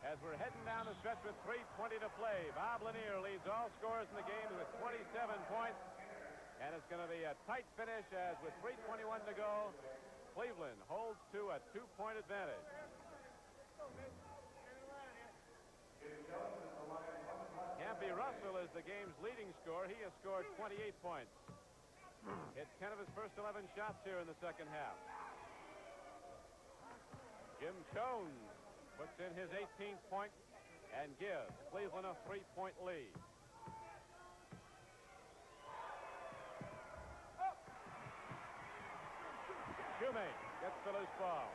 As we're heading down the stretch with 3:20 to play, Bob Lanier leads all scorers in the game with 27 points, and it's going to be a tight finish as with 3:21 to go, Cleveland holds to a 2-point advantage. Campy Russell is the game's leading scorer. He has scored 28 points. Hit 10 of his first 11 shots here in the second half. Jim Jones puts in his 18th point and gives Cleveland a 3-point lead. Shoemate gets the loose ball.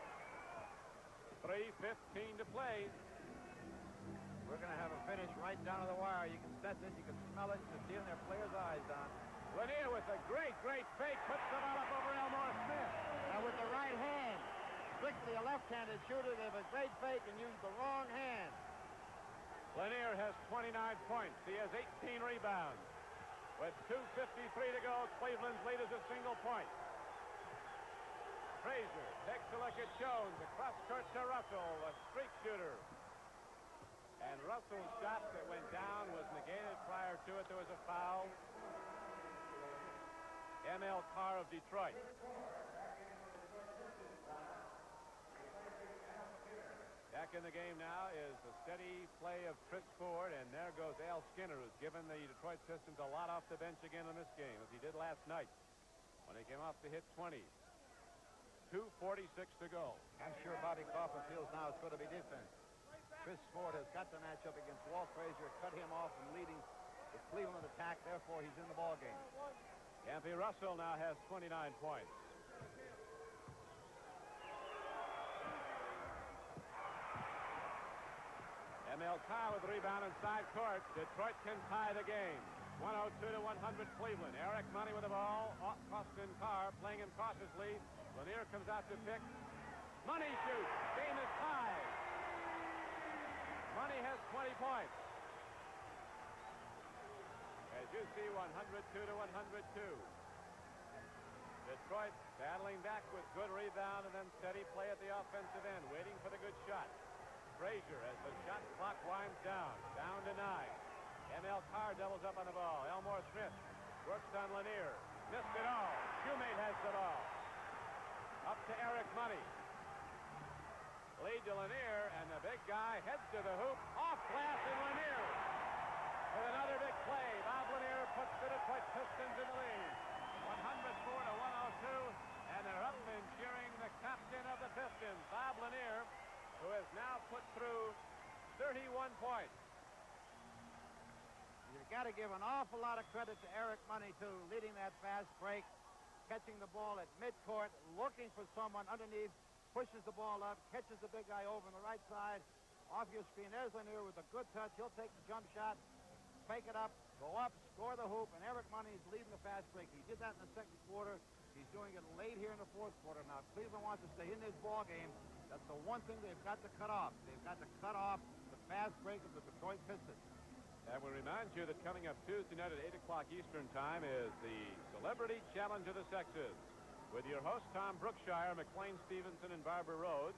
3:15 to play. We're going to have a finish right down to the wire. You can sense it, you can smell it, you can see it in their players' eyes, Don. Lanier with a great fake, puts the ball up over Elmore Smith. Now with the right hand. Strictly a left-handed shooter, they have a great fake and use the wrong hand. Lanier has 29 points. He has 18 rebounds. With 2:53 to go, Cleveland's lead is a single point. Frazier takes a look at Jones. Across court to Russell, a streak shooter. And Russell's shot that went down was negated prior to it. There was a foul. Emil Carr of Detroit. Back in the game now is the steady play of Chris Ford, and there goes Al Skinner, who's given the Detroit Pistons a lot off the bench again in this game, as he did last night when he came off to hit 20. 2:46 to go. I'm sure Bobby Kaufman feels now it's going to be defense. Chris Ford has got the matchup against Walt Frazier, cut him off from leading the Cleveland attack. Therefore, he's in the ball game. Campy Russell now has 29 points. M.L. Carr with the rebound inside court. Detroit can tie the game. 102 to 100 Cleveland. Eric Money with the ball. Austin Carr playing him cautiously. Lanier comes out to pick. Money shoots. Game is tied. Money has 20 points. As you see, 102 to 102. Detroit battling back with good rebound and then steady play at the offensive end, waiting for the good shot. Frazier, as the shot clock winds down to 9. M.L. Carr doubles up on the ball. Elmore Smith works on Lanier. Missed it all. Shoemate has the ball. Up to Eric Money. Lead to Lanier, and the big guy heads to the hoop. Off glass, and Lanier with another big play. Bob Lanier puts the Detroit Pistons in the lead. 104 to 102, and they're up and cheering the captain of the Pistons, Bob Lanier, who has now put through 31 points. You've got to give an awful lot of credit to Eric Money, too, leading that fast break, catching the ball at midcourt, looking for someone underneath, pushes the ball up, catches the big guy over on the right side, off your screen. There's Lanier with a good touch. He'll take the jump shot, fake it up, go up, score the hoop, and Eric Money is leading the fast break. He did that in the second quarter. He's doing it late here in the fourth quarter. Now, Cleveland wants to stay in this ball game. That's the one thing they've got to cut off. They've got to cut off the fast break of the Detroit Pistons. And we remind you that coming up Tuesday night at 8 o'clock Eastern Time is the Celebrity Challenge of the Sexes. With your host, Tom Brookshire, McLean Stevenson, and Barbara Rhodes,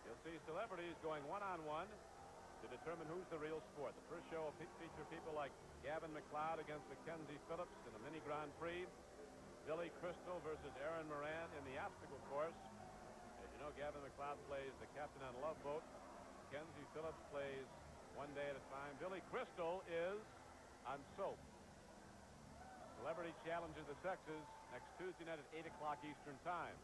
you'll see celebrities going one-on-one to determine who's the real sport. The first show will feature people like Gavin McLeod against Mackenzie Phillips in a mini Grand Prix, Billy Crystal versus Aaron Moran in the obstacle course. As you know, Gavin McLeod plays the captain on Love Boat. Mackenzie Phillips plays One Day at a Time. Billy Crystal is on soap. Celebrity Challenge of the Sexes next Tuesday night at 8 o'clock Eastern Time.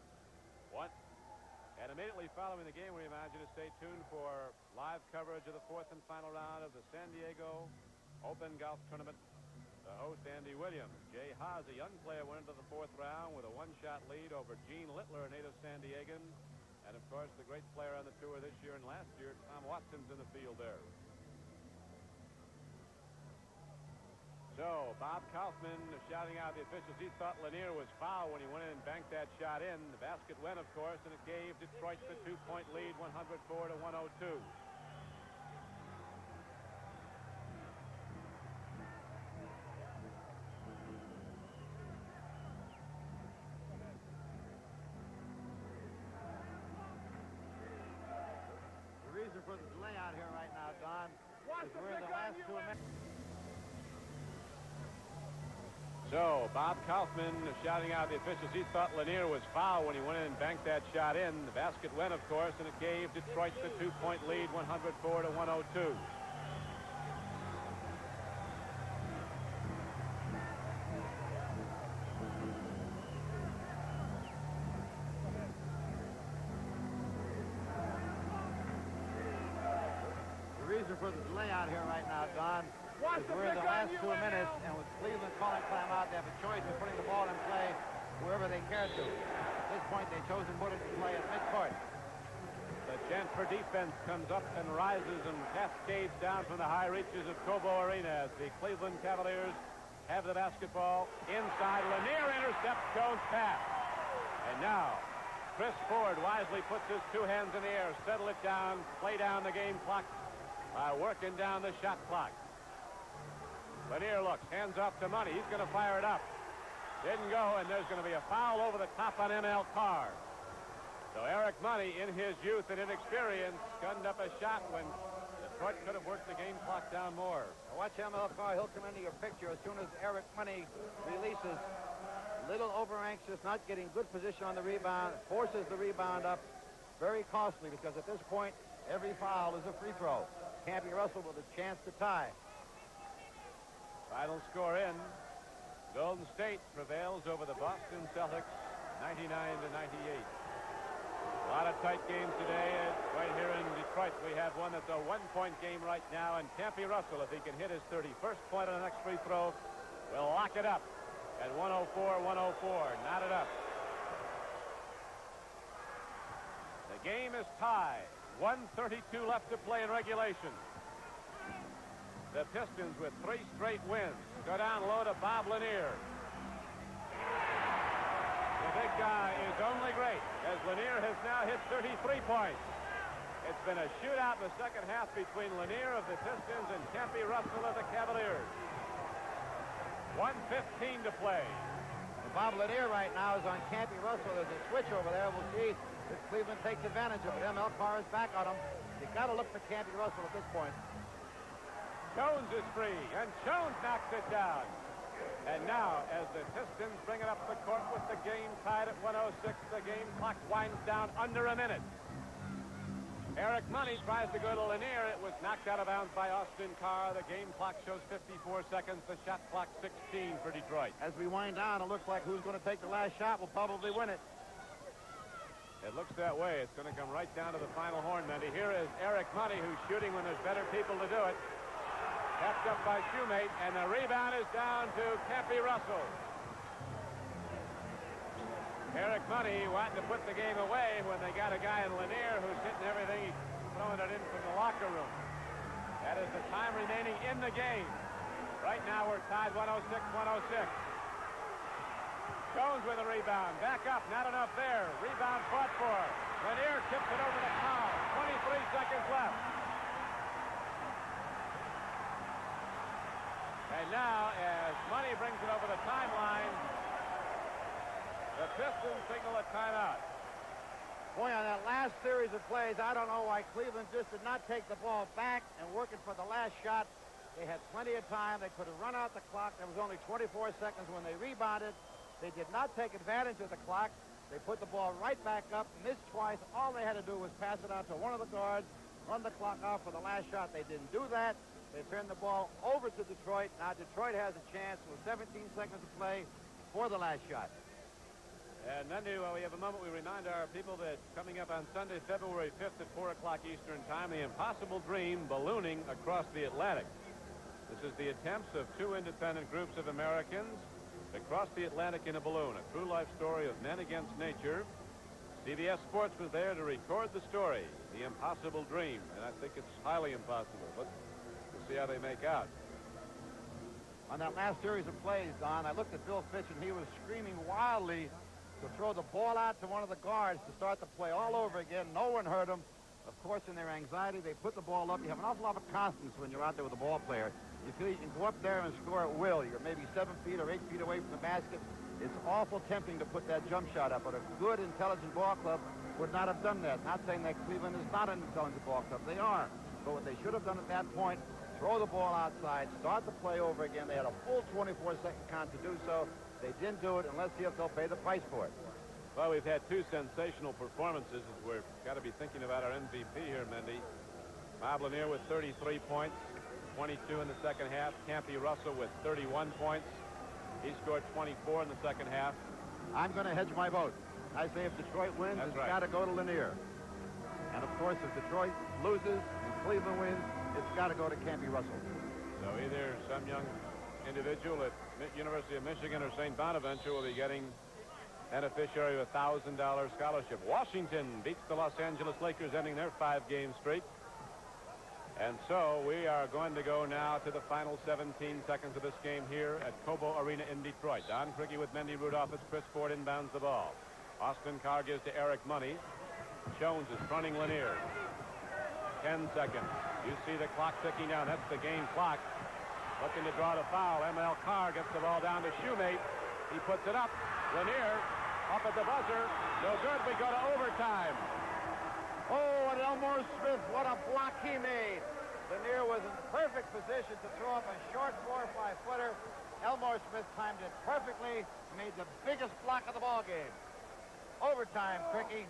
And immediately following the game, we remind you to stay tuned for live coverage of the fourth and final round of the San Diego Open Golf Tournament. The host, Andy Williams. Jay Haas, a young player, went into the fourth round with a one-shot lead over Gene Littler, a native San Diegan. And, of course, the great player on the tour this year and last year, Tom Watson's in the field there. So, Bob Kaufman shouting out the officials. He thought Lanier was fouled when he went in and banked that shot in. The basket went, of course, and it gave Detroit the 2-point lead, 104 to 102. The reason for the delay out here right now, Don, is we're in the last 2 minutes. So, Bob Kaufman shouting out the officials. He thought Lanier was fouled when he went in and banked that shot in. The basket went, of course, and it gave Detroit the 2-point lead, 104 to 102. The reason for the delay out here right now, Don, is we're in the last 2 minutes, and with Cleveland calling timeout, they have a choice of putting the ball in play wherever they care to. At this point, they chose to put it in play at midcourt. The chant for defense comes up and rises and cascades down from the high reaches of Cobo Arena as the Cleveland Cavaliers have the basketball inside. Lanier intercepts Jones' pass. And now, Chris Ford wisely puts his two hands in the air, settle it down, play down the game clock by working down the shot clock. Lanier looks, hands off to Money. He's going to fire it up. Didn't go, and there's going to be a foul over the top on M.L. Carr. So Eric Money, in his youth and inexperience, gunned up a shot when Detroit could have worked the game clock down more. Now watch M.L. Carr. He'll come into your picture as soon as Eric Money releases. Little over-anxious, not getting good position on the rebound, forces the rebound up. Very costly because at this point, Every foul is a free throw. Campy Russell with a chance to tie. Final score in. Golden State prevails over the Boston Celtics, 99 to 98. A lot of tight games today. Right here in Detroit, we have one that's a one-point game right now, and Campy Russell, if he can hit his 31st point on the next free throw, will lock it up at 104-104. Knot it up. The game is tied. 1:32 left to play in regulation. The Pistons, with 3 straight wins, go down low to Bob Lanier. The big guy is only great, as Lanier has now hit 33 points. It's been a shootout in the second half between Lanier of the Pistons and Campy Russell of the Cavaliers. 1:15 to play. Well, Bob Lanier right now is on Campy Russell. There's a switch over there. We'll see if Cleveland takes advantage of it. ML Carr is back on him. You've got to look for Campy Russell at this point. Jones is free, and Jones knocks it down. And now, as the Pistons bring it up the court with the game tied at 106, the game clock winds down under a minute. Eric Money tries to go to Lanier. It was knocked out of bounds by Austin Carr. The game clock shows 54 seconds. The shot clock 16 for Detroit. As we wind down, it looks like who's going to take the last shot will probably win it. It looks that way. It's going to come right down to the final horn, Mendy. Here is Eric Money, who's shooting when there's better people to do it. Tapped up by Shoemate, and the rebound is down to Campy Russell. Eric Money wanting to put the game away when they got a guy in Lanier who's hitting everything. He's throwing it in from the locker room. That is the time remaining in the game. Right now we're tied 106-106. Jones with a rebound. Back up. Not enough there. Rebound fought for. Lanier tips it over to Powell. 23 seconds left. And now, as Money brings it over the timeline, the Pistons signal a timeout. Boy, on that last series of plays, I don't know why Cleveland just did not take the ball back and working for the last shot. They had plenty of time. They could have run out the clock. There was only 24 seconds when they rebounded. They did not take advantage of the clock. They put the ball right back up, missed twice. All they had to do was pass it out to one of the guards, run the clock off for the last shot. They didn't do that. They turned the ball over to Detroit. Now Detroit has a chance with 17 seconds to play for the last shot. And Mendy, while we have a moment, we remind our people that coming up on Sunday, February 5th at 4 o'clock Eastern Time, the Impossible Dream ballooning across the Atlantic. This is the attempts of 2 independent groups of Americans to cross the Atlantic in a balloon, a true life story of men against nature. CBS Sports was there to record the story, the Impossible Dream, and I think it's highly impossible, but we'll see how they make out. On that last series of plays, Don, I looked at Bill Fitch, and he was screaming wildly to throw the ball out to one of the guards to start the play all over again. No one heard him. Of course, in their anxiety, they put the ball up. You have an awful lot of confidence when you're out there with a ball player. You feel you can go up there and score at will. You're maybe 7 feet or 8 feet away from the basket. It's awful tempting to put that jump shot up, but a good, intelligent ball club would not have done that. Not saying that Cleveland is not an intelligent ball club. They are. But what they should have done at that point, throw the ball outside, start the play over again. They had a full 24-second count to do so. They didn't do it, and let's see if they'll pay the price for it. Well, we've had 2 sensational performances as we've got to be thinking about our MVP here, Mendy. Bob Lanier with 33 points, 22 in the second half. Campy Russell with 31 points. He scored 24 in the second half. I'm going to hedge my vote. I say if Detroit wins, it's got to go to Lanier. And, of course, if Detroit loses and Cleveland wins, it's got to go to Campy Russell. So either some young individual at University of Michigan or St. Bonaventure will be getting beneficiary of a $1,000 scholarship. Washington beats the Los Angeles Lakers, ending their 5-game streak. And so we are going to go now to the final 17 seconds of this game here at Cobo Arena in Detroit. Don Craigie with Mendy Rudolph as Chris Ford inbounds the ball. Austin Carr gives to Eric Money. Jones is fronting Lanier. 10 seconds. You see the clock ticking down. That's the game clock. Looking to draw the foul. ML Carr gets the ball down to Shoemate. He puts it up. Lanier up at the buzzer. No good. We go to overtime. Oh, and Elmore Smith, what a block he made. Lanier was in perfect position to throw up a short 4 or 5 footer. Elmore Smith timed it perfectly, made the biggest block of the ball game. Overtime, Cricky.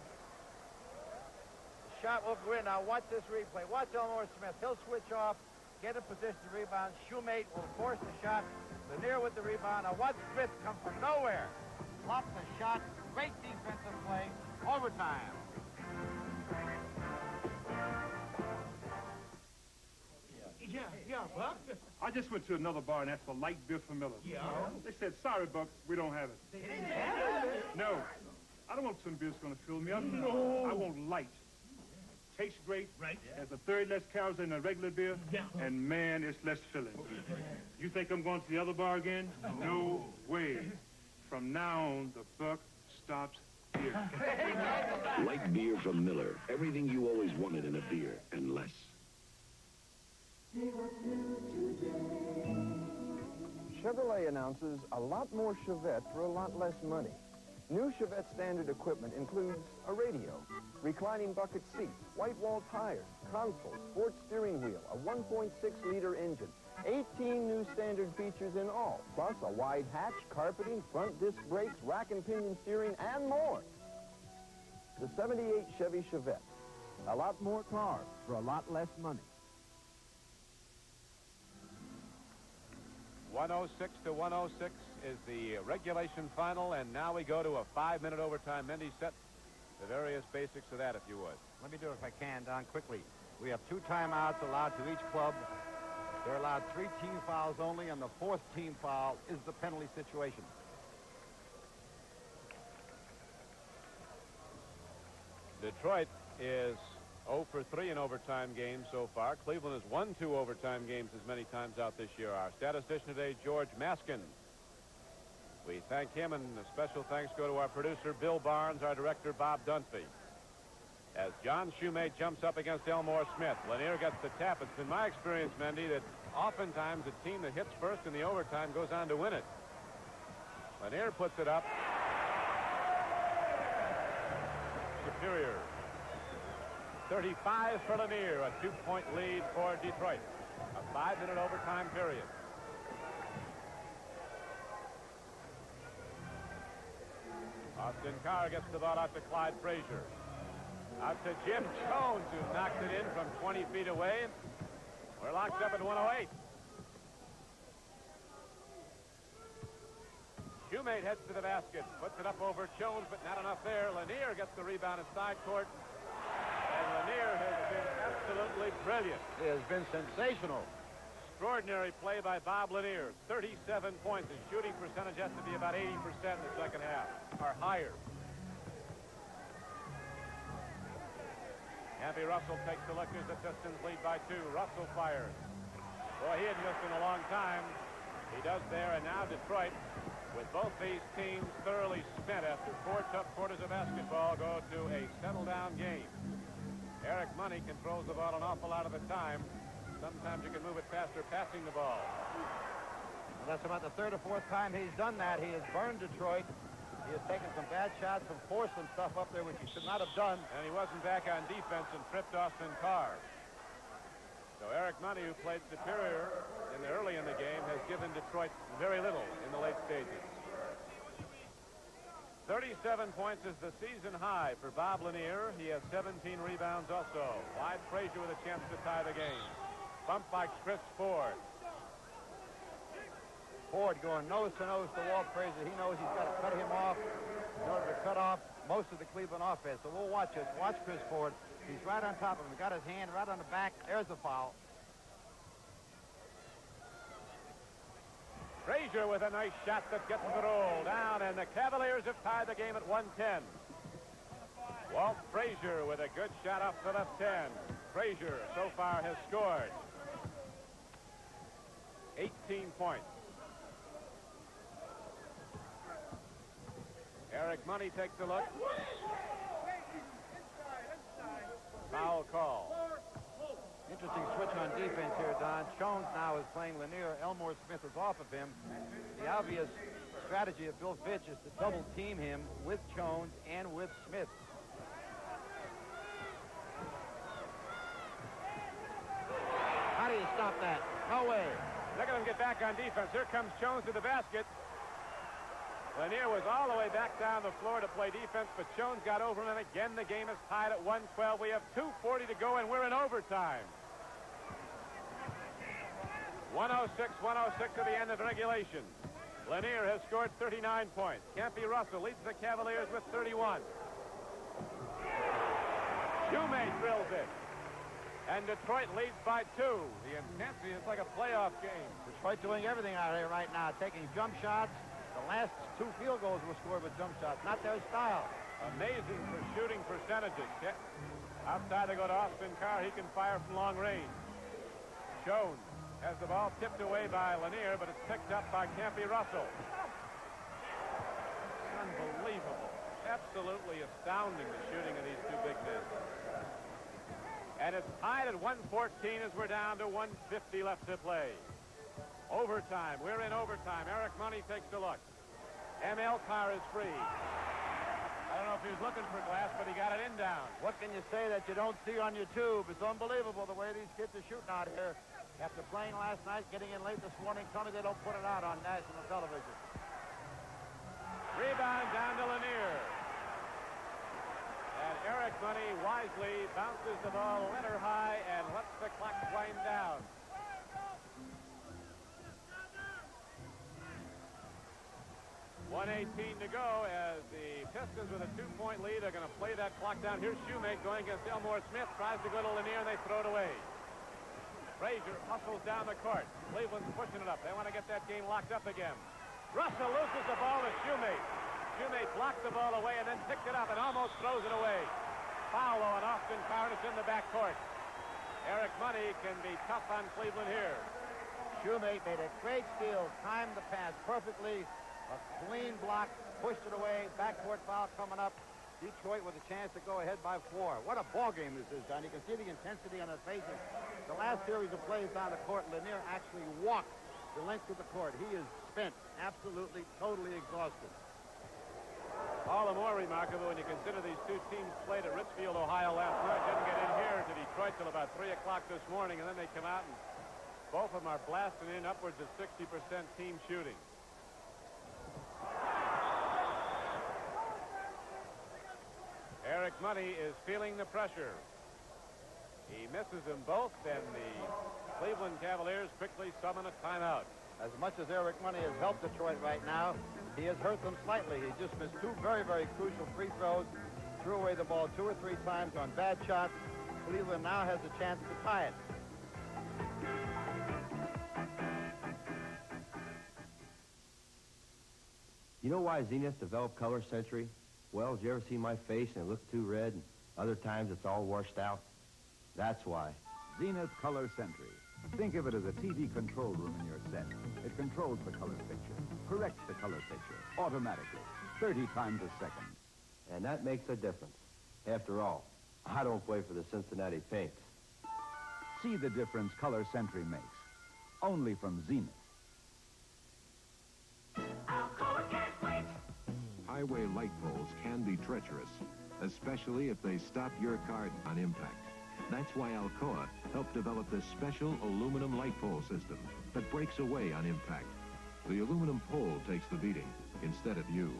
shot will go in. Now watch this replay. Watch Elmore Smith. He'll switch off, get in position to rebound. Shoemate will force the shot. Lanier with the rebound. Now watch Smith come from nowhere. Block the shot. Great defensive play. Overtime. Yeah, Buck. I just went to another bar and asked for light beer for Miller. Yeah. They said, sorry, Buck, we don't have it. They didn't have it? No. I don't want some beer that's going to fill me up. No. I want light. Tastes great. Right. Has a third less calories than a regular beer. Yeah. And, man, it's less filling. You think I'm going to the other bar again? No way. From now on, the buck stops here. Light beer from Miller. Everything you always wanted in a beer, and less. Chevrolet announces a lot more Chevette for a lot less money. New Chevette standard equipment includes a radio, reclining bucket seats, white-wall tires, console, sports steering wheel, a 1.6-liter engine, 18 new standard features in all, plus a wide hatch, carpeting, front disc brakes, rack and pinion steering, and more. The 78 Chevy Chevette. A lot more cars for a lot less money. 106 to 106 is the regulation final, and now we go to a 5-minute overtime. Mendy, set the various basics of that, if you would. Let me do it if I can, Don, quickly. We have 2 timeouts allowed to each club. They're allowed 3 team fouls only, and the 4th team foul is the penalty situation. Detroit is 0 for 3 in overtime games so far. Cleveland has won 2 overtime games as many times out this year. Our statistician today, George Maskin. We thank him, and a special thanks go to our producer, Bill Barnes, our director, Bob Dunphy. As John Shoemate jumps up against Elmore Smith, Lanier gets the tap. It's been my experience, Mendy, that oftentimes the team that hits first in the overtime goes on to win it. Lanier puts it up. Superior. 35 for Lanier, a 2-point lead for Detroit. A 5-minute overtime period. Austin Carr gets the ball out to Clyde Frazier. Out to Jim Jones, who knocked it in from 20 feet away. We're locked up at 108. Shoemate heads to the basket, puts it up over Jones, but not enough there. Lanier gets the rebound at side court. And Lanier has been absolutely brilliant. It has been sensational. Extraordinary play by Bob Lanier. 37 points. His shooting percentage has to be about 80% in the second half, or higher. Happy Russell takes the look as the Pistons lead by 2. Russell fires. Boy, he hadn't missed in a long time. He does there, and now Detroit, with both these teams thoroughly spent after 4 tough quarters of basketball, go to a settle-down game. Eric Money controls the ball an awful lot of the time. Sometimes you can move it faster passing the ball. Well, that's about the 3rd or 4th time he's done that. He has burned Detroit. He has taken some bad shots and forced some stuff up there which he should not have done. And he wasn't back on defense and tripped Austin Carr. So Eric Money, who played superior early in the game, has given Detroit very little in the late stages. 37 points is the season high for Bob Lanier. He has 17 rebounds also. Clyde Frazier with a chance to tie the game. Bump by Chris Ford. Ford going nose to nose to Walt Frazier. He knows he's got to cut him off in order to cut off most of the Cleveland offense. So we'll watch it. Watch Chris Ford. He's right on top of him. Got his hand right on the back. There's the foul. Frazier with a nice shot that gets the roll down, and the Cavaliers have tied the game at 110. Walt Frazier with a good shot off the left 10. Frazier so far has scored 18 points. Eric Money takes a look. Foul call. Interesting switch on defense here, Don. Jones now is playing Lanier. Elmore Smith is off of him. The obvious strategy of Bill Fitch is to double team him with Jones and with Smith. How do you stop that? No way. Look at him get back on defense. Here comes Jones to the basket. Lanier was all the way back down the floor to play defense, but Jones got over him, and again the game is tied at 112. We have 2:40 to go, and we're in overtime. 106 at the end of regulation. Lanier has scored 39 points. Campy Russell leads the Cavaliers with 31. Shoemate drills it. And Detroit leads by 2. The intensity is like a playoff game. Detroit doing everything out here right now, taking jump shots. The last 2 field goals were scored with jump shots, not their style. Amazing for shooting percentages. Outside they go to Austin Carr. He can fire from long range. Jones has the ball tipped away by Lanier, but it's picked up by Campy Russell. Unbelievable. Absolutely astounding, the shooting of these two big men. And it's tied at 114 as we're down to 150 left to play. Overtime. We're in overtime. Eric Money takes a look. M.L. Carr is free. I don't know if he was looking for glass, but he got it in down. What can you say that you don't see on your tube? It's unbelievable the way these kids are shooting out here. After playing last night, getting in late this morning, tell me they don't put it out on national television. Rebound down to Lanier. And Eric Money wisely bounces the ball letter high and lets the clock wind down. .118 to go as the Pistons with a 2-point lead are going to play that clock down. Here's Shoemate going against Elmore Smith. Tries to go to Lanier and they throw it away. Frazier hustles down the court. Cleveland's pushing it up. They want to get that game locked up again. Russell loses the ball to Shoemate. Shoemate blocked the ball away and then picked it up and almost throws it away. Foul on Austin Carr. It's in the backcourt. Eric Money can be tough on Cleveland here. Shoemate made a great steal, timed the pass perfectly. A clean block, pushed it away. Backcourt foul coming up. Detroit with a chance to go ahead by 4. What a ball game this is, John. You can see the intensity on their faces. The last series of plays down the court, Lanier actually walked the length of the court. He is spent, absolutely, totally exhausted. All the more remarkable when you consider these two teams played at Richfield, Ohio last night. Didn't get in here to Detroit till about 3 o'clock this morning, and then they come out and both of them are blasting in upwards of 60% team shooting. Eric Money is feeling the pressure. He misses them both, and the Cleveland Cavaliers quickly summon a timeout. As much as Eric Money has helped Detroit right now, he has hurt them slightly. He just missed 2 very, very crucial free throws, threw away the ball 2 or 3 times on bad shots. Cleveland now has a chance to tie it. You know why Zenith developed Color Century? Well, did you ever see my face and it looks too red, and other times it's all washed out? That's why. Zenith Color Century. Think of it as a TV control room in your set. It controls the color picture, corrects the color picture, automatically, 30 times a second. And that makes a difference. After all, I don't play for the Cincinnati Pinks. See the difference Color Century makes. Only from Zenith. Highway light poles can be treacherous, especially if they stop your car on impact. That's why Alcoa helped develop this special aluminum light pole system that breaks away on impact. The aluminum pole takes the beating instead of you.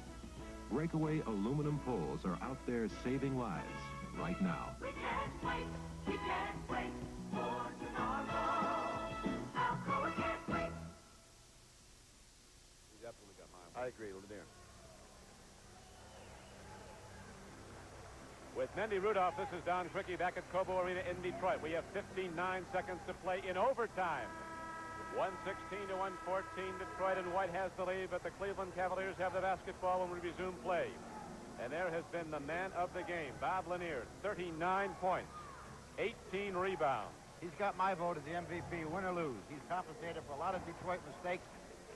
Breakaway aluminum poles are out there saving lives right now. We can't wait. We can't wait for tomorrow. Alcoa can't wait. He definitely got mine. I agree, Lanier. With Mendy Rudolph, this is Don Crickey back at Cobo Arena in Detroit. We have 59 seconds to play in overtime. 116 to 114. Detroit and White has the lead, but the Cleveland Cavaliers have the basketball when we resume play. And there has been the man of the game, Bob Lanier, 39 points, 18 rebounds. He's got my vote as the MVP, win or lose. He's compensated for a lot of Detroit mistakes,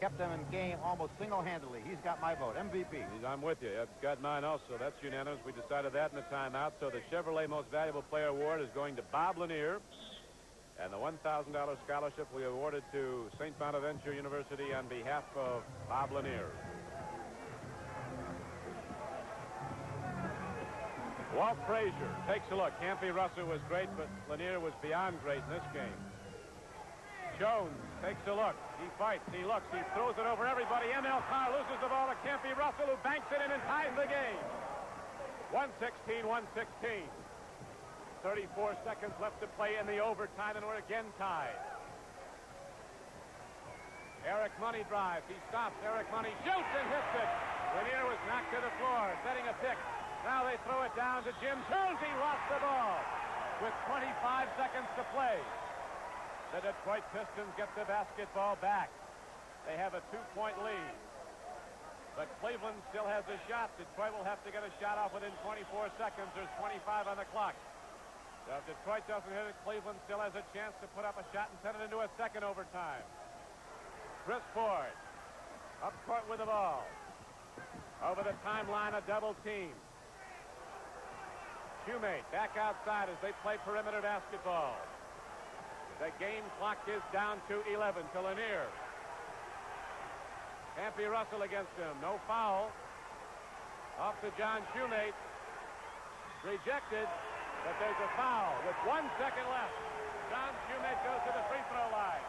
kept them in game almost single-handedly. He's got my vote, MVP. I'm with you. I've got mine also. That's unanimous. We decided that in the timeout. So the Chevrolet Most Valuable Player Award is going to Bob Lanier. And the $1,000 scholarship we awarded to St. Bonaventure University on behalf of Bob Lanier. Walt Frazier takes a look. Campy Russell was great, but Lanier was beyond great in this game. Jones takes a look. He fights. He looks. He throws it over everybody. M.L. Carr loses the ball to Campy Russell, who banks it in and ties the game. 116, 116. 34 seconds left to play in the overtime, and we're again tied. Eric Money drives. He stops. Eric Money shoots and hits it. Lanier was knocked to the floor, setting a pick. Now they throw it down to Jim Jones. He lost the ball with 25 seconds to play. The Detroit Pistons get the basketball back. They have a 2-point lead. But Cleveland still has a shot. Detroit will have to get a shot off within 24 seconds. There's 25 on the clock. So if Detroit doesn't hit it, Cleveland still has a chance to put up a shot and send it into a second overtime. Chris Ford up court with the ball. Over the timeline, a double team. Shoemate back outside as they play perimeter basketball. The game clock is down to 11 to Lanier. Campy Russell against him. No foul. Off to John Shoemate. Rejected, but there's a foul with 1 second left. John Shoemate goes to the free throw line.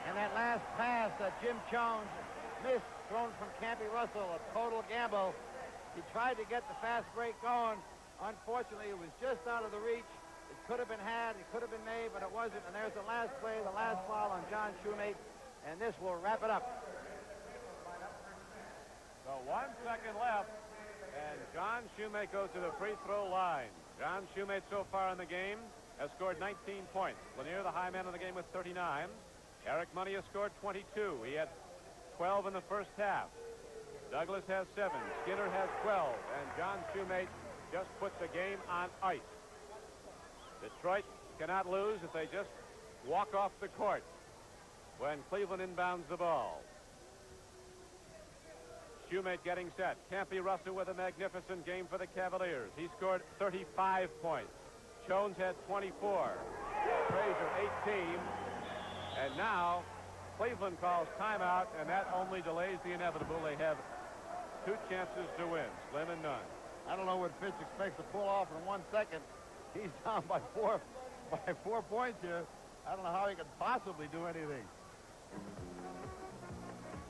And that last pass that Jim Jones missed, thrown from Campy Russell, a total gamble. He tried to get the fast break going. Unfortunately, it was just out of the reach. It could have been had, it could have been made, but it wasn't. And there's the last play, the last foul on John Shoemate, and this will wrap it up. So 1 second left, and John Shoemate goes to the free throw line. John Shoemate so far in the game has scored 19 points. Lanier, the high man of the game, with 39. Eric Money has scored 22. He had 12 in the first half. Douglas has 7. Skinner has 12. And John Shoemate just put the game on ice. Detroit cannot lose if they just walk off the court when Cleveland inbounds the ball. Shoemate getting set. Campy Russell with a magnificent game for the Cavaliers. He scored 35 points. Jones had 24. Frazier 18. And now Cleveland calls timeout, and that only delays the inevitable. They have 2 chances to win, slim and none. I don't know what Fitz expects to pull off in 1 second. He's down by 4 points here. I don't know how he could possibly do anything.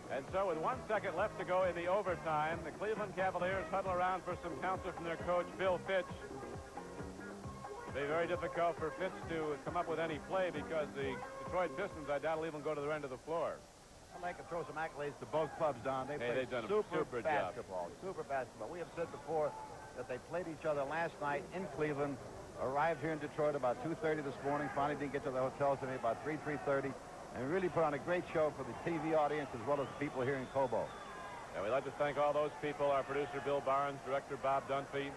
And so with 1 second left to go in the overtime, the Cleveland Cavaliers huddle around for some counsel from their coach, Bill Fitch. It'll be very difficult for Fitch to come up with any play because the Detroit Pistons, I doubt, will even go to the end of the floor. I'd like to throw some accolades to both clubs, Don. They've done a super job. Super basketball. We have said before that they played each other last night in Cleveland, arrived here in Detroit about 2:30 this morning, finally didn't get to the hotel today about 3:30, and really put on a great show for the TV audience as well as the people here in Cobo. And we'd like to thank all those people, our producer Bill Barnes, director Bob Dunphy,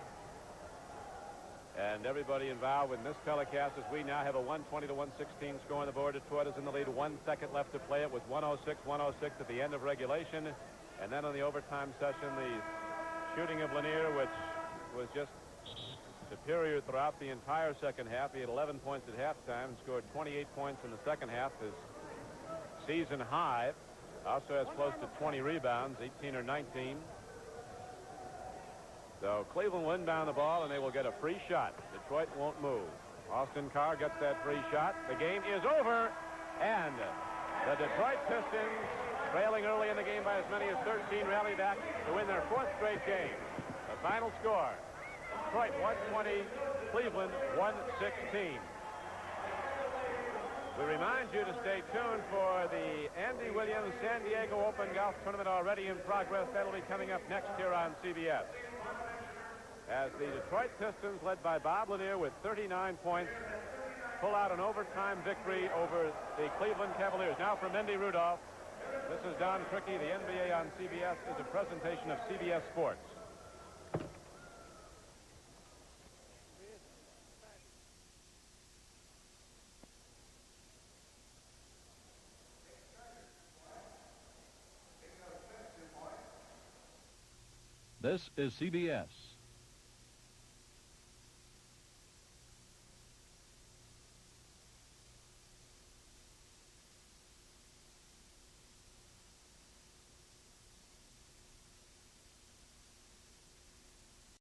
and everybody involved with this telecast as we now have a 120-116 score on the board. Detroit is in the lead. 1 second left to play. It was 106-106 at the end of regulation. And then on the overtime session, the shooting of Lanier, which was just superior throughout the entire second half. He had 11 points at halftime and scored 28 points in the second half. His season high. Also has close to 20 rebounds, 18 or 19. So Cleveland will inbound the ball, and they will get a free shot. Detroit won't move. Austin Carr gets that free shot. The game is over, and the Detroit Pistons, trailing early in the game by as many as 13, rally back to win their 4th straight game. The final score, Detroit 120, Cleveland 116. We remind you to stay tuned for the Andy Williams San Diego Open Golf Tournament already in progress. That'll be coming up next here on CBS. As the Detroit Pistons, led by Bob Lanier with 39 points, pull out an overtime victory over the Cleveland Cavaliers. Now for Mendy Rudolph, this is Don Crickey. The NBA on CBS is a presentation of CBS Sports. This is CBS.